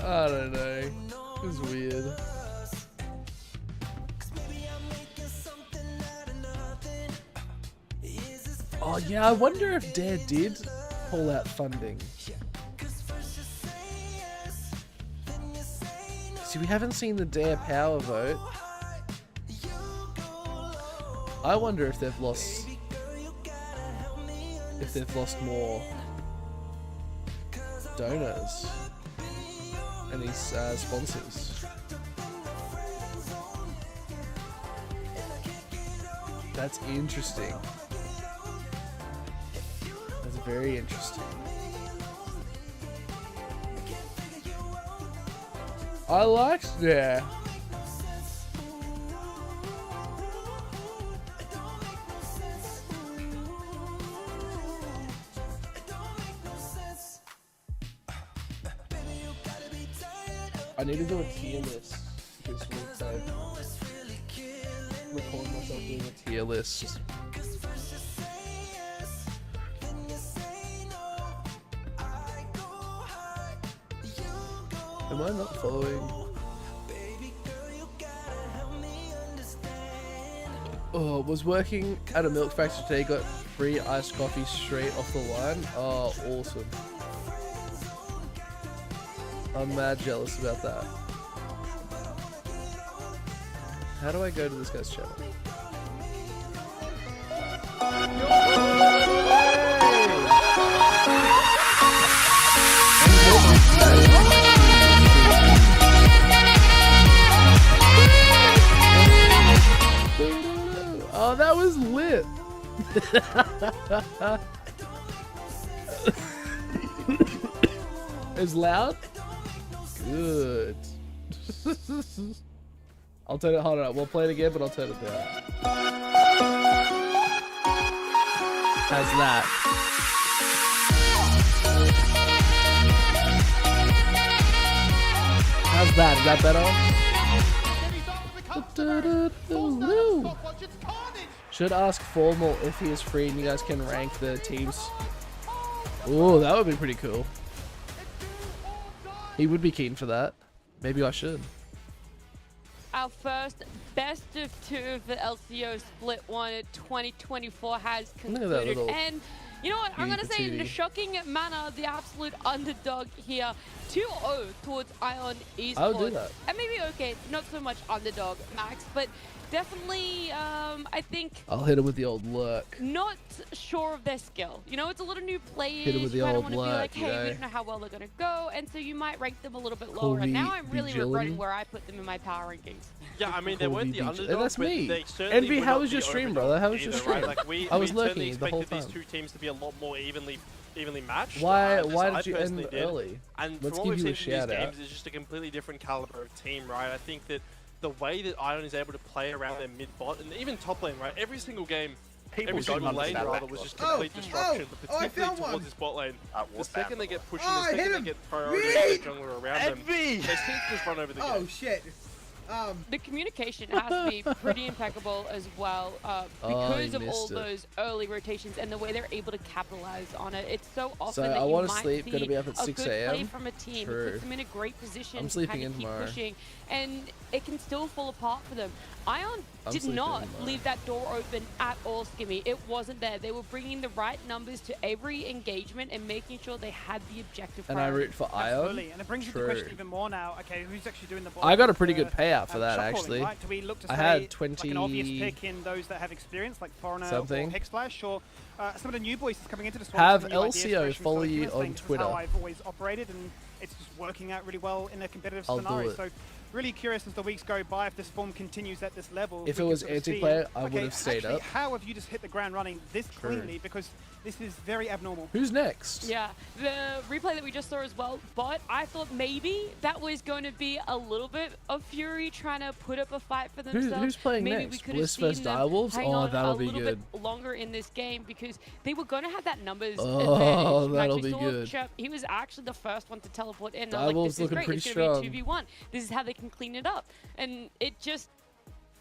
I don't know. It's weird. Oh yeah, I wonder if Dare did pull out funding. See, we haven't seen the Dare Power vote. I wonder if they've lost... If they've lost more donors and these sponsors. That's interesting. That's very interesting. I liked that. I need to do a tier list this week, so record myself doing a tier list. Am I not following? Oh, was working at a milk factory today, got free iced coffee straight off the line. Oh, awesome. I'm mad jealous about that. How do I go to this guy's channel? Oh, that was lit. It's loud? Good. I'll turn it, hold on, we'll play it again, but I'll turn it down. How's that? How's that? Is that better? Should ask Formal if he is free and you guys can rank the teams. Oh, that would be pretty cool. He would be keen for that. Maybe I should. Our first best of 2 of the LCO split one at 2024 has concluded. And you know what? I'm going to say in a shocking manner, the absolute underdog here, 2-0 towards Ion Esports. I'll do that. And maybe, okay, not so much underdog, Max, but definitely, I think... I'll hit him with the old lurk. Not sure of their skill. You know, it's a lot of new players. Hit him with the you old want to be lurk, like, hey, we don't know how well they're going to go, and so you might rank them a little bit lower. Colby And now I'm really Vigilin. regretting where I put them in my power rankings. Yeah, I mean, they weren't the underdog, And that's but me. they certainly Envy, were how not was your the stream, overdog brother? How was your either, stream? right? Like, I was we certainly lurking the whole expected time. these two teams to be a lot more evenly matched. Why I did you end personally early? And Let's from what give we've you a seen from these shout out. games, it's just a completely different caliber of team, right? I think that the way that Ion is able to play around their mid bot and even top lane, right? Every single game, every single lane rather was just complete destruction, but particularly towards this bot lane. The second they get pushing, the second they get priority the jungler around them, they seem to just run over the game. Oh shit. The communication has to be pretty impeccable as well because of all those early rotations and the way they're able to capitalize on it. It's so often that I you want to might sleep, see gonna be up at a 6 good play a.m. from a team. True. It puts them in a great position I'm to sleeping kind of in keep tomorrow. pushing, and it can still fall apart for them. Ion I'm did sleeping not tomorrow. leave that door open at all, Skimmy. It wasn't there. They were bringing the right numbers to every engagement and making sure they had the objective And I priority. root for Absolutely, Ion. and it brings you the True. question even more now. Okay, who's actually doing the bot? I got a pretty good payout for that, shot calling, actually. Right? Do we look to I say had like 20 an obvious pick in those that have experience, like Foreigner something. or Hexflash, or some of the new boys coming into the swamp? Have some new ideas, LCO fresh from follow Southern you US on saying, "This is Twitter." how I've always operated, and it's just working out really well in a competitive I'll do scenario. it. So really curious as the weeks go by if this form continues at this level. If we it can was sort of see, anti-player, I okay, would have stayed actually, up. How have you just hit the ground running this True. cleanly? Because this is very abnormal. Who's next? Yeah, the replay that we just saw as well, but I thought maybe that was going to be a little bit of Fury trying to put up a fight for themselves. Who's playing maybe next? We could Bliss have seen versus them Direwolves? hang Oh, on that'll a be little good. bit longer in this game because they were going to have that numbers Oh, advantage. that'll Actually be saw good. Chep, he was actually the first one to teleport in. I was like, Direwolves this is looking great. pretty It's going to strong. be a 2v1. This is how they can clean it up. And it just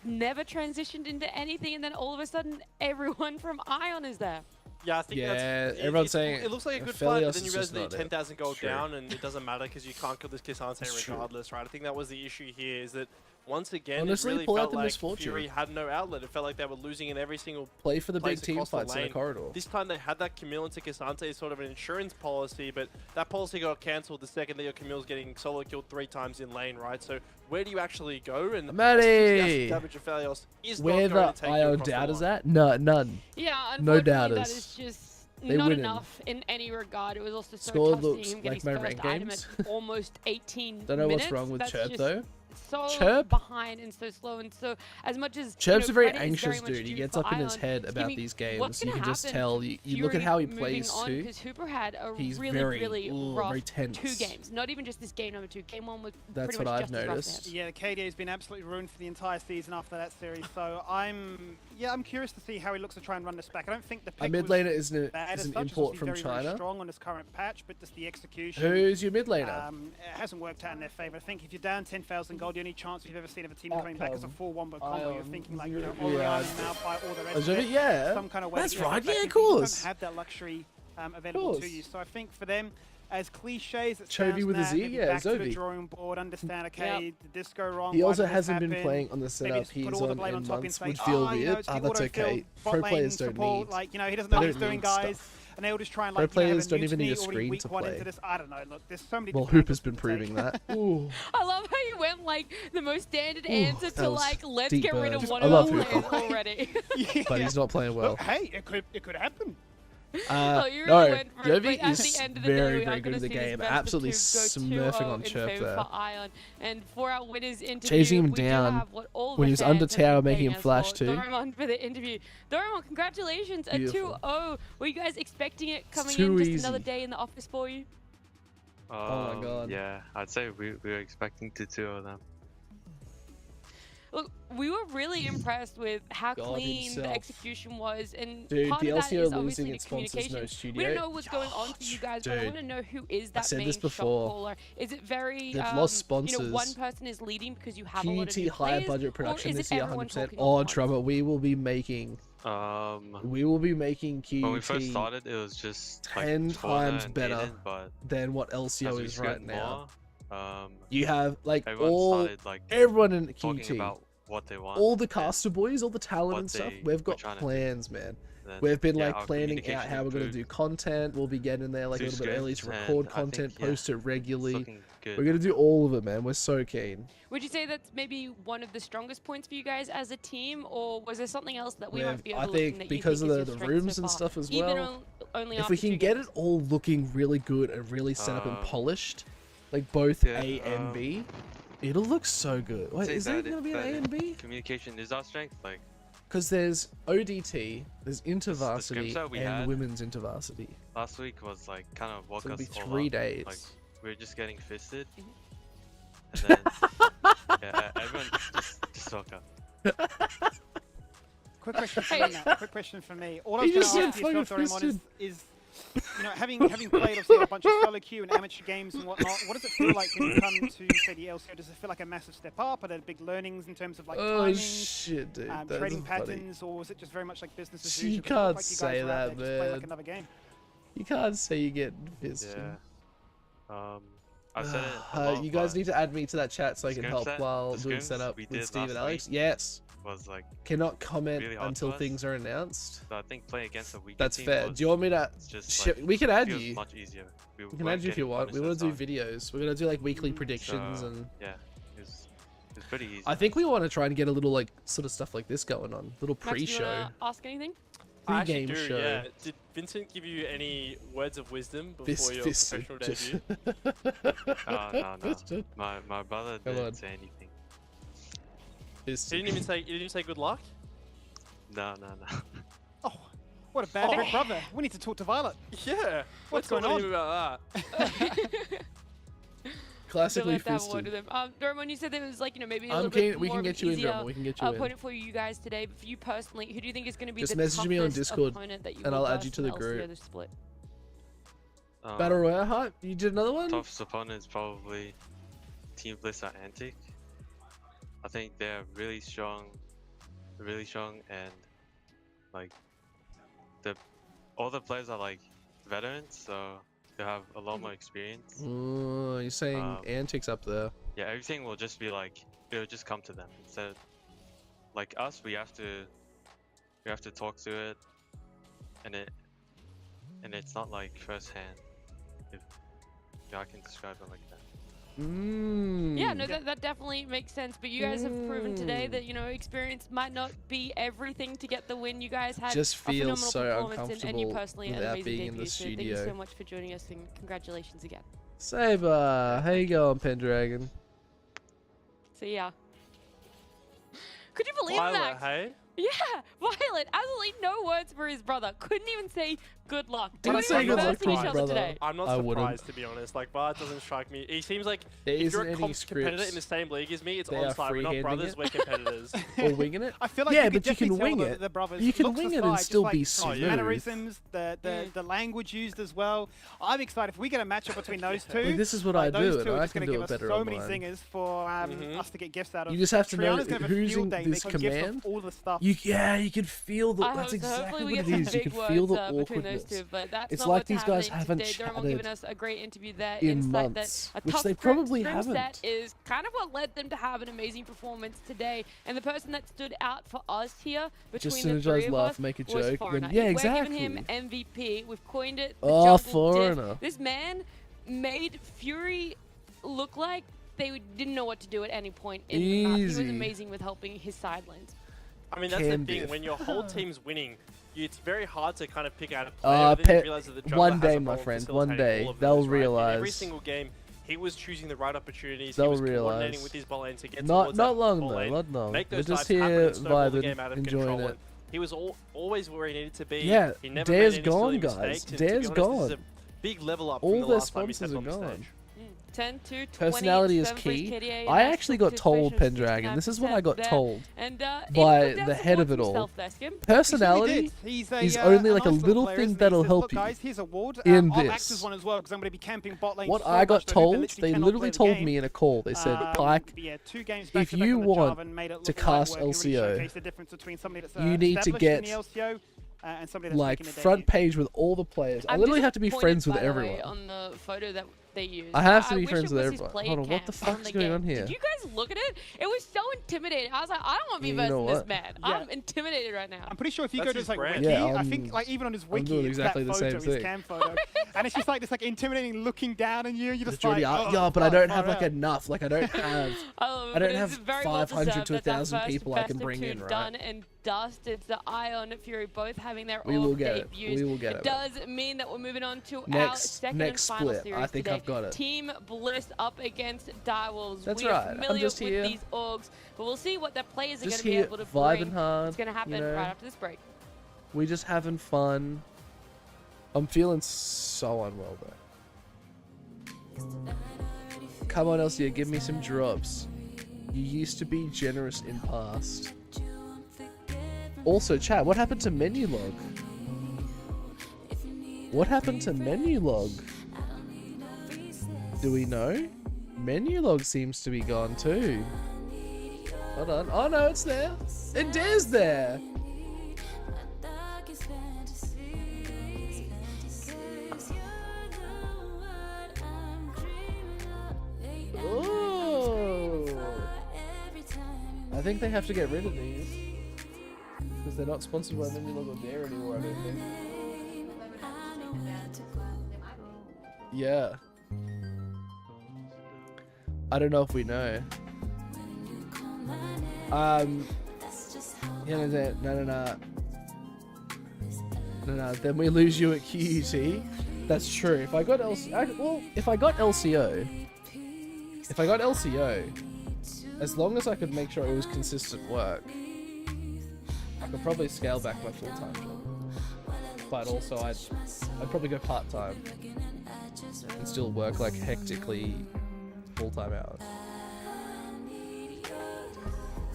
never transitioned into anything, and then all of a sudden, everyone from Ion is there. Yeah, I think that's... everyone's saying It looks like a good Aphelios fight, but then is you realize just that not it. 10,000 gold True. down, and it doesn't matter because you can't kill this Kisante It's true. regardless, right? I think that was the issue here, is that once again, Honestly, it really pull out felt the like misfortune. Fury had no outlet. It felt like they were losing in every single Play for the big place team across the fights in the lane. corridor. This time they had that Camille into Cassante as sort of an insurance policy, but that policy got cancelled the second that your Camille's getting solo killed 3 times in lane, right? So where do you actually go? And Matty! damage of Phalios is Where not going the to take you IO across the doubt is line. at? No, none. Yeah, No unfortunately, doubters. that is just They not winning. enough in any regard. It was also so Score tough seeing looks him get like his my first rank item games. at almost 18 Don't know minutes. what's wrong with That's Chirp just though. so Chirp? behind and so slow, and so as much as Chirp's you know, a very credit is anxious much dude. He due gets for up in his Ion, head give about me these what's games. You gonna can just happen tell. You look at how he Fury plays moving on, too. because Hooper had a He's really, very, really ooh, rough very tense. 2 games. Not even just this game number 2. Game 1 was That's pretty what much I've just as rough for him. noticed. Yeah, the KDA has been absolutely ruined for the entire season after that series. So I'm curious to see how he looks to try and run this back. I don't think the A pick mid was laner is bad an as such. It's import obviously from very, very China. strong on this current patch, but just the execution. Who's your mid laner? It hasn't worked out in their favor. I think if you're down 10,000 gold, the only chance we've ever seen of a team coming back as a full wombo combo. You're thinking like, you know, Orion, Malphite, all the rest of it. Yeah, Some kind of way that's to get right. back Yeah, in, of but you course. don't have that luxury available to you. So I think for them, as cliche as it Chovy sounds, with a Nat, Z? maybe Yeah, back to the Zovi. drawing board, understand, okay, did this go wrong? He Why also did this hasn't been happen? playing on the Maybe setup just put he's all the on blame in top and months, say, would feel you know, weird. it's Ah, the that's auto-fill, okay. bot Pro lane players don't support, need. like, you know, he doesn't know They what he's don't doing, need guys. stuff. And they all just try and Pro like, you know, have players a don't even need a mutiny already screen week to 1 play. into this. I don't know. Look, there's so many. Well, different Hooper's been angles to take. proving that. Ooh. I love how you went like the most standard Ooh, answer that to was like, let's deep get rid burn. of one I of love our Hooper. players already. But he's not playing well. Look, hey, it could happen. Oh, you really No, went for it, Jovi but at is the end of the day, very, we very are good going at to the see this game. best of Absolutely 2 go smurfing 2-0 on in Chirp favor there. for Ion. And for our winners interview, Chasing him we do down have what all when the he was under fans have been tower, making paying him us flash for. too. Doraemon for the interview. Doraemon, congratulations, a Beautiful. 2-0. Were you guys expecting it coming too in? Just another easy. day in the office for you? Oh my god. Yeah, I'd say we were expecting to 2 them. Look, we were really impressed with how God clean the himself. execution was, and Dude, part the of that LCO is losing obviously the its sponsors, communication. no studio. We don't know what's going on for you guys, but I Dude, want to know who is I that said main this shot before. caller. Is it very, They've lost you know, sponsors. one person is leading because you have a lot of QT new higher players, budget or production is this it year, everyone 100%. talking Oh, at once? Trevor, we will be making QT When we first started, it was just 10 like times and better Aiden, but than what as LCO we is right scored now. more, You have like everyone started like everyone in talking QT, about what they want. all the and caster boys, all the talent what and stuff. they We've were got trying to do. plans, man. then, We've been yeah, like our planning out communication how we're gonna improved do content. We'll be getting there like a through little bit early to scripts, record and I content, think, yeah, post it it's regularly. looking good. We're gonna do all of it, man. We're so keen. Would you say that's maybe one of the strongest points for you guys as a team, or was there something else that we might be I overlooking think that because you think of is the your strength rooms so and far? stuff as Even well. only If after we can 2 get games. it all looking really good and really set up and polished, like both yeah, A and B, it'll look so good. Wait, say is there that gonna be an that A and B? Communication is our strength. Like Because there's ODT, there's scripts InterVarsity, that we and had- women's InterVarsity. last week was like kind of woke So it'll us be all 3 up. days. Like we were just getting fisted, Mm-hmm. and then yeah, everyone just woke up. Quick question for me, Matt. Quick question for me. All I He was just going to said ask yourself, fucking Doraemon, is you know, having played obviously a bunch of solo queue and amateur games and whatnot, what does it feel like when you come to say the LCO? Does it feel like a massive step up? Are there big learnings in terms of like Oh timings, shit, dude. That's trading funny. patterns, or is it just very much like business as You usual? 'Cause it can't looked like you guys say were out that, there just playing like man. another game. You can't say you get fisted. Yeah. I said it. A lot, You guys but need to add me to that chat so I can Scrims help that- while the doing scrims setup we with did Steve and last Alex. week Yes. was like, Cannot comment really hard until to us. things are announced. so I think playing against a weaker That's team fair. was Do you want me to? just Ship, like, we can add feels you. much easier. We can add you if you want. We want to do videos. We're gonna do like weekly predictions So, and. yeah, it's pretty easy. I think we want to try and get a little like sort of stuff like this going on. Little Max, do you pre-show. wanna ask anything? I actually Pre-game do, show. yeah. Did Vincent give you any words of wisdom before Fist- your fisted, professional just- debut? No. Fisted. My brother Come didn't on. say anything. Fisted. He didn't even say good luck. No. Oh, what a bad big brother. We need to talk to Violet. Yeah. What's Let's going talk on? to him about that. Classically Don't have to have a word fisted. with him. Doraemon, you said there was like, you know, maybe a I'm little keen. bit We more can of get an you in, easier Drummer. We can get you in. opponent for you guys today. But for you personally, who do you think is going to be Just the message me on toughest Discord, opponent that you and will I'll add you verse to the in LCO group. this split? Battle Royale hype? You did another one? Toughest opponent is probably Team Bliss at Antic. I think they're really strong, and like all the players are like veterans, so they have a lot more experience. Oh, you're saying Um, antics up there. Yeah, everything will just be like it'll just come to them. Instead, like us, we have to talk to it, and it's not like firsthand. If I can describe it like that. Yeah, no, that definitely makes sense. But you guys have proven today that, you know, experience might not be everything to get the win. You guys had Just a feel phenomenal so performance, and you uncomfortable personally an without amazing being in debut. the So thank you studio. so much for joining us, and congratulations again. Saber, how you going, Pendragon? So yeah. Could you believe Violet, that? hey? Yeah, Violet, absolutely no words for his brother. Couldn't even say good luck. Didn't Didn't say even good luck converse to with his each other brother. today. I'm not I wouldn't. surprised, to be honest. Like, Bart doesn't strike me. He seems like There if you're isn't a any competitor scripts. in the same league as me, it's They are on side. We're not freehanding brothers, it. we're competitors. Or winging it? I feel like Yeah, you could but you can definitely tell wing that it. the brothers You can looks wing it aside, and just still like be the smooth. mannerisms, the language used as well. I'm excited if we get a matchup between those two. Like, this is what like, I those do, two and are I just can gonna do give it us better so on many mine. zingers for us to get gifts out of. You just have to know Triana's gonna have a who's field in day this making gifts of command. all the stuff. You can feel the. I That's hope so. exactly Hopefully what we it get some is. You big can feel words the between those awkwardness. two, but that's It's not like what's these guys happening haven't today. Durham giving chatted us a great interview there. in Insight months, that a which tough they probably scrim haven't. set is kind of what led them to have an amazing performance today. And the person that stood out for us here between Just the synergize, three of laugh, us make a was joke, Foreigner. then- yeah, We're giving him exactly. MVP. We've coined it the Oh, jungle Foreigner. diff. This man made Fury look like they didn't know what to do at any point in the map. He was Easy. amazing with helping his side lanes. I mean, that's Can the thing. diff. When your whole team's winning, it's very hard to kind of pick out a player. But then you realize that the jungler one has day, a my role in friend, one facilitating day, all of they'll those, right? In every realize. single game, he was choosing the right opportunities. They'll he was coordinating realize. with his ball lane to get Not towards not that long ball though, lane, not long. make We're those just dives happen here and snowball the vibing, game out of enjoying control. it. And he was always where he needed to be. Yeah, he never Dare's made any silly gone, guys. mistakes, and Dare's to be honest, this is gone. a big level up All from the their last time he sponsors stepped are on the gone. stage. 10 to 20. Personality is 7 for his key. KDA, I and actually national got told, participation, Pendragon. This is what I 69% got there. told And, by even put the down head some of it words all. himself there, Skim. Personality He's only like a nice little player, thing isn't he? that'll He says, help "Look, you guys, here's a ward. in I'll this." act as one as well because I'm going to be camping bot lane What so I got much that they told, literally they cannot literally play the told game. me in a call. They said, Pike, Yeah, 2 games back if to back you on the Java want and made it to look like cast work and really LCO, showcase the difference between somebody that's you need to established in the get, LCO, and somebody that's like making a front debut. page with all the players. I I'm literally have to be disappointed, friends with by the way, everyone. on the photo that they used. I have to be wish friends it with was his everyone. play Hold on, what cam the from fuck's the going game. on here? Did you guys look at it? It was so intimidating. I was like, I don't want to be You know versing this what? man. Yeah. I'm intimidated right now. I'm pretty sure if you That's go to his his like brand. wiki, Yeah, I I'm- think like even on his I'm wiki, doing it's exactly that the photo, same his thing. cam photo, and it's just like this like intimidating looking down on you. You're just Majority like, are, oh, yeah, but I fuck, don't far have like out. enough. Like I don't have. I love it, I don't but it's have very well 500 deserved to that that 1,000 first people I best can of bring two in, right? Done and dust. It's the Ion Fury both having their We own will get it. debuts. We will get it. It does mean that we're moving on to our Next second next and final split. series I think today. I've got it. Team Bliss up against Direwolves. That's we right, are I'm familiar just with here. these orgs, but we'll see what their players are going Just to be here, able to vibing bring. hard. It's going to happen you know? right after this break. We just having fun. I'm feeling so unwell though. Come on, Elsia, give me some drops. You used to be generous in past. Also, chat, what happened to menu log? What happened to menu log? Do we know? Menu log seems to be gone too. Hold on. Oh no, it's there. It is there. Ooh. I think they have to get rid of these because they're not sponsored by Menu Log or Dare anymore. I don't think. Yeah. I don't know if we know. Yeah, no. Then we lose you at QUT. That's true. If I got if I got LCO, as long as I could make sure it was consistent work, I could probably scale back my full-time job. But also, I'd probably go part-time and still work like hectically full-time hours.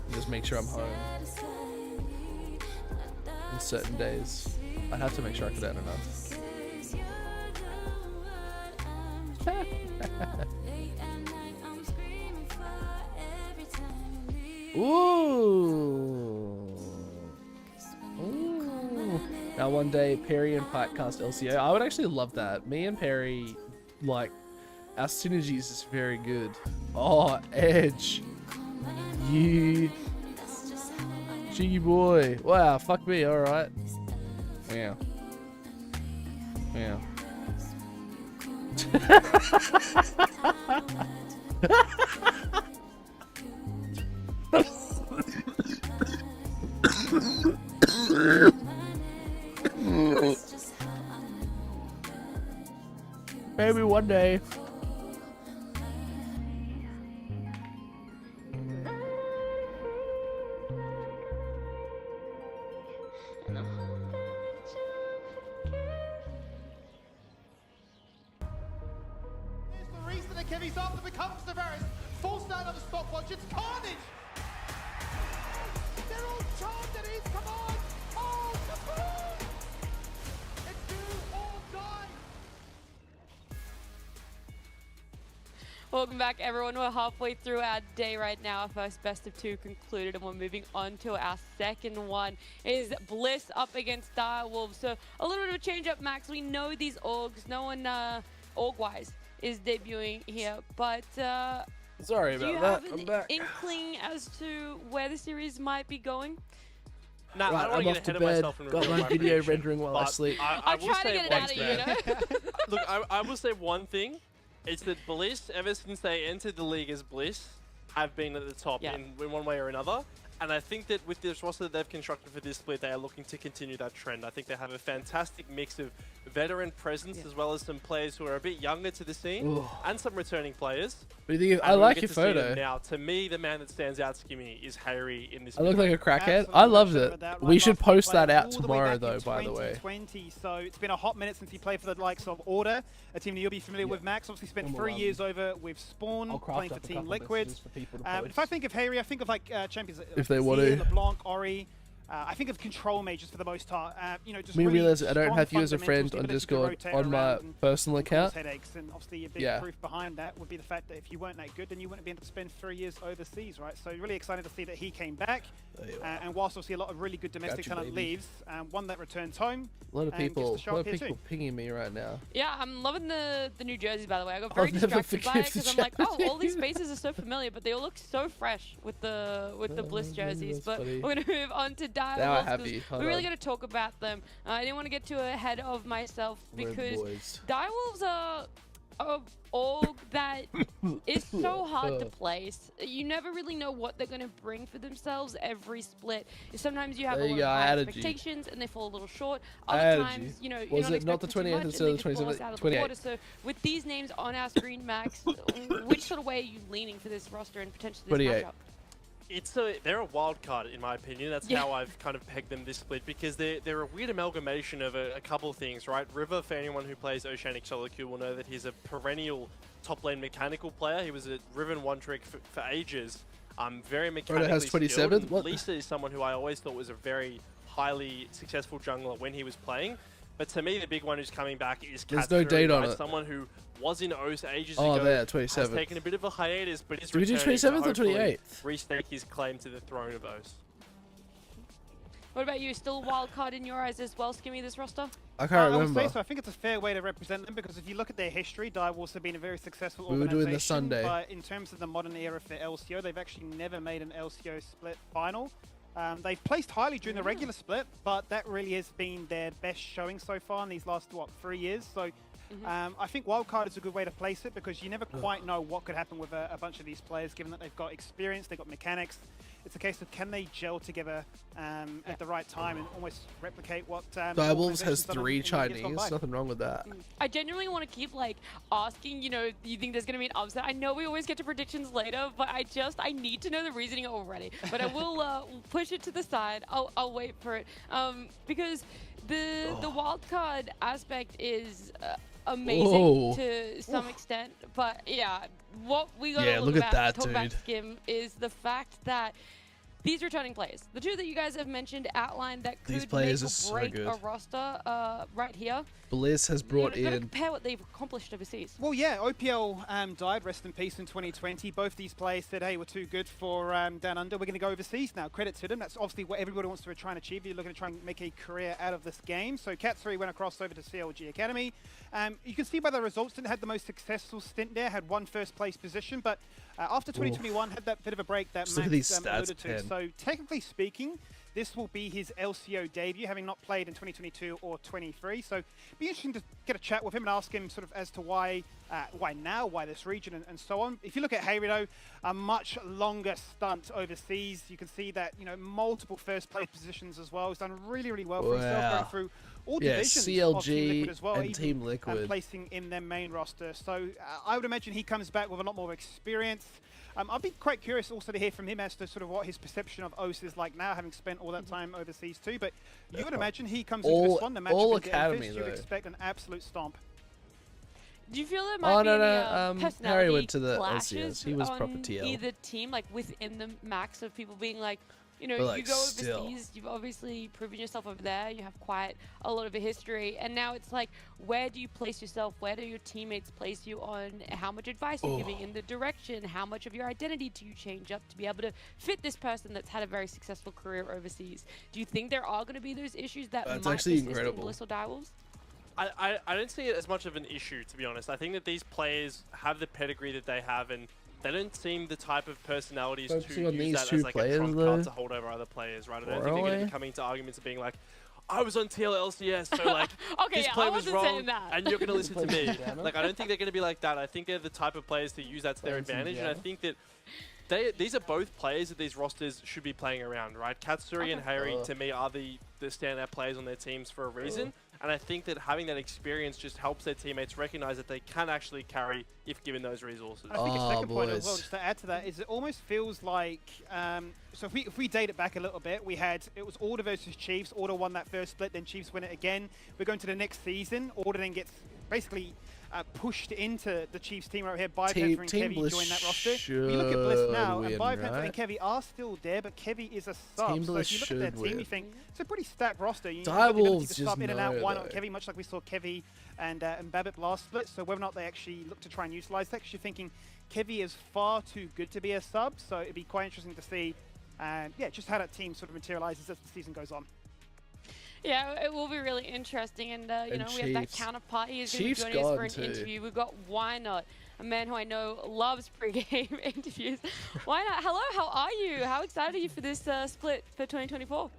And just make sure I'm home on certain days. I'd have to make sure I could earn enough. Ooh. Ooh. Now one day Perry and Pike cast LCO. I would actually love that. Me and Perry, like, our synergies is very good. Oh, Edge. You cheeky boy. Wow, fuck me, alright. Yeah. Yeah. Maybe one day. Here's the reason that Kevy's after becomes the Varus. Full stand on the stopwatch. It's carnage. They're all charmed at his command. Oh, the boom! It's do or die. Welcome back, everyone. We're halfway through our day right now. Our first best of two concluded, and we're moving on to our second one. Is Bliss up against Direwolves? So a little bit of a change-up, Max. We know these orgs. No one, org-wise, is debuting here, but Sorry do you about have that. an I'm back. inkling as to where the series might be going? Nah, Right, I don't I'm want off to to get ahead bed. of myself and Got reveal my my video prediction, rendering while I but sleep. I I'm will trying to say get it one out of you, thing. you know? Look, I will say one thing. It's that Bliss, ever since they entered the league as Bliss, have been at the top Yeah. in one way or another. And I think that with this roster that they've constructed for this split, they are looking to continue that trend. I think they have a fantastic mix of veteran presence as well as some players who are a bit younger to the scene Ooh. and some returning players. What do you think? And I we'll like get your to see them photo. Now, to me, the man that stands out, Skimmy, is Harry in this. I look like a crackhead. Absolutely I no loved doubt it. about that. We Right, should last post played that out all the way tomorrow, back though, in by the way. 2020, so it's been a hot minute since he played for the likes of Order, a team that you'll be familiar with, Max. Obviously spent 3 years over with Spawn, I'll craft playing for up a Team couple Liquid. messages for people to If post. I think of Harry, I think of like champions If they want Azir, to. LeBlanc, Ori. I think of control mages for the most part. You know, just Me really realize I don't strong have you as a fundamentals, friend the on ability to Discord rotate on my around and personal cause account. headaches, and obviously a big Yeah. proof behind that would be the fact that if you weren't that good, then you wouldn't be able to spend 3 years overseas, right? So really excited to see that he came back. There you are. And whilst obviously a lot of really good domestic Gotcha, talent baby. leaves, one that returns home. A lot of and gets people, the shot here too. pinging me right now. Yeah, I'm loving the new jerseys, by the way. I got I'll very never distracted by it forgive the because I'm like, oh, all these jerseys. faces are so familiar, but they all look so fresh with the Bliss jerseys. that's But funny. we're gonna move on to Now I Direwolves have 'cause you. Hold we're really on. gonna talk about them. I didn't want to get too ahead of myself Red because boys. Direwolves are a org that is so hard to place. You never really know what they're going to bring for themselves every split. Sometimes you have There a you lot go, of I high added you. expectations and they fall a little short. I Other added times, you. you're Was not it not the expecting too 28th much instead of and the they just fall 27th? out of the 28th. water. So with these names on our screen, Max, which sort of way are you leaning for this roster and potentially this 28. matchup? They're a wild card in my opinion. That's how I've kind of pegged them this split because they're a weird amalgamation of a couple of things, right? River, for anyone who plays Oceanic Solo Queue, will know that he's a perennial top lane mechanical player. He was a Riven one trick for ages. Very mechanically has skilled. 27th? And What? Lisa is someone who I always thought was a very highly successful jungler when he was playing. But to me, the big one who's coming back is There's Cat no Fury, date on right? it. Someone who was in OS ages Oh, ago, there, has 27th. taken a bit of a hiatus, but is Did we do returning to 27th or hopefully 28th? restake his claim to the throne of OS. What about you? Still a wild card in your eyes as well, Skimmy, this roster? I can't I would remember. say so. I think it's a fair way to represent them because if you look at their history, Direwolves have been a very successful We were organization. doing the Sunday. But in terms of the modern era for LCO, they've actually never made an LCO split final. They've placed highly during the regular split, but that really has been their best showing so far in these last, 3 years. So I think wildcard is a good way to place it because you never quite know what could happen with a bunch of these players, given that they've got experience, they've got mechanics. It's a case of can they gel together at the right time and almost replicate what Direwolves has organizations done in 3 years gone Chinese. by. Nothing wrong with that. I genuinely want to keep like asking, do you think there's going to be an upset? I know we always get to predictions later, but I need to know the reasoning already. But I will push it to the side. I'll wait for it. Because the wild card aspect is amazing Whoa. to some extent. But yeah, what we got Yeah, to look at that, talk about dude. Skim is the fact that these returning players, the two that you guys have mentioned, outlined that These could players make are so or break good. a roster right here. Bliss has brought You've got to in. compare what they've accomplished overseas. Well, yeah, OPL died, rest in peace, in 2020. Both these players said, hey, we're too good for Down Under. We're going to go overseas now. Credit to them. That's obviously what everybody wants to try and achieve. You're looking to try and make a career out of this game. So Katsuri went across over to CLG Academy. You can see by the results, didn't have the most successful stint there, had one first place position, but after 2021, had that bit of a break that Just look at these Max stats, alluded to. Pen. So technically speaking, this will be his LCO debut, having not played in 2022 or 23. So be interesting to get a chat with him and ask him sort of as to why now, why this region, and so on. If you look at Hayrido, a much longer stunt overseas. You can see that, you know, multiple first place positions as well. He's done really, really well for himself, going through all divisions of Team CLG Liquid as well, and even, Team Liquid. placing in their main roster. So I would imagine he comes back with a lot more experience. I'd be quite curious also to hear from him as to sort of what his perception of OS is like now, having spent all that time overseas too. But you would imagine he comes into this one, the match all against academy, Envis, you'd though. expect an absolute stomp. Do you feel there might be any Harry personality went to the clashes LCS. He was on proper TL. either team, like within the Max, of people being like, you know, But, you like, go still. overseas, you've obviously proven yourself over there, you have quite a lot of a history, and now it's like, where do you place yourself? Where do your teammates place you on how much advice you're giving in the direction? How much of your identity do you change up to be able to fit this person that's had a very successful career overseas? Do you think there are going to be those issues that That's might actually persist in incredible. Bliss or Direwolves? I don't see it as much of an issue, to be honest. I think that these players have the pedigree that they have, and they don't seem the type of personalities Focusing to on use these that two as like a players, trump though. card to hold over other players, right? I don't think they're going to Really? be coming to arguments of being like, I was on TLCS, so like Okay, this yeah, play I was wasn't wrong, saying that. and you're going to listen to me. Like, I don't think they're going to be like that. I think they're the type of players to use that to their advantage, and I think that these are both players that these rosters should be playing around, right? Katsuri and Harry, to me, are the standout players on their teams for a reason. And I think that having that experience just helps their teammates recognize that they can actually carry if given those resources. I think a second point as boys. well, just to add to that, is it almost feels like, so if we date it back a little bit, it was Order versus Chiefs. Order won that first split, then Chiefs win it again. We're going to the next season. Order then gets basically pushed into the Chiefs team right here. Bipanther and Team Kevy Bliss join that roster. should We look at Bliss now, win, and Bipanther right? and Kevy are still there, but Kevy is a sub. Team So Bliss if you look at their should team, you win. think it's a pretty stacked roster. You Direwolves have the ability to just sub in and out. know, Why not though. Kevy? Much like we saw Kevy and Babbitt last split. So whether or not they actually look to try and utilize that, 'cause you're thinking Kevy is far too good to be a sub. So it'd be quite interesting to see, yeah, just how that team sort of materializes as the season goes on. Yeah, it will be really interesting, and you know, we have that Chiefs. counterpart. He's going to be Chiefs joining us for gone an too. interview. We've got Why Not, a man who I know loves pre-game interviews. Why Not? Hello, how are you? How excited are you for this split for 2024?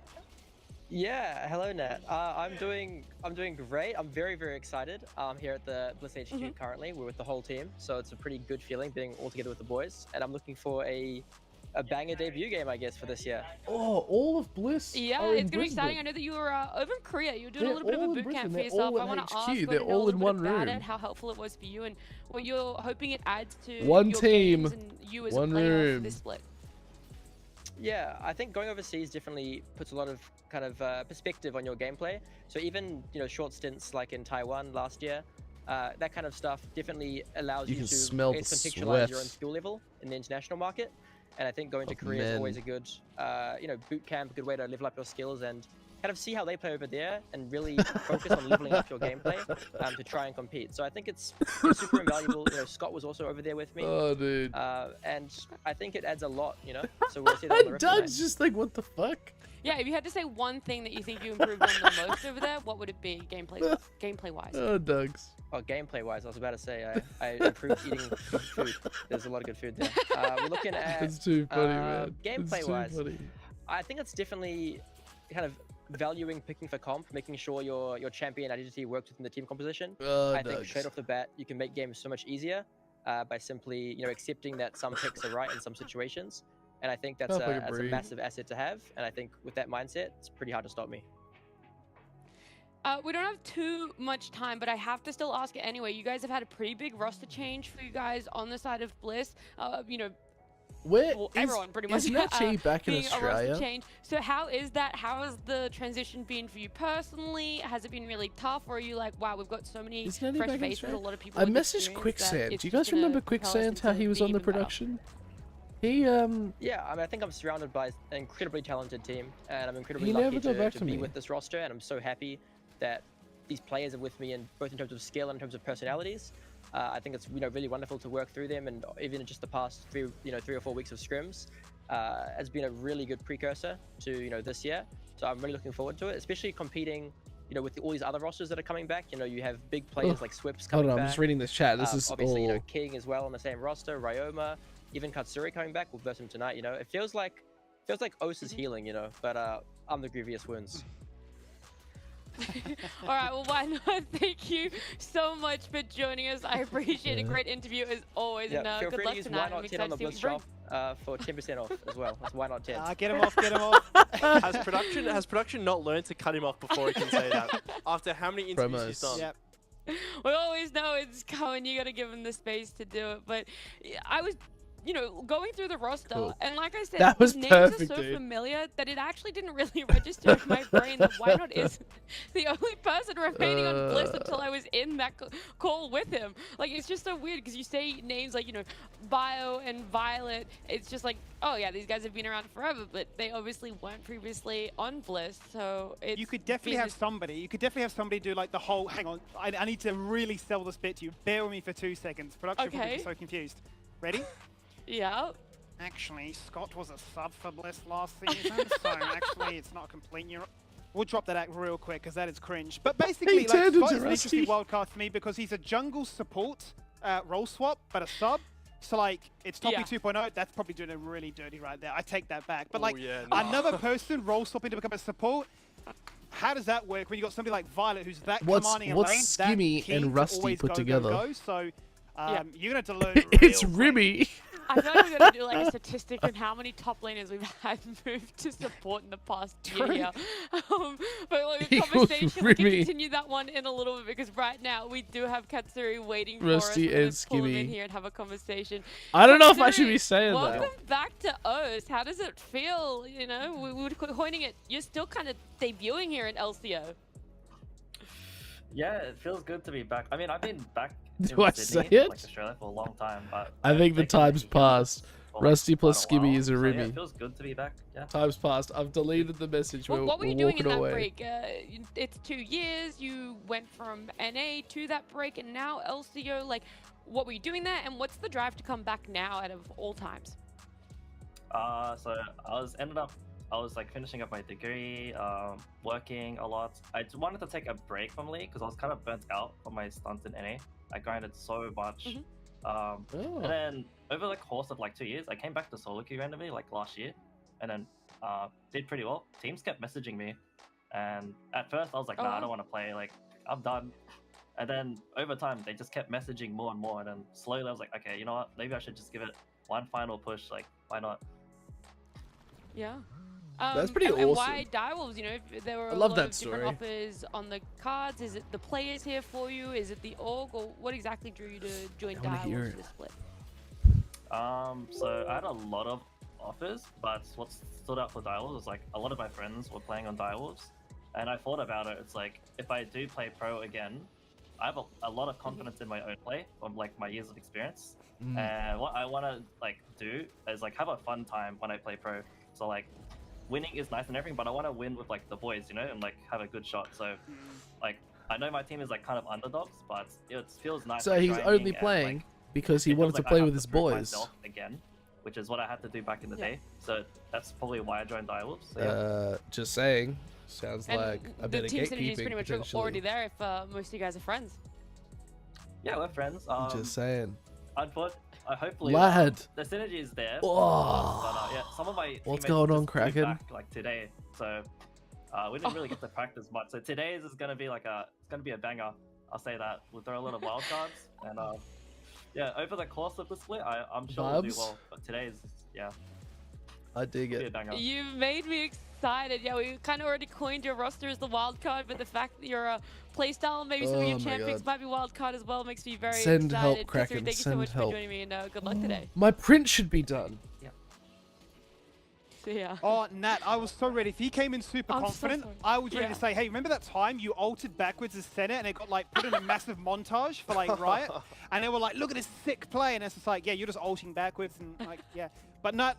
Yeah, hello Nat. I'm doing great. I'm very excited. I'm here at the Bliss HQ currently. We're with the whole team, so it's a pretty good feeling being all together with the boys. And I'm looking for a banger debut game, I guess, for this year. Oh, all of Bliss. Yeah, are in it's going to be exciting. I Brisbane. know that you were over in Korea. You were doing They're a little bit of a all in boot camp Brisbane. for They're yourself. all I in want to HQ. ask you They're to know all a in little one bit about room. it, how helpful it was for you, and what you're hoping it adds to One your team, games and you as one a player room. for this split. Yeah, I think going overseas definitely puts a lot of kind of perspective on your gameplay. So even, you know, short stints like in Taiwan last year, that kind of stuff definitely allows You you can to smell I the guess, contextualize sweat your own skill level in the international market. And I think going to Of Korea is men. always a good, you know, boot camp, a good way to level up your skills and kind of see how they play over there and really focus on leveling up your gameplay to try and compete. So I think it's super invaluable. You know, Scott was also over there with me. Oh, dude. And I think it adds a lot, you know. So we'll see that on the rest of the Doug's night. just like, what the fuck? Yeah, if you had to say one thing that you think you improved on the most over there, what would it be, gameplay-wise? Oh, Doug's. Oh, gameplay-wise, I was about to say I improved eating good food. There's a lot of good food there. We're looking at That's too funny, man. gameplay-wise. Funny. I think it's definitely kind of valuing picking for comp, making sure your champion identity works within the team composition. Oh, I think Doug's. straight off the bat, you can make games so much easier by simply, you know, accepting that some picks are right in some situations. And I think that's Oh, fucking a breathe. massive asset to have. And I think with that mindset, it's pretty hard to stop me. We don't have too much time, but I have to still ask it anyway. You guys have had a pretty big roster change for you guys on the side of Bliss. You know, Where well, is- everyone pretty much Isn't Nachi back in being a roster Australia? change. So how is that? How has the transition been for you personally? Has it been really tough, or are you like, wow, we've got so many Isn't Nachi fresh back in faces, a Australia? lot of people I with messaged experience that Quicksand. it's Do you just guys gonna remember propel us Quicksand? How into he was being on the even better? production? He Yeah, I mean, I think I'm surrounded by an incredibly talented team, and I'm incredibly He lucky never got back to to be me. with this roster, and I'm so happy that these players are with me, in both in terms of skill and in terms of personalities. I think it's really wonderful to work through them, and even just the past 3 or 4 weeks of scrims has been a really good precursor to this year. So I'm really looking forward to it, especially competing with all these other rosters that are coming back. You have big players Ugh. like Swips Hold coming on, back. I'm just reading this chat. This is obviously all. King as well on the same roster, Ryoma, even Katsuri coming back. We'll verse him tonight. It feels like Ose is healing, but I'm the grievous wounds. All right, well, why not? Thank you so much for joining us. I appreciate a great interview as always. Yeah, And feel good free luck to use tonight. Why I'm Not 10 on excited the to see what Blitz you shop for 10% off as well. That's Why Not 10. Get him off, get him off. Has production not learned to cut him off before he can say that? After how many interviews he's done? Yep. We always know it's coming. You got to give him the space to do it. But I was, going through the roster, Cool. and like I said, That was names perfect, are so dude. familiar that it actually didn't really register in my brain that Why Not is the only person remaining on Bliss until I was in that call with him. Like, it's just so weird because you say names like, Bio and Violet. It's just like, oh yeah, these guys have been around forever, but they obviously weren't previously on Bliss. So it's You could definitely been have this- somebody. You could definitely have somebody do like the whole. Hang on, I need to really sell this bit to you. Bear with me for 2 seconds. Production will Okay. be so confused. Ready? Yeah. Actually, Scott was a sub for Bliss last season, so actually it's not a complete new. We'll drop that out real quick because that is cringe. But basically, He like, turned Scott into is an interesting Rusty. wild card for me because he's a jungle support role swap, but a sub. So like, it's Toppy Yeah. 2.0. That's probably doing it really dirty right there. I take that back. But Oh, like, yeah, nah. another person role swapping to become a support. How does that work when you got somebody like Violet who's that What's- commanding in what's lane, that Skimmy keen and to Rusty always put go, together? Go, go. So Yeah. you're going to have to learn. It's real quick. Ribby. I feel like we're gonna do like a statistic on how many top laners we've had moved to support in the past year. But like a Equals conversation, we can Remy. continue that one in a little bit because right now we do have Katsuri waiting Rusty for us. We're and gonna pull him in Skimmy. here and have a conversation. I don't know if I should Katsuri, be saying welcome that. back to O's. How does it feel? We were coining it. You're still kind of debuting here in LCO. Yeah, it feels good to be back. I mean, I've been back Do in I Sydney, say it? like Australia, for a long time, but I think the taken a time's year passed. for, Rusty quite plus a Skimmy while. is a So, yeah, Ribby. it feels good to be back. Yeah. Time's passed. I've deleted the message. What were you we're doing in walking that away. break? It's 2 years. You went from NA to that break, and now LCO. Like, what were you doing there, and what's the drive to come back now out of all times? So I was like finishing up my degree, working a lot. I just wanted to take a break from League because I was kind of burnt out on my stunts in NA. I grinded so much. Oh. And then over the course of like 2 years, I came back to solo queue randomly like last year, and then did pretty well. Teams kept messaging me, and at first I was like, Oh, nah, I wow. don't want to play. Like, I'm done. And then over time, they just kept messaging more and more, and then slowly I was like, okay, you know what? Maybe I should just give it one final push. Like, why not? Yeah. That's pretty and awesome. why Direwolves? If there were a love lot that of different story. offers on the cards. Is it the players here for you? Is it the org, or what exactly drew you to join I wanna hear Direwolves it. for this split? So I had a lot of offers, but what stood out for Direwolves was like a lot of my friends were playing on Direwolves, and I thought about it. It's like if I do play pro again, I have a lot of confidence in my own play from like my years of experience, and what I want to like do is like have a fun time when I play pro. So like winning is nice and everything, but I want to win with like the boys, and like have a good shot. So like I know my team is like kind of underdogs, but it feels nice. So like, he's grinding only and, playing like, because he it feels wanted to like I play have with his prove boys. myself again, which is what I had to do back in the Yeah. day. So that's probably why I joined Direwolves. So, yeah. Just saying. Sounds And like a bit the of team synergy is gatekeeping pretty much potentially. already there if most of you guys are friends. Yeah, we're friends. Just saying. Hopefully, Lad. the synergy is there. Oh. But yeah, some of my What's teammates going on, just flew Kraken? back, like today, so we didn't really get to practice much. So today's is gonna be a banger. I'll say that. We'll throw a lot of wild cards, and yeah, over the course of the split, I'm sure we'll do Vibes? well. But today's, yeah, I dig it'll be a it. banger. You've made me excited. Yeah, we kind of already coined your roster as the wild card, but the fact that your playstyle, maybe some of your Oh my champions God. might be wild card as well, makes me very Send excited. help, Katsuri, Kraken, thank you so send much help. for joining me, and good luck today. My print should be done. See ya. Oh, Nat, I was so ready. If he came in super I'm so confident, sorry. I was ready Yeah. to say, hey, remember that time you altered backwards as center and it got like put in a massive montage for like Riot? And they were like, look at this sick play. And it's just like, yeah, you're just ulting backwards and like, yeah. But not.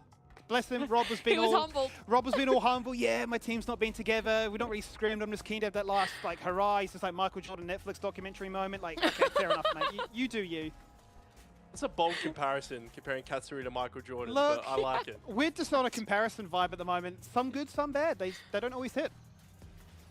Bless him, Rob was being He was all humbled. Rob was being all humble. Yeah, my team's not been together. We don't really screamed. I'm just keen to have that last like hurrah. It's just like Michael Jordan Netflix documentary moment. Like, okay, fair enough, mate. You do you. It's a bold comparison comparing Katsuri to Michael Jordan, Look, but I like it. we're just on a comparison vibe at the moment. Some good, some bad. They don't always hit.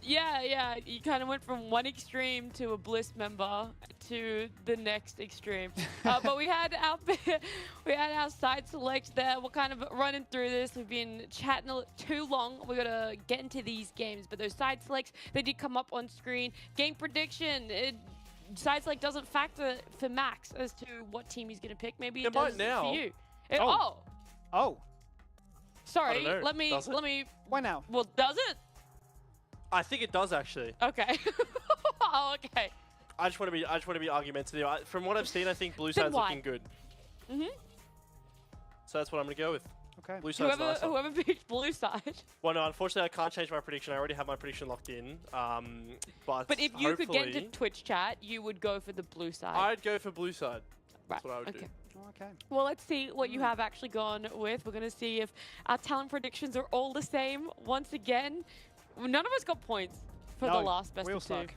Yeah, you kind of went from one extreme to a Bliss member to the next extreme. But we had our side select there. We're kind of running through this. We've been chatting too long. We're gonna get into these games. But those side selects, they did come up on screen. Game prediction. Side select doesn't factor for Max as to what team he's gonna pick. Maybe it might does now. for you. Oh. Sorry. know. Let me. Why now? Well, does it? I think it does actually. Okay. Oh, okay. I just want to be argumentative. From what I've seen, I think blue side's why? looking good. So that's what I'm gonna go with. Okay. Blue side's nicer. Whoever picked blue side. Well, no, unfortunately, I can't change my prediction. I already have my prediction locked in. But But if you could get into hopefully, Twitch chat, you would go for the blue side. I'd go for blue side. That's Right, what I would okay. do. Okay. Well, let's see what you have actually gone with. We're going to see if our talent predictions are all the same. Once again, none of us got points for the last best we all of two. suck.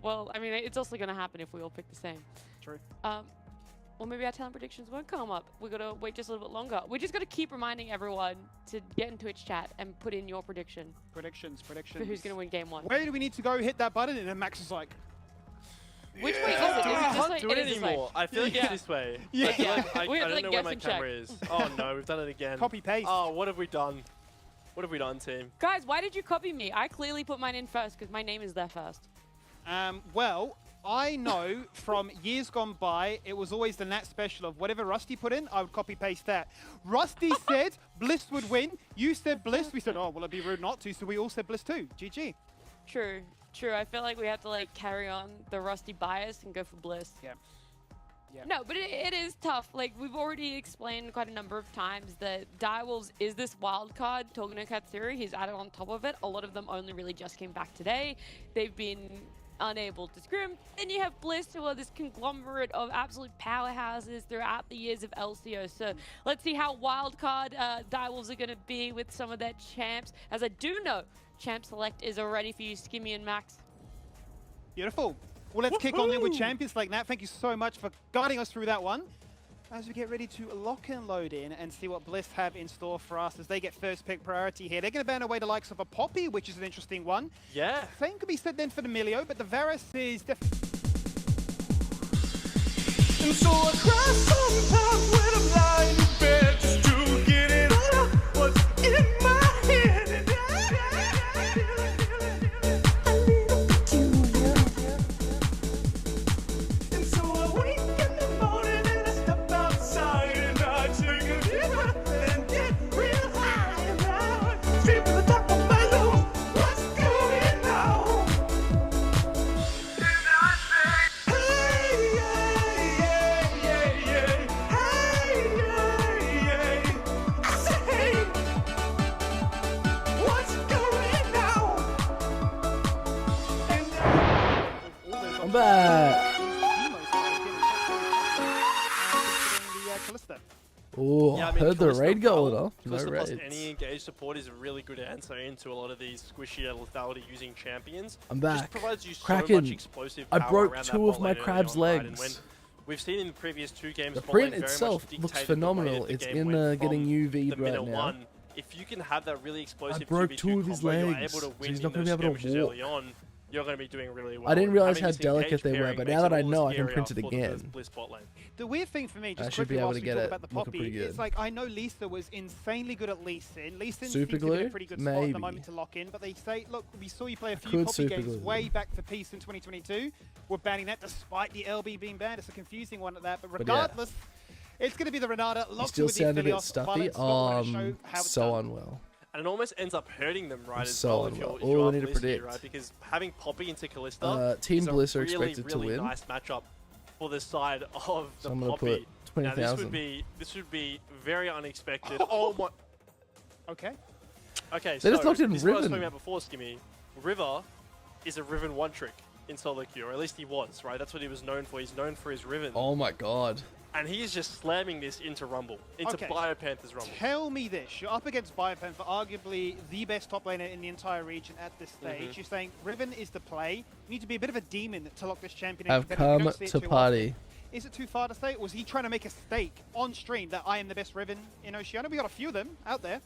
Well, I mean, it's also going to happen if we all pick the same. True. Well, maybe our talent predictions won't come up. We've got to wait just a little bit longer. We just got to keep reminding everyone to get in Twitch chat and put in your prediction Predictions. for who's going to win game one. Where do we need to go hit that button? And then Max is like, Which way is it? Is it I this can't way? do it is this way. anymore. I feel like Yeah. it's this way. Yeah. I feel like I We have to, don't like, know where guess my and check. camera is. Oh no, we've done it again. copy paste. Oh, what have we done? What have we done, team? Guys, why did you copy me? I clearly put mine in first because my name is there first. Well, I know from years gone by, it was always the Nat special of whatever Rusty put in, I would copy paste that. Rusty said Bliss would win. You said Bliss. We said, oh, well, it'd be rude not to. So we all said Bliss too. GG. True. I feel like we have to like carry on the Rusty bias and go for Bliss. Yeah. Yeah. No, but it is tough. Like we've already explained quite a number of times that Direwolves is this wild card. Togano Katsuri, he's added on top of it. A lot of them only really just came back today. They've been unable to scrim. Then you have Bliss, who are this conglomerate of absolute powerhouses throughout the years of LCO. So let's see how wildcard Direwolves are going to be with some of their champs. As I do know, Champ Select is already for you, Skimmy and Max. Beautiful. Well, let's kick on then with Champions like Nat. Thank you so much for guiding us through that one. As we get ready to lock and load in and see what Bliss have in store for us as they get first pick priority here. They're going to ban away the likes of a Poppy, which is an interesting one. Yeah. Same could be said then for the Milio, but the Varus is definitely... And so I cry sometimes when I'm lying in bed just to get it out of what's in my head. And and so I wake in the morning and I step outside and I take a deep breath and get real high. And I feel the top of my lungs, what's going on? And I say, hey, yeah, yeah, yeah, hey, yeah, yeah. I say, hey, what's going on? And I'm back. Oh, Yeah, I mean, heard the Callisto raid going Pearl, off. No Callisto plus raids. any engaged support is a really good answer into a lot of these squishy lethality using champions. I'm It back. just provides you so Kraken. much explosive I power broke around that 2 of bot my lane early crab's on, right? And legs. when we've seen in the previous 2 games, The bot print lane very much itself looks dictated the way phenomenal. that the It's game in went getting from UV'd the right minute now. one. If you can have that really explosive broke 2v2 2 of his combo, you're legs, able to so win he's in not gonna those be able to skirmishes walk. early on. You're going to be doing really well. I didn't realize Having how this delicate engaged they were, pairing but makes now it that I all the know, I can scarier print it for the again. Bliss bot lane. The weird thing for me, I just should be quickly able whilst to we get talk it about the looking Poppy, pretty it's good. like I know Lisa was insanely good at Lee Sin. Lee Sin Super seems to be in glue? a pretty good spot at Maybe. the moment to lock in, but they say, look, we saw you play a few Could Poppy super games glue. way back for Peace in 2022. We're banning that despite the LB being banned. It's a confusing one at that, but yeah. regardless, it's going to be the Renata You locked still with the sound a bit Aphelios. stuffy. Violet Scott wanna show how it's So done. unwell. And it almost ends up hurting them, right, I'm as so well, if unwell. you're, if All you I are need to Bliss here, predict. right? Because having Poppy into Callista Team is Bliss a are really, expected to really win. nice matchup for the side of the So I'm gonna Poppy. put Now, this 20,000. would be very unexpected. Oh my... Okay. Okay, They so just locked in this is what I was Riven. talking about before, Skimmy. River is a Riven one trick in solo queue, or at least he was, right? That's what he was known for. He's known for his Riven. Oh my god. And he is just slamming this into Rumble, into Okay. BioPanther's Rumble. Tell me this. You're up against BioPanther, arguably the best top laner in the entire region at this stage. You're saying Riven is the play. You need to be a bit of a demon to lock this champion in. I've competitive. You come don't see it to too party. often. Is it too far to say? Was he trying to make a stake on stream that I am the best Riven in Oceania? We got a few of them out there.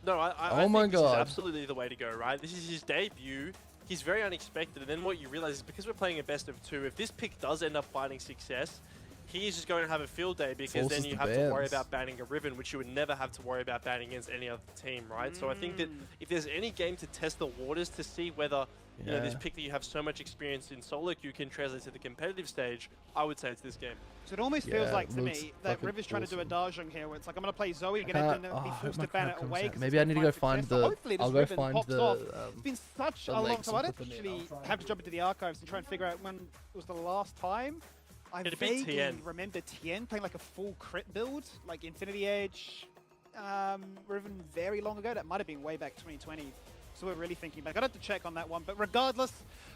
No, I Oh my think this is God. absolutely the way to go, right? This is his debut. He's very unexpected, and then what you realize is because we're playing a best of 2, if this pick does end up finding success, he is just going to have a field day because Forces then you the have to worry bans. about banning a Riven, which you would never have to worry about banning against any other team, right? So I think that if there's any game to test the waters to see whether you know this Yeah. pick that you have so much experience in solo queue can translate to the competitive stage, I would say it's this game. So it almost feels Yeah, like to looks me that fucking Riven's trying to do a awesome. Dajong here, where it's like I'm going to play Zoe, I going to can't- be oh, I hope forced my to ban crap it comes away. out. 'cause Maybe it's I need to gonna go find success. So the. hopefully this I'll go Riven find pops the. off. It's been such the a long legs time. and I'd put them in. actually I'll try have to jump into the archives and try and figure out when was the last time. I It'd be vaguely Tien. remember Tien playing like a full crit build, like Infinity Edge, Riven very long ago. That might have been way back 2020. So we're really thinking back. I'd have to check on that one. But regardless,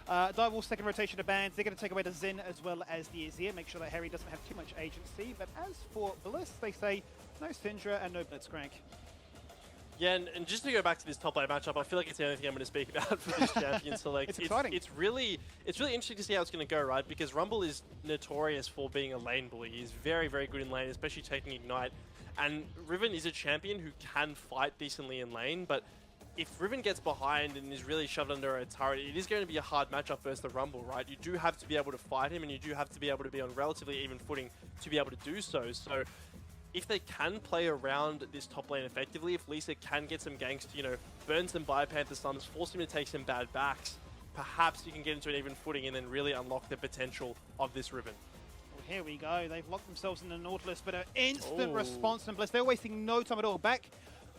Direwolf's second rotation of bans. They're going to take away the Xin as well as the Azir. Make sure that Harry doesn't have too much agency. But as for Bliss, they say no Syndra and no Blitzcrank. Yeah, and just to go back to this top lane matchup, I feel like it's the only thing I'm going to speak about for this champion select. It's exciting. It's really interesting to see how it's going to go, right? Because Rumble is notorious for being a lane bully. He's very, very good in lane, especially taking Ignite. And Riven is a champion who can fight decently in lane, but if Riven gets behind and is really shoved under a turret, it is going to be a hard matchup versus the Rumble, right? You do have to be able to fight him, and you do have to be able to be on relatively even footing to be able to do so. So if they can play around this top lane effectively, if Lisa can get some ganks to, you know, burn some Biopanther stuns, force him to take some bad backs, perhaps you can get into an even footing and then really unlock the potential of this Riven. Well, here we go. They've locked themselves in the Nautilus, but an instant Oh. response from Bliss. They're wasting no time at all. Back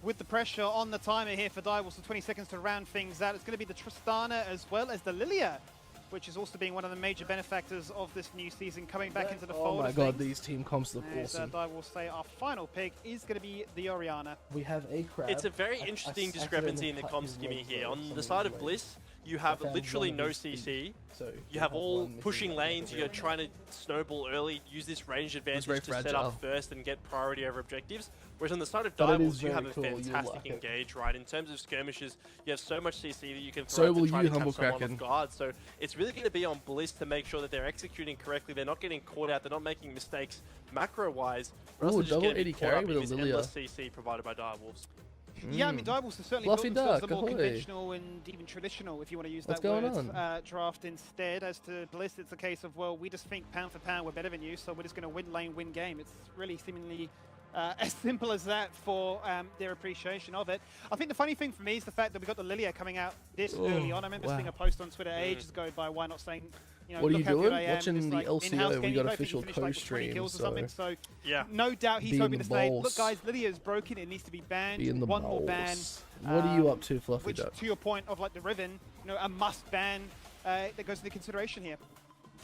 with the pressure on the timer here for Direwolf, so 20 seconds to round things out. It's going to be the Tristana as well as the Lilia, which is also being one of the major benefactors of this new season, coming back into the Oh fold. my of god, things. these team comps look As awesome. Direwolf say our final pick is going to be the Orianna. We have a crab. It's a very interesting discrepancy in the comms gimme here. On the side of Bliss, you have literally no CC. You have all pushing lanes, you're trying to snowball early, use this range advantage very to set fragile. up first and get priority over objectives. Whereas on the side of But it is Direwolves, you have a very cool, you'll fantastic like it. engage, right? In terms of skirmishes, you have so much CC that you can So throw out will to try you, to catch Humble someone Kraken. off guard. So it's really going to be on Bliss to make sure that they're executing correctly, they're not getting caught out, they're not making mistakes macro-wise. or else Ooh, they're just double gonna be 80 caught carry up in with a this Lilia. endless CC provided by Direwolves. Yeah, I mean, Direwolves have certainly Fluffy built themselves duck, the more ahoy. conventional and even traditional, if you want to use What's that going word, on? draft instead. As to Bliss, it's a case of, well, we just think pound for pound we're better than you, so we're just going to win lane, win game. It's really seemingly as simple as that for their appreciation of it. I think the funny thing for me is the fact that we got the Lilia coming out this early on. I remember seeing a post on Twitter ages ago by Why Not saying, you know, What are look you how good doing? I am. Watching It's the like, LCO, in-house we game, got you don't think official you finished, like, with 20 co-stream, kills or so something. So yeah, no doubt he's Be in hoping the to say, balls. look guys, Lilia is broken, it needs to be banned. Be in the One more ban. balls. What are you up to, Fluffy Which, Duck? to your point of like the Riven, you know, a must ban that goes into consideration here.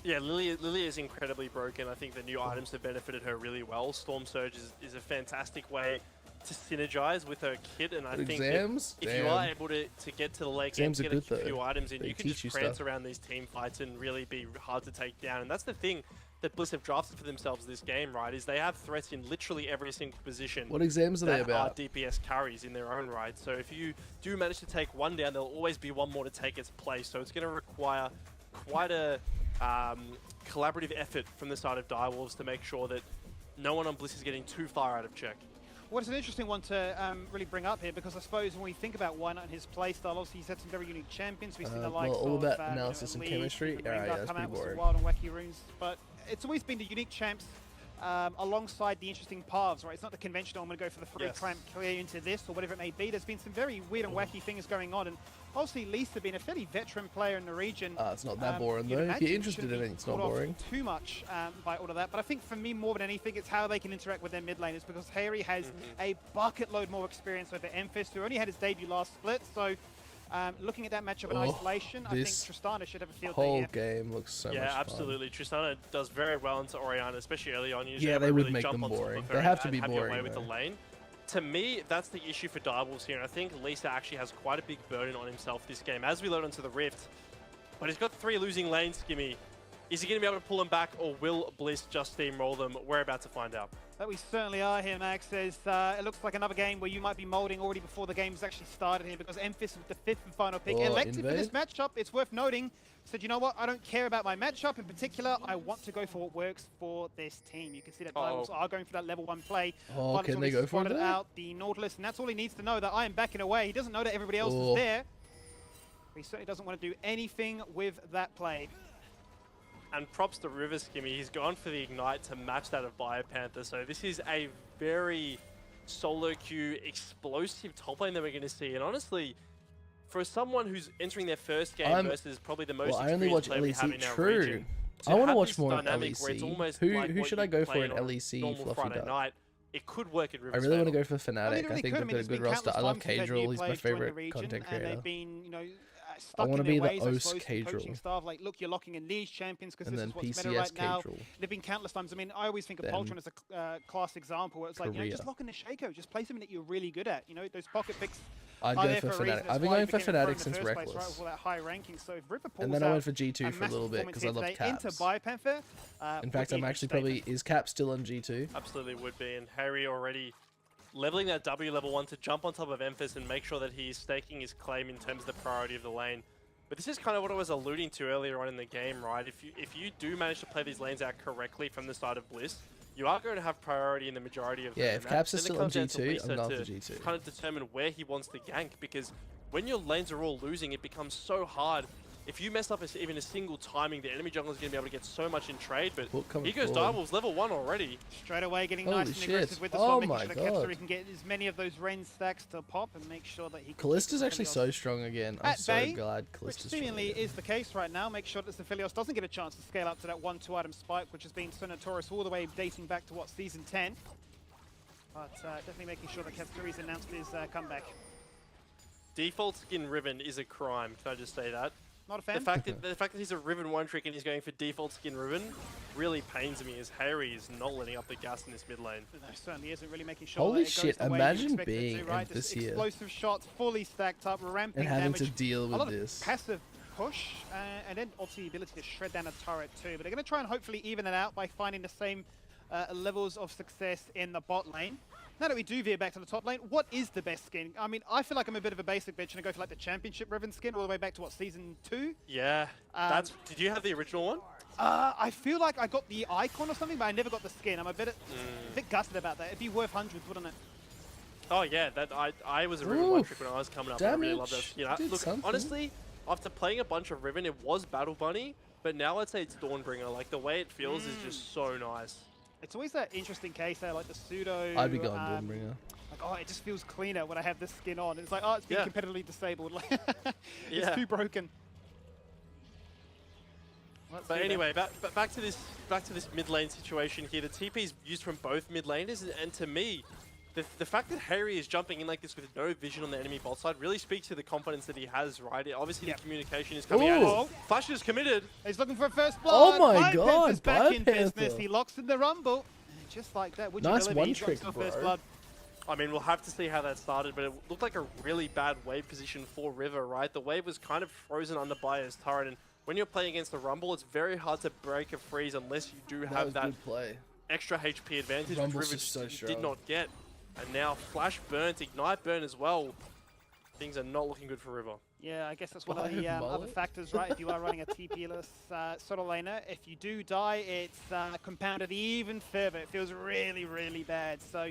Yeah, Lilia is incredibly broken. I think the new items have benefited her really well. Storm Surge is a fantastic way to synergize with her kit, and I think Exams? that if you are Damn. able to get to the late game, Exams to are get good, a few though. items in, They you can teach just you prance stuff. around these team fights and really be hard to take down. And that's the thing that Bliss have drafted for themselves this game, right, is they have threats in literally every single position. What exams are they that about? are DPS carries in their own right. So if you do manage to take one down, there'll always be one more to take its place. So it's going to require quite a collaborative effort from the side of Direwolves to make sure that no one on Bliss is getting too far out of check. Well, it's an interesting one to really bring up here, because I suppose when we think about Why Not and his playstyle, obviously he's had some very unique champions. We've seen the likes well, all of about you know, analysis and Lee, chemistry. even Yeah, Rengar that's come pretty out with some boring. wild and wacky runes, but it's always been the unique champs alongside the interesting paths, right? It's not the conventional, I'm going to go for the free Yes. clamp clear into this or whatever it may be. There's been some very weird and wacky things going on, and obviously Lisa being a fairly veteran player in the region. It's not that boring, you'd though. If imagine you're interested shouldn't in be it, it's not caught off boring. too much by all of that, but I think for me more than anything it's how they can interact with their mid laners, because Harry has a bucket load more experience over Emphis, who only had his debut last split. So looking at that matchup in isolation, I think this Tristana should have a field day Whole here. game looks so much Yeah, fun. absolutely. Tristana does very well into Orianna, especially early on. You Yeah, just they never would really make jump them on top of boring. her They have and to be have your way boring, with the though. lane. To me, that's the issue for Direwolves here, and I think Lisa actually has quite a big burden on himself this game, as we load onto the Rift. But he's got 3 losing lanes, Skimmy. Is he going to be able to pull them back, or will Bliss just steamroll them? We're about to find out. That we certainly are here, Max. As, it looks like another game where you might be molding already before the game's actually started here, because Memphis with the 5th and final pick. Oh, Elected for this invade? matchup, it's worth noting, said, you know what, I don't care about my matchup in particular. I want to go for what works for this team. You can see that Diamonds are going for that level 1 play. Oh, Diamonds can they already go for spotted it? out the Nautilus, and that's all he needs to know, that I am backing away. He doesn't know that everybody else Oh. is there. He certainly doesn't want to do anything with that play. And props to River Skimmy. He's gone for the Ignite to match that of Biopanther. So this is a very solo queue, explosive top lane that we're going to see. And honestly, for someone who's entering their first game versus probably the most I only watch experienced player we LEC. have in our region, True. I want to have watch this more of dynamic where it's LEC. almost Who like what should you I go play for in on a LEC normal Fluffy Friday Duck? night. It could work in I River's really want to favor. go for Fnatic. I think they've got a good roster. I love Cadril. He's my favorite content And creator. they've been, you know, stuck wanna in their be the ways, I O's suppose, the coaching Cadril. staff. Like, look, you're locking in these champions because And this then is what's meta PCS right now. Cadril. There've been countless times. I mean, I always think of Then Poltron as a class example where it's like, you know, Korea. just lock in the Shaco. Just play something that you're really good at. You know, those pocket picks I'd are go there for for a reason. Fnatic. That's I've been why going he for became a pro in Fnatic the since first place, right, Reckless. with all that high ranking. So if Ripper pulls And then I out went for G2 a for a little massive bit because I love performance here today Caps. into Biopanther, In would fact, be a I'm huge actually statement. probably... Is Cap still on G2? Absolutely would be. And Harry already leveling that W level 1 to jump on top of Memphis and make sure that he's staking his claim in terms of the priority of the lane. But this is kind of what I was alluding to earlier on in the game, right? If you do manage to play these lanes out correctly from the start of Bliss, you are going to have priority in the majority of them. Yeah, and if that- Caps is then it still on comes down to G2, Lisa I'm going for to G2. kind of determine where he wants to gank, because when your lanes are all losing, it becomes so hard. If you mess up even a single timing, the enemy jungler is going to be able to get so much in trade. But Hook coming here goes forward. Direwolves, level 1 already. Straight away getting Holy nice and shit. aggressive with the Oh swap, making my sure that Kepster God. can get as many of those Ren stacks to pop and make sure that he can Callista's keep actually Aphelios so strong again. I'm at so bay, glad which Callista's strong seemingly again. is the case right now. Make sure that Aphelios doesn't get a chance to scale up to that 1-2 item spike, which has been so notorious all the way dating back to, what, Season 10. But definitely making sure that Kepsteri's announced his comeback. Default skin Riven is a crime, can I just say that? Not a fan? The fact that he's a Riven one trick and he's going for default skin Riven really pains me, as Harry is not letting up the gas in this mid lane. No, certainly isn't really making sure Holy that it goes shit, the way you imagine expect it to, being right? this This here. explosive shots fully stacked up, ramping And having damage. to deal a with lot this. Of passive push, and then obviously the ability to shred down a turret too. But they're going to try and hopefully even it out by finding the same levels of success in the bot lane. Now that we do veer back to the top lane, what is the best skin? I mean, I feel like I'm a bit of a basic bitch and I go for like the championship Riven skin all the way back to, what, Season 2? Yeah, did you have the original one? I feel like I got the icon or something, but I never got the skin. I'm a bit gutted about that. It'd be worth hundreds, wouldn't it? Oh yeah, I was a Riven one trick when I was coming up. I really loved that. Damage. You know, Did look, something. honestly, after playing a bunch of Riven, it was Battle Bunny, but now I'd say it's Dawnbringer. Like the way it feels is just so nice. It's always that interesting case there, like the pseudo. I'd be going Dawnbringer. Like, oh, it just feels cleaner when I have this skin on. It's like, oh, it's been competitively disabled. Like, it's Yeah. too broken. But anyway, back to this mid lane situation here. The TP is used from both mid laners, and to me, the fact that Harry is jumping in like this with no vision on the enemy bot side really speaks to the confidence that he has, right? Obviously, the communication is coming out. Flash is committed. He's looking for a first blood. Oh my Biopanther's God, back in business. Biopanther. He locks in the rumble. And just like that, would you Nice believe one he drops trick, the bro. first blood? I mean, we'll have to see how that started, but it looked like a really bad wave position for River, right? The wave was kind of frozen under by his turret, and when you're playing against the Rumble, it's very hard to break a freeze unless you do have that good play. extra HP advantage, which Rumble's River just so did strong. not get. And now Flash burnt, Ignite burn as well. Things are not looking good for River. Yeah, I guess that's one of the other factors, right? If you are running a TP-less solo laner, if you do die, it's compounded even further. It feels really, really bad. So,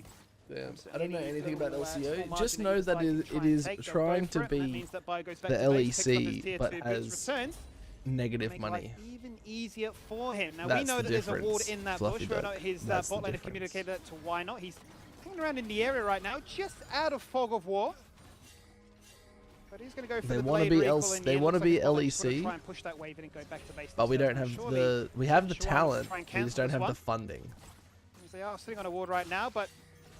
Damn. I don't know anything about small LCO. margin Just that know you that decide to it try and is take, they'll trying go to for it, and that be means that Bio goes back the to base, picks up his LEC, tier but 2 boots, has returns, negative make money. life even easier for him. Now we That's know the that there's a ward difference, in that Fluffy bush. Whether or Duck. not his That's the bot lane have difference. communicated that to why not. He's hanging around in the area right now, just out of fog of war. But he's going to go for They the wanna blade be recall LC in the they end. wanna Looks be like the bot's gonna LEC, try and push that wave in and go back to base But we don't themselves. have Surely the we have the Shawan will talent. try and We cancel just don't this have one. the funding. As they are sitting on a ward right now, but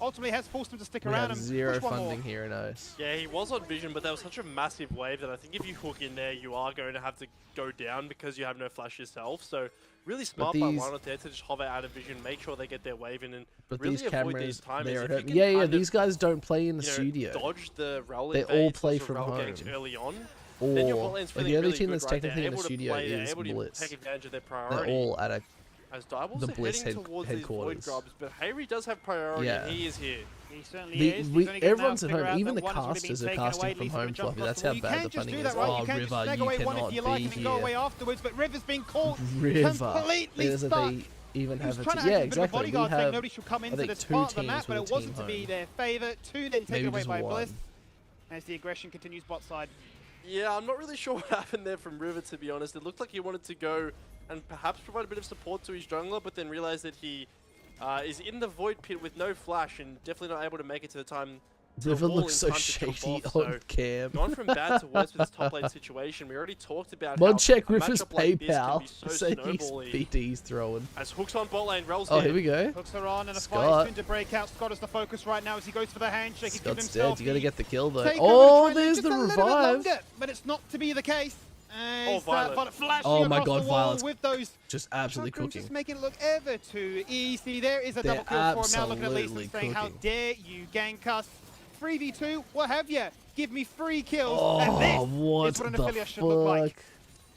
ultimately has forced him to stick We around have and zero push one more. funding here in OS. Yeah, he was on vision, but that was such a massive wave that I think if you hook in there, you are going to have to go down because you have no flash yourself. So really smart by these- Wynot there to just hover out of vision, make sure they get their wave in, and But really these avoid cameras, these timers. they are If you hurt. can Yeah, kind of, these guys don't play in the you know, studio. dodge the rel They all invades, play those from rel ganks home. early on, then your or bot lane's the feeling only really team good, that's right? They're technically in the able to studio play, they're is able to Blitz. take advantage of their They're priority. all at As Diabol's the Blitz heading towards these Void headquarters. Grubs, but Hayri does have priority, Yeah. and he is here. He certainly is. He's only gonna now everyone's at figure home. out Even that the one has already been casters are taken casting away. from Lisa's gonna home, jump Fluffy. across That's the how wall. You bad can the just punning do is. that, right? Oh, You can River, just snag you away one if cannot you like be and then go here. away afterwards, but River's been caught River. completely There's a stuck. they even He was have trying it. to Yeah, act as a bit of a exactly. We bodyguard, saying have, nobody should come I into think, this 2 part of the teams map, but with it a wasn't team to be home. their favour. 2 then Maybe taken away just by 1. Bliss as the aggression continues bot side. Yeah, I'm not really sure what happened there from River, to be honest. It looked like he wanted to go and perhaps provide a bit of support to his jungler, but then realized that he is in the Void Pit with no flash and definitely not able to make it to the time. River looks so shady on cam. Gone from bad to worse with this top lane situation. We already talked about Mod how check a River's matchup like this can PayPal. be so Say snowbally. he's BT's throwing. As Hook's on bot lane, Rel's Oh, dead. here we go. Hooks are on, and the fight Scott. is soon to break out. Scott is the focus right now as he goes for the handshake. He's given Scott's dead. himself You gotta get the kill though. takeover to Oh, try and live there's just the a little bit revive. longer, but it's not to be the case. Oh, Violet. Violet flashing Oh my across God, the wall Violet's with those Just absolutely chakrams, cooking. just making it look ever too easy. There is a They're double kill for him now. Looking at absolutely Lisa saying, "How cooking. dare you gank us? 3v2, what have you? Give me 3 kills." Oh, and this what is what an the affiliate should look like. fuck?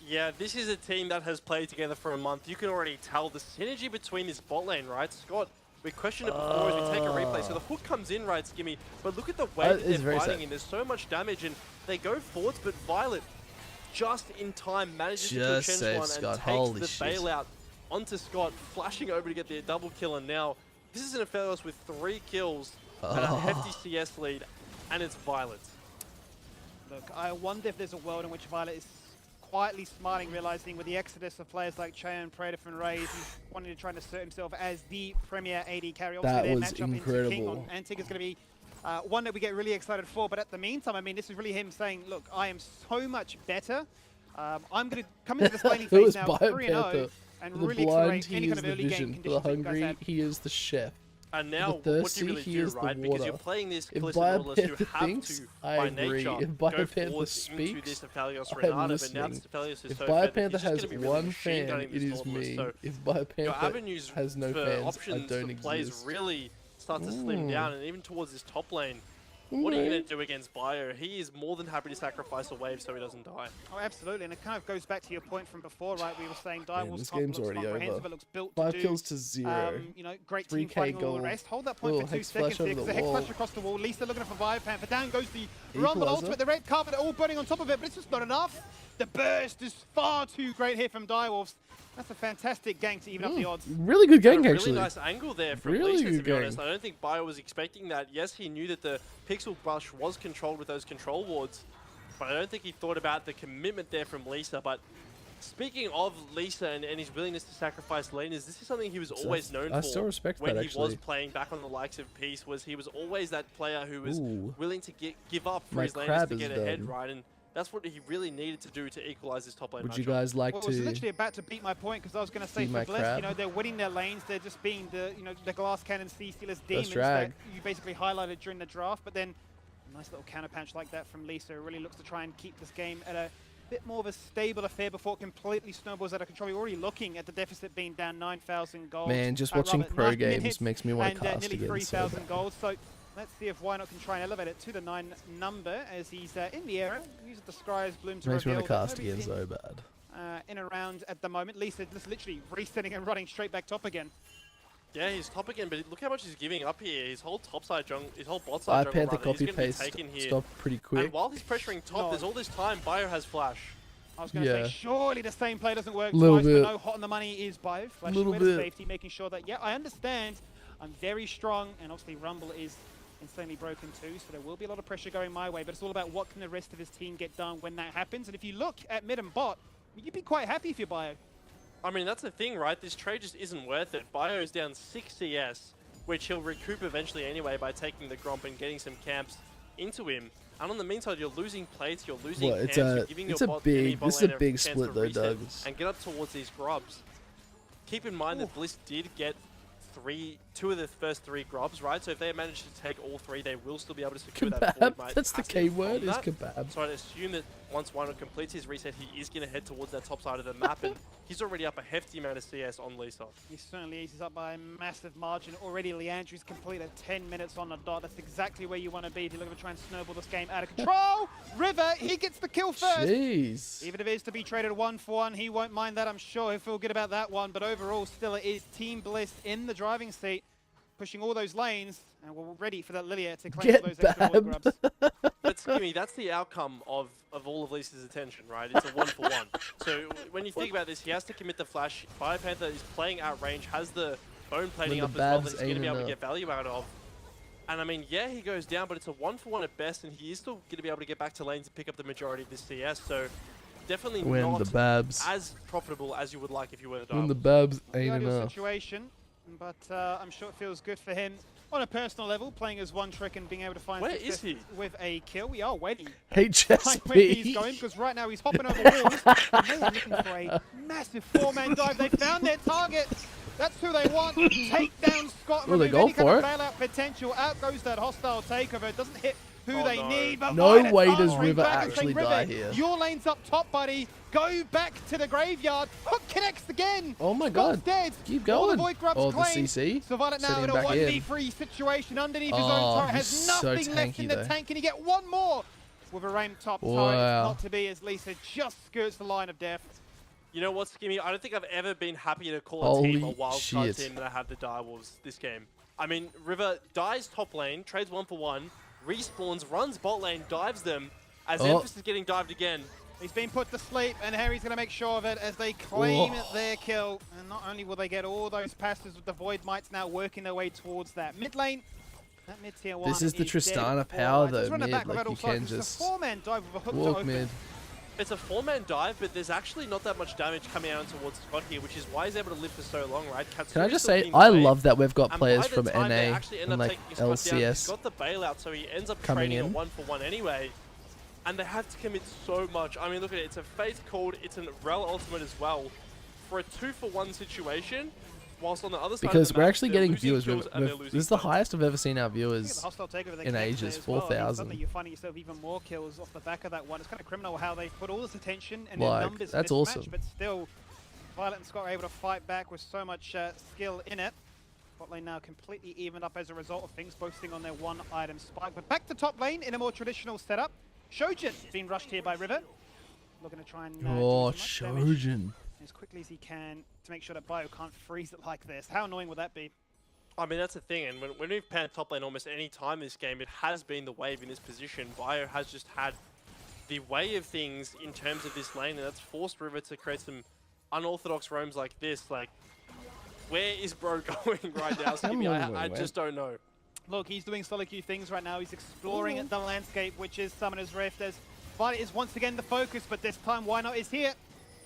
Yeah, this is a team that has played together for a month. You can already tell the synergy between this bot lane, right? Scott, we questioned it before as we take a replay. So the hook comes in, right, Skimmy? But look at the way that it's they're very fighting sad. in. There's so much damage, and they go forwards, but Violet, just in time, manages to kill Just saved Chen Scott. and takes Holy the shit. bailout onto Scott, flashing over to get the double kill. And now, this is an Aphelios with 3 kills and a hefty CS lead, and it's Violet. Look, I wonder if there's a world in which Violet is quietly smiling, realizing with the exodus of players like Cheon, Predator, and Raze, he's wanting to try and assert himself as the premier AD carry. That Obviously, their was matchup into King incredible. on Antic is going to be one that we get really excited for. But at the meantime, I mean, this is really him saying, look, I am so much better. I'm going to come into this laning It phase was now Bio 3-0 Panther. and The really blind, accelerate he any is kind of the early game vision. For the conditions that you guys hungry, had. he is the chef. And now, the what do you thirsty, really he do, is the right? Because you're water. playing this If Callisto Bio Nautilus, you Panther have thinks, to, I by agree. nature, If Bio go Panther forwards into speaks, this Aphelios I'm Renata, but now this listening. Aphelios is If so Bio fed that Panther he's just has going to be really one machine fan, gunning it this is Nautilus. me. So If Bio your Panther avenues has no for fans, I options don't for plays exist. really start to slim down, and even towards this top lane. What are you going to do against Bio? He is more than happy to sacrifice a wave so he doesn't die. Oh, absolutely, and it kind of goes back to your point from before, right? We were saying Man, Direwolf's this comp game's looks already comprehensive, over. it looks built 5 to do, kills to 0. you know, great team 3K fighting all goal. the rest. Hold that point Little for 2 hex seconds flash here, over because the the hex flash wall. across the wall. Lisa looking for Bio Panther. Down goes the Rumble Equalizer. ultimate. The red carpet all burning on top of it, but it's just not enough. The burst is far too great here from Direwolves. That's a fantastic gank to even up the odds. Really good And gang, a really actually. nice angle there from Really Lisa, to good be game. honest. I don't think Bio was expecting that. Yes, he knew that the pixel brush was controlled with those control wards, but I don't think he thought about the commitment there from Lisa. But speaking of Lisa and his willingness to sacrifice laners, this is something he was always known I for. still respect when that, he was actually. playing back on the likes of Peace, was he was always that player who was Ooh. willing to give up for My his laners crab to is get ahead, done. right? And that's what he really needed to do to equalize this top lane Would matchup. you guys like Well, I was to... literally about to beat my point because I was going to say see my for Bliss, crab? you know, they're winning their lanes. They're just being the, you know, the glass cannon sea stealers demons drag. that you basically highlighted during the draft. But then a nice little counter punch like that from Lisa really looks to try and keep this game at a bit more of a stable affair before it completely snowballs out of control. We're already looking at the deficit being down 9,000 gold. Man, just watching rather, pro 9 games hits makes me want and to cast nearly again so 3,000 bad. gold. So let's see if Why Not can try and elevate it to the 9 number as he's in the air. Uses the Scry's Bloom to Makes me reveal want to that cast nobody's again in- so bad. in a round at the moment. Lisa just literally resetting and running straight back top again. Yeah, he's top again, but look how much he's giving up here. His whole top side jungle, his whole bot Bio side jungle, Panther rather, he's copy going to be paste taken here. stop pretty quick. And while he's pressuring top, No. there's all this time. Bio has flash. I was going to Yeah. say, surely the same play doesn't work Little twice, bit. but no, hot on the money is Bio. Flashing Little away to bit. safety, making sure that, yeah, I understand. I'm very strong, and obviously Rumble is insanely broken too, so there will be a lot of pressure going my way, but it's all about what can the rest of his team get done when that happens. And if you look at mid and bot, you'd be quite happy if you're Bio. I mean, that's the thing, right? This trade just isn't worth it. Bio's down 6 CS, which he'll recoup eventually anyway by taking the Gromp and getting some camps into him. And on the mean side, you're losing plates, you're losing Well, camps, it's you're a- giving it's your a bot, big- enemy bot this is a laner big chance split to though, reset Douglas. and get up towards these grubs. Keep in mind that Bliss did get 2 of the first 3 grubs, right? So if they manage to take all 3, they will still be able to secure that Kebab. forward mate That's the passive key from word, is that. kebab. So I'd assume that once Wino completes his reset, he is going to head towards that top side of the map, and he's already up a hefty amount of CS on Lisa. He certainly is. He's up by a massive margin already. Leandri's completed 10 minutes on the dot. That's exactly where you want to be if you're looking to try and snowball this game out of control. River, he gets the kill first. Jeez. Even if it is to be traded 1-for-1, he won't mind that. I'm sure he'll feel good about that one. But overall, still it is Team Bliss in the driving seat, pushing all those lanes, and we're ready for that Lilia to claim all those extra void grubs. But Skimmy, that's the outcome of all of Lisa's attention, right? It's a 1-for-1. So when you think about this, he has to commit the flash. Biopanther is playing out range, has the bone plating up as well that he's going to be able to get value out of. And I mean, yeah, he goes down, but it's a 1-for-1 at best, and he is still going to be able to get back to lanes and pick up the majority of this CS. So definitely not as profitable as you would like if you were the When the Babs The ain't ideal enough. situation, but I'm sure it feels good for him on a personal level, playing as one trick and being able to find Where success is he? with a kill. We are waiting. HSP. Where he's going, because right now he's hopping over walls. And they are looking for a massive four-man dive. They found their target. That's who they want. Take down Scott. Well, they remove go any kind for of it. bailout potential. Out goes that hostile takeover. It doesn't hit who Oh, they no. need. But No Violet's way does answering River back and saying, actually River, die here. your lane's up top, buddy. Go back to the graveyard. Hook connects again. Oh my Scott's god. dead. Keep All going. the void grubs Oh, the claimed. CC. So Violet now Sending in a him back in. 1v3 situation underneath his Oh, own turret. he's Has so nothing left in tanky the though. tank. Can he get one more with a rain top turret? Wow. Not to be, as Lisa just skirts the line of death. You know what, Skimmy? I don't think I've ever been happier to call a Holy team a wildcard shit. team than I have the Direwolves this game. I mean, River dies top lane, trades 1-for-1, respawns, runs bot lane, dives them, as Emphas is getting dived again. He's been put to sleep, and Harry's going to make sure of it as they claim their kill. And not only will they get all those passes with the Void Mites now working their way towards that mid lane. That mid tier 1 This is the dead Tristana before power lights. Let's though, run it mid. back with Like that you also. can It's a just four-man dive with a hook to walk open. mid. It's a four-man dive, but there's actually not that much damage coming out towards Scott here, which is why he's able to live for so long, right? Can I Katsuri's just still say, being I played, love that we've got and players by the from time they NA actually end and up like taking Scott down, he's LCS got the bailout, so he ends up coming trading a in. 1-for-1 anyway. And they have to commit so much. I mean, look at it. It's a Faith called. It's an Rel ultimate as well. For a 2-for-1 situation, whilst on the other side because of the we're map, actually they're getting losing viewers. kills and they're This losing is the fights. highest I've ever seen our Look at the viewers hostile takeover they in kept ages, there as well. I mean, 4,000. suddenly you're finding yourself even more kills off the back of that one. It's kind of criminal how they put all this attention and Like, their numbers that's mismatched, awesome. but still, Violet and Scott are able to fight back with so much skill in it. Bot lane now completely evened up as a result of things, boasting on their one-item spike. But back to top lane in a more traditional setup. Shojin being rushed here by River. Looking to try and do Oh, as much damage Shojin. as quickly as he can to make sure that Bio can't freeze it like this. How annoying would that be? I mean, that's the thing, and when we've panned top lane almost any time this game, it has been the wave in this position. Bio has just had the way of things in terms of this lane, and that's forced River to create some unorthodox roams like this. Like, where is bro going right now, Skippy? I just don't know. Look, he's doing solo queue things right now. He's exploring the landscape, which is Summoner's Rift. As Violet is once again the focus, but this time Why Not is here.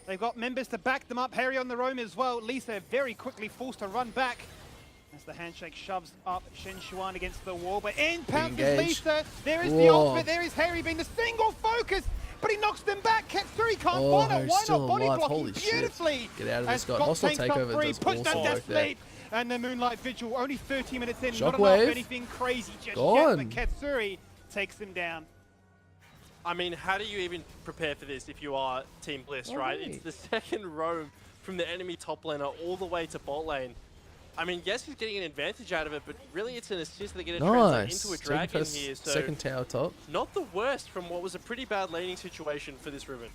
They've got members to back them up. Harry on the roam as well. Lisa very quickly forced to run back as the handshake shoves up Shen Xuan against the wall. But in pounces Engaged. Lisa. There is the ultimate. There is Harry being the single focus, but he knocks them back. Katsuri can't find it. he's Why still not? Body alive. blocking Holy shit. beautifully. Get out of As this, God. Scott Hostile takes top Takeover three, does push that awesome death work there. sleep. And the Moonlight Vigil, only 30 minutes in, not Shockwave. enough anything crazy just Gone. yet, but Katsuri takes him down. I mean, how do you even prepare for this if you are Team Bliss, right? It's the second roam from the enemy top laner all the way to bot lane. I mean, yes, he's getting an advantage out of it, but really it's an assist that get it translate Nice. into a Second dragon first- here. So second tower top. not the worst from what was a pretty bad laning situation for this Riven.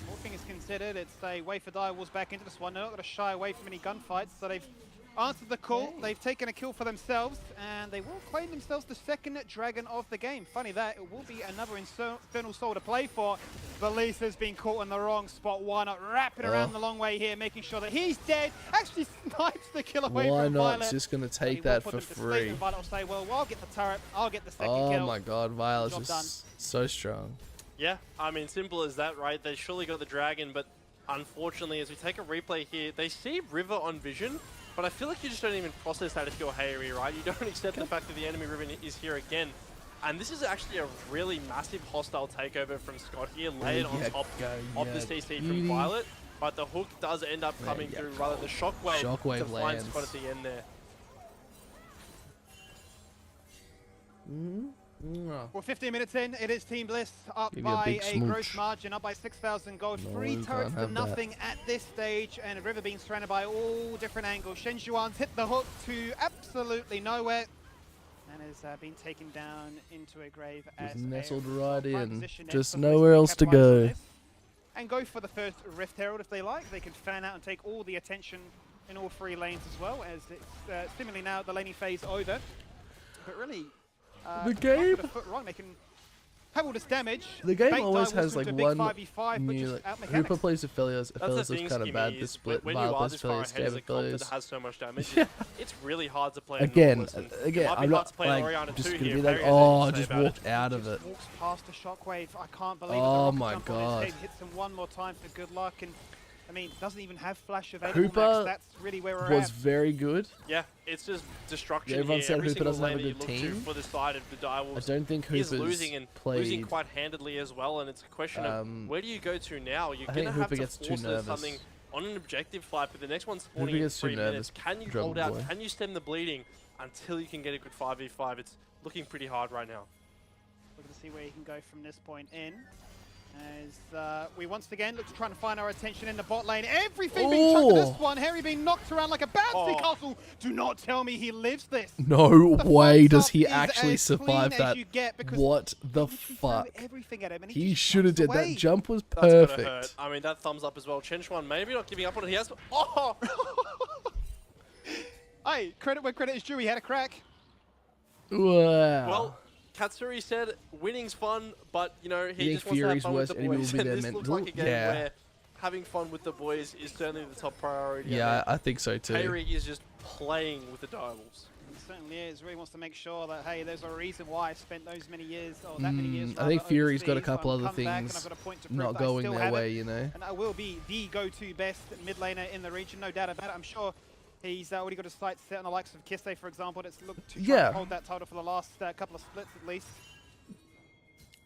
All things considered, it's a way for Direwolves back into this one. They're not going to shy away from any gunfights, so they've answered the call. They've taken a kill for themselves, and they will claim themselves the second dragon of the game. Funny that, it will be another Infernal Soul to play for. But Lisa's been caught in the wrong spot. Why not wrap it around the long way here, making sure that he's dead. Actually snipes the kill away Why from not? Violet. Just gonna But he take will that put for them to sleep, free. and Violet will say, well, I'll get the turret, I'll get the second Oh kill. my God, Violet's Job done. just so strong. Yeah, I mean, simple as that, right? They surely got the dragon, but unfortunately, as we take a replay here, they see River on vision, but I feel like you just don't even process that if you're Harry, right? You don't accept the fact that the enemy Riven is here again. And this is actually a really massive hostile takeover from Scott here, layered on top of the CC from Violet. But the hook does end up coming through, rather the shockwave to find lands. Scott at the end there. Well, 15 minutes in, it is Team Bliss up Give you a by big a gross smooch. margin, up by 6,000 gold. No, 3 you turrets can't to have that. nothing at this stage, and River being surrounded by all different angles. Shen Zhuan's hit the hook to absolutely nowhere, and has been taken down into a grave as nestled a right prime in. position Just for nowhere Bliss else to capitalize on go. this and go for the first Rift Herald if they like. They can fan out and take all the attention in all 3 lanes as well, as it's seemingly now the laning phase over. But really, The not game- with a foot wrong. They can have all this damage. The game bait always Direwolves has into like a big one 5v5, but new just like, out Hooper mechanics. plays Aphelios. That's the Aphelios thing, was kind of Skimmy, bad is this split. when you Vile are plays this far Aphelios, ahead as gave a comp Aphelios. that has so much damage, Yeah. it's really hard to play a Again, Nautilus, and it again, might be I'm hard not to play like Orianna just too gonna here. be like, Harry has oh, anything to say just about walked it. out of it. Walks past the shockwave. I can't believe it. Oh The my rocket jump on God. his head hits him one more time for good luck, and I mean, doesn't even have flash available. Hooper Max. That's really where we're was at. very good. Yeah, it's just destruction Yeah, everyone here. said Every Hooper single doesn't have lane a that you good look to team. for the side of the I Direwolves don't think is Hooper's losing and played. losing quite handedly as well, and it's a question of where do you go to now? You're I going think to have Hooper to gets too force nervous. something on an objective fight, but the next one's Hooper spawning in gets too 3 nervous, minutes. Can you hold out? probably. Can you stem the bleeding until you can get a good 5v5? It's looking pretty hard right now. We're going to see where he can go from this point in. As we once again look to try and find our attention in the bot lane. Everything being chucked to this one. Harry being knocked around like a bouncy castle. Do not tell me he lives this. No The way front does up he is actually as survive clean as that. you get because What the he threw fuck? everything at him and He just should have jumps did away. that. Jump was That's gonna perfect. hurt. I mean, that thumbs up as well. Chenchuan maybe not giving up on it. He has. Oh! Hey, credit where credit is due. He had a crack. Wow. Well, Katsuri said winning's fun, but you know You he think just wants to have Fury's fun with worst the enemy boys. will be And their this looks mental? like a game Yeah. where having fun with the boys is certainly the top priority. Yeah, I think so too. Harry is just playing with the Direwolves. He certainly is. Really wants to make sure that, hey, there's a reason why I spent those many years, or that many years. I think rather, Fury's got a overseas, but couple I'm other coming back and things I've got a point to prove not that I going still their have way, it. you know. And I will be the go-to best mid laner in the region, no doubt about it. I'm sure he's already got his sights set on the likes of Kiste, for example, that's looked to try and hold that title for the last couple of splits at least.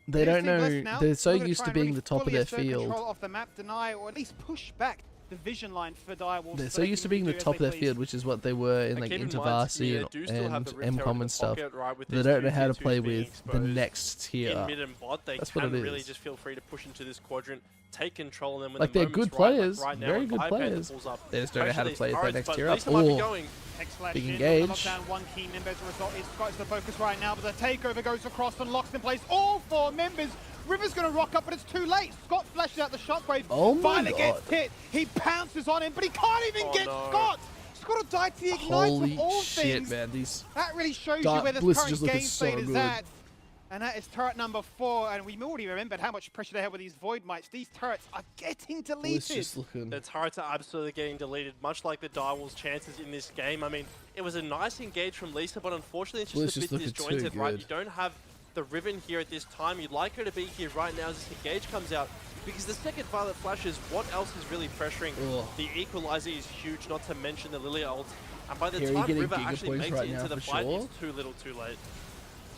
They It is don't Team Bliss know. now. They're so We're gonna used try to and being really the top of fully their assert field. control of the map, deny or at least push back the vision line for Direwolves. They're so so they used to can being the do as top they of their please. field, which is what they were in And like keep in mind, Intervarsity they do still have and the Rift Herald in MCOM the and stuff. pocket, right, with They these don't two know how to tier play 2s being with the exposed next in tier. mid and bot. They That's what can it really is. just feel free to push into this quadrant, take control, and then when Like the they're moment's good right, like players, right now, very when good Pike players. pulls up, They just don't know how to especially play these the turrets, next but tier up. Lisa might be Oh. going. X-Flash Big in, engage. knock down one key member as a result. Scott's the focus right now, but the takeover goes across and locks in place all 4 members. River's going to rock up, but it's too late. Scott flashes out the shockwave. Oh my Violet gets God. hit. He pounces on him, but he can't even Oh get no. Scott. Scott will die to the ignite Holy of all shit, things. man! These That really shows you Dark where this Bliss current just looking game so state is good. at. And that is turret number 4, and we already remembered how much pressure they have with these Void Mites. These turrets are getting Bliss deleted. just looking. The turrets are absolutely getting deleted, much like the Direwolves' chances in this game. I mean, it was a nice engage from Lisa, but unfortunately it's Bliss just a just bit looking too disjointed, right? good. You don't have the Riven here at this time. You'd like her to be here right now as this engage comes out, because the second Violet flashes, what else is really pressuring? Ugh. The Equalizer is huge, not to mention the Lilia ult. And by the Harry time getting River Giga actually points makes right it now into the for fight, sure. it's too little too late.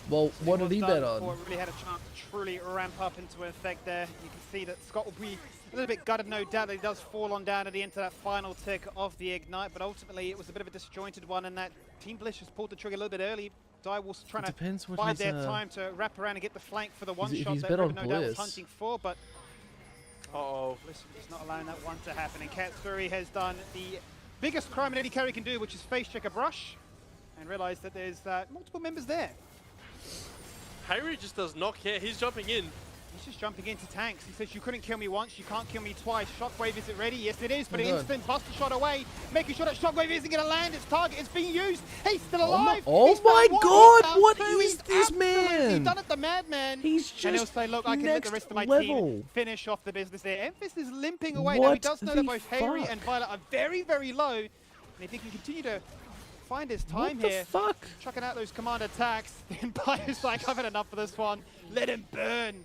Well, what was did he done bet before on? it really had a chance to truly ramp up into effect there. You can see that Scott will be a little bit gutted, no doubt, that he does fall on down at the end of that final tick of the Ignite, but ultimately it was a bit of a disjointed one, and that Team Bliss just pulled the trigger a little bit early. Direwolves trying to depends what bide his, their time to wrap around and get the flank for the one if shot he's that bet River on no doubt was Bliss. hunting for, but Uh-oh. Bliss is not allowing that one to happen. And Katsuri has done the biggest crime an AD carry can do, which is face check a brush, and realize that there's multiple members there. Harry just does not care. He's jumping in. He's just jumping into tanks. He says, you couldn't kill me once, you can't kill me twice. Shockwave, is it ready? Yes, it is, but an God. instant buster shot away, making sure that Shockwave isn't going to land its target. It's being used. He's still Oh my- alive. oh He's my found one. God, He's found what two. is He's this absolutely man? done it, the madman. He's And he'll just say, look, I can let the next rest of my level. team finish off the business there. Emphasis is limping away. Now, he What does know the that both Harry fuck? and Violet are very, very low. And if he can continue to find his time What the here, fuck? chucking out those command attacks, the Empire's like, I've had enough of this one. Let him burn.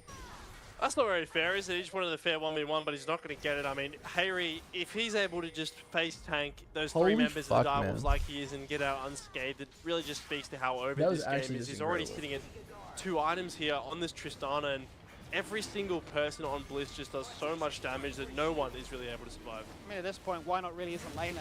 That's not very fair, is it? He just wanted a fair 1v1, but he's not going to get it. I mean, Harry, if he's able to just face tank those Holy three members fuck, of the Direwolves man. like he is and get out unscathed, it really just speaks to how over That was this actually game is. just He's already incredible. sitting at 2 items here on this Tristana, and every single person on Bliss just does so much damage that no one is really able to survive. I mean, at this point, why not really is a laner?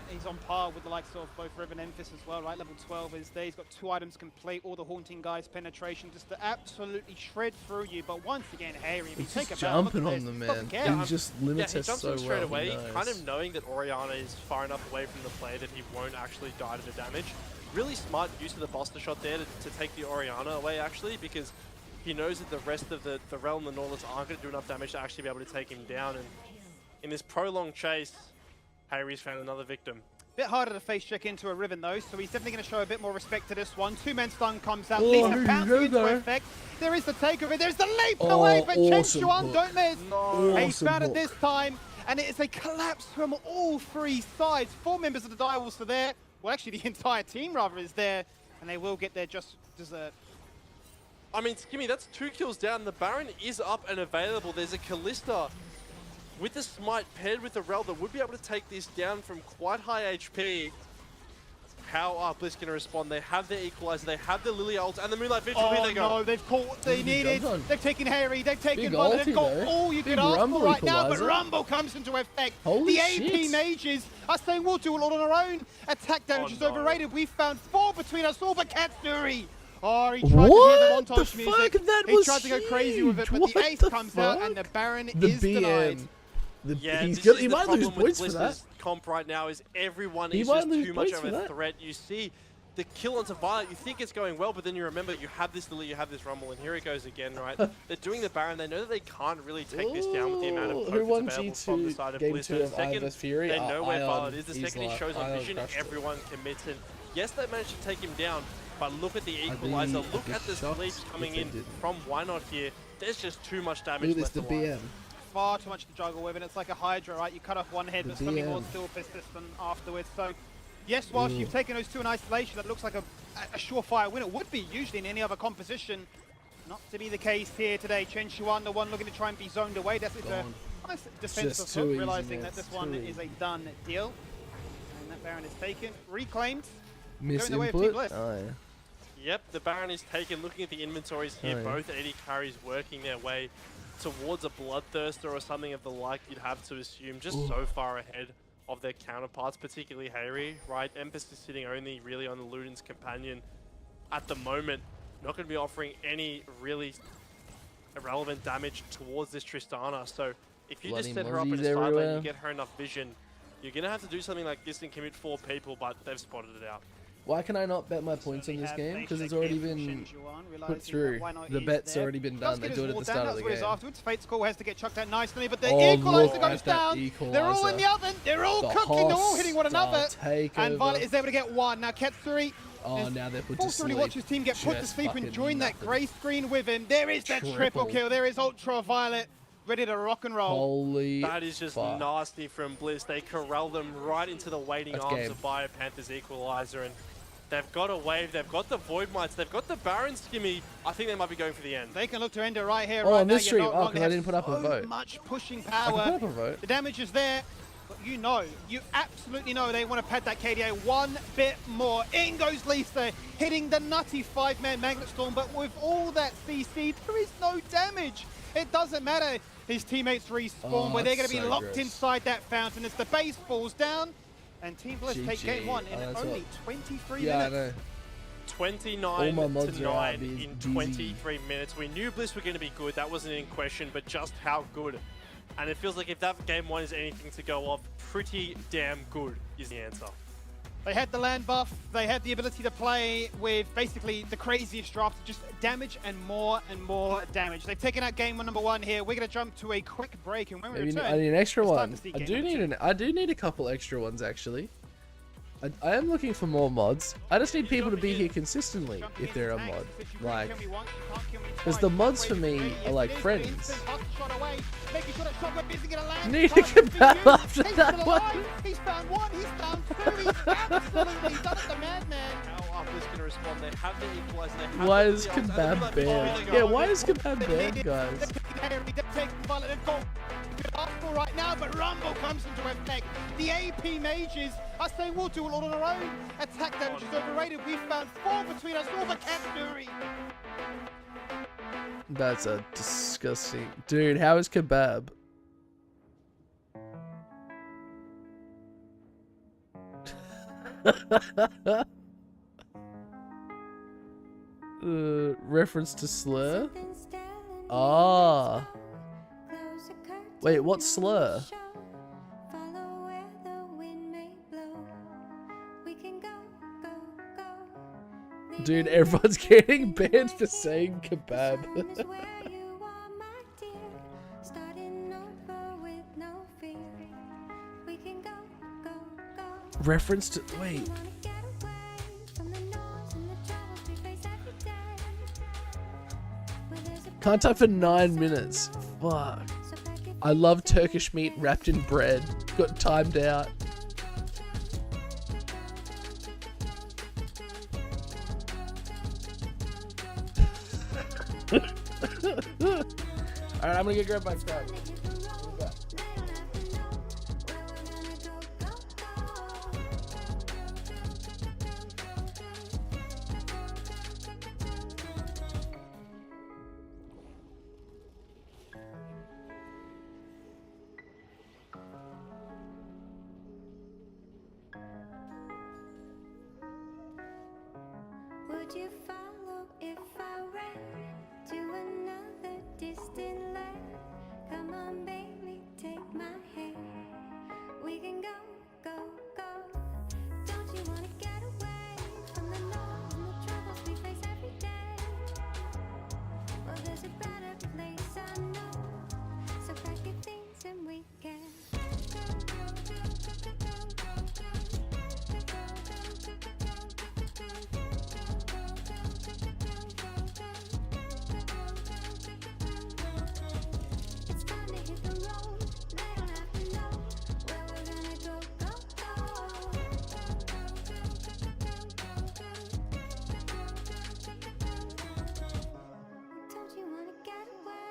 He's on par with the likes of both Riven and Emphis as well, right? Level 12 is there. He's got 2 items complete, all the Haunting Guys penetration, just to absolutely shred through you. But once again, Harry, if you He's take just a bow, look jumping at on this, them, doesn't man. care. He just limits he us jumps so in straight well. away, He knows. kind of knowing that Orianna is far enough away from the play that he won't actually die to the damage. Really smart use of the Buster shot there to take the Orianna away, actually, because he knows that the rest of the Realm and Nautilus aren't going to do enough damage to actually be able to take him down. And in this prolonged chase, Harry's found another victim. Bit harder to face check into a Riven though, so he's definitely going to show a bit more respect to this one. 2-man stun comes out, Oh, Lisa here you pouncing go into there. effect. There is the takeover, there's the leap Oh, away, but Chen awesome Chuan hook. don't miss. He's Awesome found it hook. this time, and it is a collapse from all 3 sides. 4 members of the Direwolves are there. Well, actually the entire team rather is there, and they will get their just dessert. I mean, Skimmy, that's 2 kills down. The Baron is up and available. There's a Kalista with the Smite paired with the Rel that would be able to take this down from quite high HP. How are Bliss going to respond? They have their Equalizer, they have the Lily ult, and the Moonlight Vigil. Here Oh they go. no, they've caught what they needed. jumped on. They've taken Harry, they've taken Big Violet, they've ulti got though. all you Big could ask for Rumble right now, but equalizer. Rumble comes into effect. Holy the AP shit. mages are saying we'll do it all on our own. Attack damage is no. overrated. We found 4 between us all, but Katsuri. Oh, he tried to hear the What the montage music. fuck? That he was tried to go crazy with it, but huge. the What ace the comes out and the fuck? Baron The is denied. BM. Yeah, He's this good. is He the might lose problem with points for that. Bliss's comp right now is everyone He is might just lose too much points of for a that. threat. You see the kill onto Violet, you think it's going well, but then you remember you have this Lily, you have this Rumble, and here it goes again, right? They're doing the Baron, they know that they can't really take this down with the amount of Ooh, poke who that's won available from the G2 side of game Bliss. 2 And the of second Ivan's Fury? they know where Ion Violet is, the is second he like- shows on Ion vision, crushed it. everyone commits. And yes, they managed to take him down, but look at the Equalizer, I'd look be at the shocked sleeps coming if they in didn't. from Why Not here. There's just too much damage Look at this, left the alive. BM. Far too much to juggle with, and it's like a Hydra, right? You cut off one head, The but it's going to be more DM. still persistent afterwards. So, yes, whilst Ooh. you've taken those 2 in isolation, that looks like a surefire win. It would be usually in any other composition. Not to be the case here today. Chen Chuan, the one looking to try and be zoned away. That's it's a Gone. nice defensive just too hook, easy, realizing man. that this It's one too is a easy. done deal. And that Baron is taken, reclaimed. Miss the way of Team input. Bliss. Oh, yeah. Yep, the Baron is taken. Looking at the inventories here, Oh, yeah. both AD carries working their way towards a Bloodthirster or something of the like, you'd have to assume, just Ooh. so far ahead of their counterparts, particularly Harry, right? Emphasis sitting only really on the Luden's companion at the moment. Not going to be offering any really irrelevant damage towards this Tristana. So if you Bloody just set her up in a mozzies sideline, everywhere. you get her enough vision, you're going to have to do something like this and commit 4 people, but they've spotted it out. Why can I not bet my points on this game? Because it's already been put through. The bet's already been done. They do it at the start of the game. Afterwards, Fate's call has to get chucked out nicely, but the Oh, equalizer look goes at that down. They're all in the equalizer. oven. They're all The cooking. They're all hitting one another. hostile And takeover. Violet is able to get 1. Now Katsuri Oh, is now they're put to forced to sleep. watch his team get put to Just sleep and fucking join that nothing. grey screen with him. There is that triple Triple. kill. There is Ultraviolet ready to rock and roll. Holy That is just fuck. nasty from Bliss. They corral them right into the waiting That's arms game. of Biopanther's Equalizer, and they've got a wave, they've got the Void Mites, they've got the Baron Skimmy. I think they might be going for the end. They can look to end it right here, Oh, right on now. this You're stream. not Oh, wrong. 'cause They I have didn't put up a so vote. much pushing I can power. put up a vote. The damage is there, but you absolutely know they want to pad that KDA one bit more. In goes Lisa, hitting the nutty 5-man Magnet Storm, but with all that CC, there is no damage. It doesn't matter. His teammates respawn, Oh, where they're going that's to be so locked gross. inside that fountain as the base falls down, and Team Bliss take GG. game 1 in Oh, that's only what- 23 Yeah, I minutes. know. 29 All my mods to are 9 out, dude. in Easy. 23 minutes. We knew Bliss were going to be good, that wasn't in question, but just how good. And it feels like if that game 1 is anything to go off, pretty damn good is the answer. They had the land buff, they had the ability to play with basically the craziest draft, just damage and more damage. They've taken out game 1 number 1 here. We're going to jump to a quick break, and when we Maybe return, I need an extra it's time one. to see I game do number need 2. I do need a couple extra ones actually. I am looking for more mods. I just need people to be here consistently Jumping if they're a into mod. tanks. If you Like, kill me once, you can't kill me because twice. the mods Wait for me ready, are like it's friends. instant hustle shot away, making sure that shotgun isn't gonna land. Need a Time for kebab you. after He's that still one. alive. He's found 1, he's found 2, he's absolutely done it, the madman. How are Bliss going to respond? They have the Equalizer, they have Why the is Lily ult, and kebab they're bad? like, Yeah, oh, why they- is kebab bad, guys? They're taking Harry, they're taking Violet, they've got good arsenal right now, but Rumble comes into effect. The AP mages are saying we'll do it all on our own. Attack damage is overrated. We found 4 between us, all but Katsuri. That's a disgusting... Dude, how is kebab? Reference to slur? Ah. Wait, what slur? Dude, everyone's getting banned for saying kebab. Reference to... Wait. Can't type for 9 minutes. Fuck. I love Turkish meat wrapped in bread. Got timed out. Alright, I'm gonna get grab my crab. Would you follow if I ran to another distant land? Come on, baby, take my hand. We can go, go, go. Don't you wanna get away from the noise and the troubles we face every day? Well, there's a better place I know. So pack your things and we can. It's time to hit the road. They don't have to know where we're gonna go, go, go. Don't you wanna get away?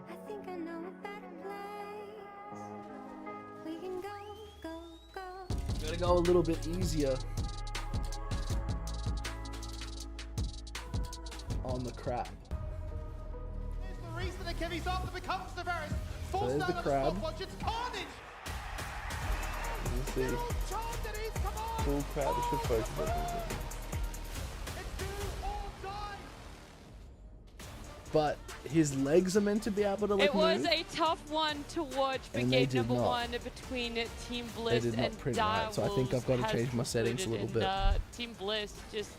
I think I know a better place. We can go, go, go. Gotta go a little bit easier on the crab. Here's the reason the Kiwis after becomes the Varus. Forced there's out the of crab. stopwatch, it's carnage. Let's see. They're all charged at his command. Full crab, it should focus on it. It's do or die. But his legs are meant to be able to like It was move. a tough one to watch for And they game did number not. one between Team They Bliss did not and print right, so I think I've got to Direwolves change my has settings a little concluded, bit. Team Bliss just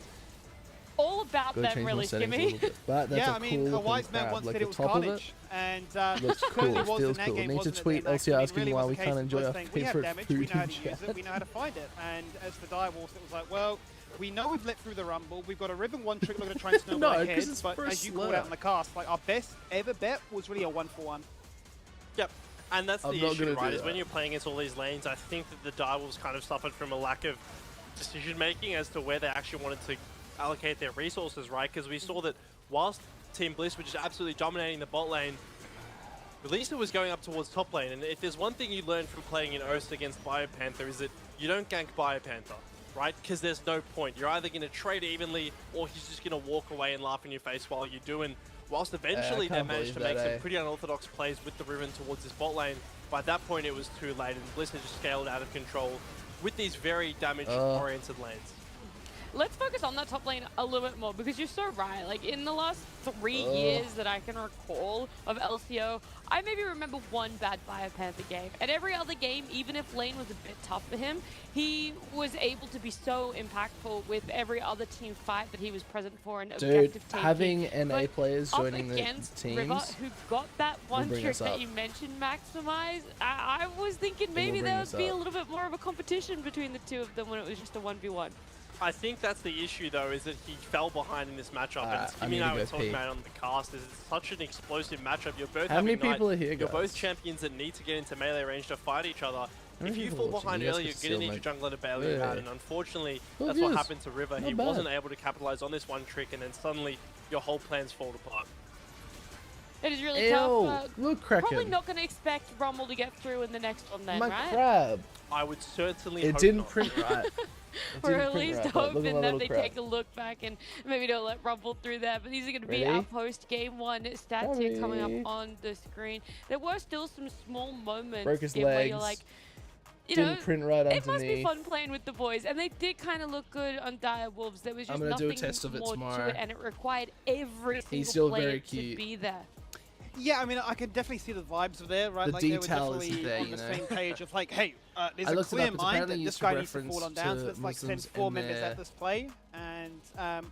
all about Gotta them, change my really, settings a Skimmy. little bit. But that's Yeah, a I mean, cool a looking wise man crab. once Like said the it was top of it carnage, and looks clearly cool, was feels in that cool. game, Need to wasn't it, tweet then, Elsie Max? asking It really why was we a case can't of enjoy Bliss our saying, we have favorite damage, we food know how in to use it, chat. we know how to find it. And as for Direwolves, it was like, well, we know we've lit through the Rumble, we've got a ribbon one trick looking to try and snowball No, ahead, 'cause it's but for a as you called slur. out in the cast, like our best ever bet was really a 1-for-1. Yep. And that's I'm the not issue, gonna right? do Is when that. you're playing against all these lanes, I think that the Direwolves kind of suffered from a lack of decision making as to where they actually wanted to allocate their resources, right? Because we saw that whilst Team Bliss were just absolutely dominating the bot lane, Lisa was going up towards top lane, and if there's one thing you learn from playing in Ost against Biopanther is that you don't gank Biopanther, right? Because there's no point. You're either going to trade evenly, or he's just going to walk away and laugh in your face while you do. And whilst eventually they can't managed to believe make that, some pretty unorthodox plays with the Riven towards this bot lane, by that point it was too late, and Bliss had just scaled out of control with these very damage-oriented lanes. Let's focus on that top lane a little bit more, because you're so right. Like, in the last 3 years that I can recall of LCO, I maybe remember one bad Biopanther game. And every other game, even if lane was a bit tough for him, he was able to be so impactful with every other team fight that he was present for and Dude, objective taking. having NA But players up joining the against River, teams who got that one bring trick us that up. you mentioned, Maximize, I was thinking will maybe bring there us would be a up. little bit more of a competition between the two of them when it was just a 1v1. I think that's the issue, though, is that he fell behind in this matchup. And I Skimmy need and I to were go talking pee. about it on the cast. Is it's such an explosive matchup. You're both How having many Knight. people are here, You're both guys? champions that need to get into melee range to fight each other. many If you people fall are watching? behind You guys early, could you're still going to need make- your jungler to bail you Yeah. out. And unfortunately, Well, that's what views. happened to River. He Not bad. wasn't able to capitalize on this one trick, and then suddenly your whole plans fall apart. It is really Ew, tough. look, Probably Kraken. not going to expect Rumble to get through in the next one then, My right? crab. I would certainly It hope didn't not. print right. Or didn't at print least right, but look at hoping my that little they crab. take a look back and maybe don't let Rumble through there. But these are going to be Ready? our post-game one stats here coming Ready? up on the screen. There were still some small moments Broke his where you're legs. like, you Didn't know, print right it must be underneath. fun playing with the boys, and they did kind of look good on Dire Wolves. There was I'm just gonna do a nothing test of it more to tomorrow. it, and it required every single still player very to cute. be there. Yeah, I mean, I could definitely see the vibes of there, right? The Like, they were detail is definitely there, on you the know. same page of like, hey, there's I a looked it clear up, it's mind apparently that used this to guy needs to reference fall on down, to so let's like send Muslims 4 in members their- at this play. And Is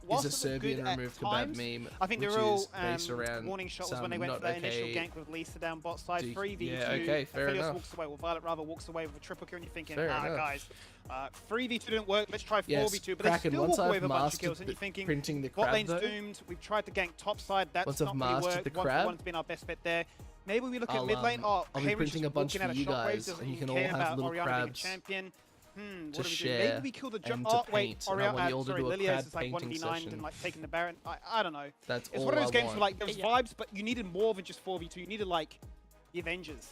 whilst a it looked Serbian good at removed kebab times, meme, I think the which real is based around warning shot was when they some went for not that initial okay gank with Lisa down bot side, D- 3v2. yeah, okay, fair Aphelios enough. walks away, well, Violet rather walks away with a triple kill, and you're thinking, Fair enough. guys, 3v2 didn't work, let's try 4v2, Yes, but Kraken, they still once walk away I've with a bunch of mastered kills, and the you're thinking, printing the bot crab lane's though, doomed, we've tried to gank top side, that's Once I've not really mastered worked, the 1v1's crab, been our best bet there. Maybe we look at I'll, mid lane, oh, I'll be Hayren's printing just a bunch looking for at you Shockwaves, guys, doesn't and you even can all care have about little Orianna being crabs champion. to What are we doing? share Maybe we kill the and oh, to wait, paint, and I want you all to sorry, do a Lilios crab is like painting 1v9 session. and like taking the Baron. I don't know. That's It's all one of those I games want. where like there was Yeah. vibes, but you needed more than just 4v2. You needed like the Avengers.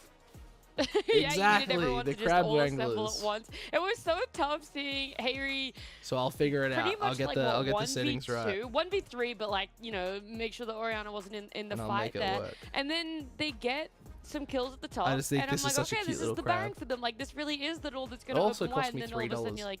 Yeah, you Exactly, needed everyone the to just crab all assemble wranglers. at once. It was so tough seeing Hayri So I'll figure it pretty out. much I'll get like the what, I'll get the 1v2, settings right, 1v3, but like, you know, make sure that Orianna wasn't in the and I'll fight make it there. work. And then they get some kills at the top. I just think and this I'm is like, such a okay, cute this is little the Baron crab. for them. Like, this really is the all that's It going to also open cost wide. me And then all of a sudden $3. you're like,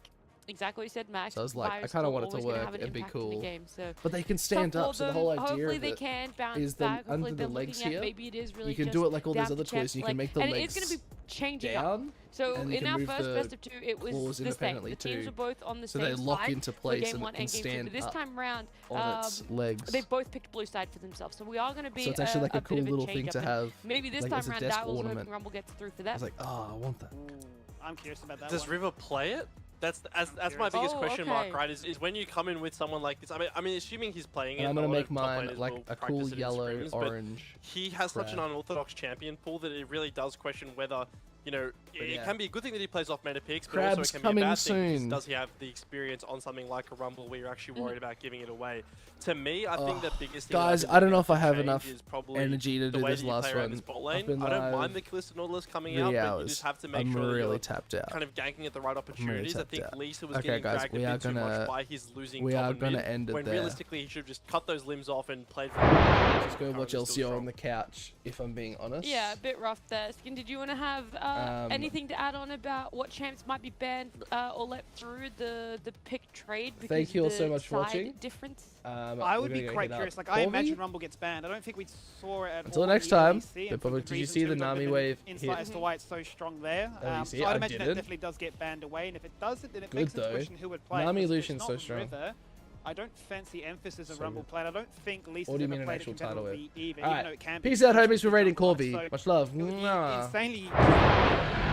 exactly what you said, Max. So I was like, I Virus kinda still want it to always gonna work, have an it'd be impact in the cool. game, so But they can stand tough up, for so the them. whole idea Hopefully of they it can bounce is back. then Hopefully under they're the legs looking at here, maybe it is really you can just do it like all these down other to toys, you can champ make the select. legs And it's going to be changing up. down, So and you in can our move first the best of 2, it was claws the same. independently The teams too. were both on the So same they lock side into for place game and 1 it can and game 2. stand But this up time round, on its legs. they both picked blue side for themselves. So we are going to be So it's actually like a bit cool of little change thing up, to and have, maybe this like, time as a round, desk Dire Wolves ornament. hoping Rumble gets through for I that. was like, oh, I want that. I'm curious about that Does one. River play it? That's my curious. biggest Oh, question okay. mark, right? Is when you come in with someone like this. I mean, assuming he's playing it. And I'm a gonna lot make of top mine laners like will a practice cool it in yellow, scrims, but orange. he has such an crab. unorthodox champion pool that it really does question whether, you know, it yeah. can be a good thing that he plays off meta picks, but Crab's also it can be a coming bad thing because soon. does he have the experience on something like a Rumble where you're actually worried about giving it away? To me, I think the biggest thing Guys, that I don't know if I to have change enough is probably energy to the do way this that you last play around one. this bot I've lane. been I don't mind live the Calista Nautilus coming 3 out, but you hours. just have to make I'm sure that really you're tapped out. kind of ganking at the right opportunities. I tapped think out. Lisa was Okay, getting guys, dragged we a are bit too gonna- much by his losing we top are and gonna mid, end it when there. realistically he should have just cut those limbs off and played for Just go Currently watch still LCO strong. on the couch, if I'm being honest. Yeah, a bit rough there. Skin, did you want to have anything to add on about what champs might be banned or let through the pick trade? Because Thank you all the so much for side watching. Difference. I we're would be gonna go quite hit up curious. Like, I Corby. imagine Rumble gets banned. I don't think we saw it at Until all. next in the time, ELEC, Bit and for Public, good did you reason see too. the Don't have Nami any wave insight hit? as to why it's so strong there. Oh, you see? So I'd I imagine it didn't. definitely does get banned away, and if it doesn't, then it Good makes sense to though. question who would play. Nami because if Lucian's it's so not strong. River, I don't fancy emphasis of So Rumble good. play. I don't think Lisa's What do you ever mean an played actual it title competitively either, Alright. even though it can be. Peace out, homies, for potentially rating done well. Corby. So Much love. it would be Mwah. insanely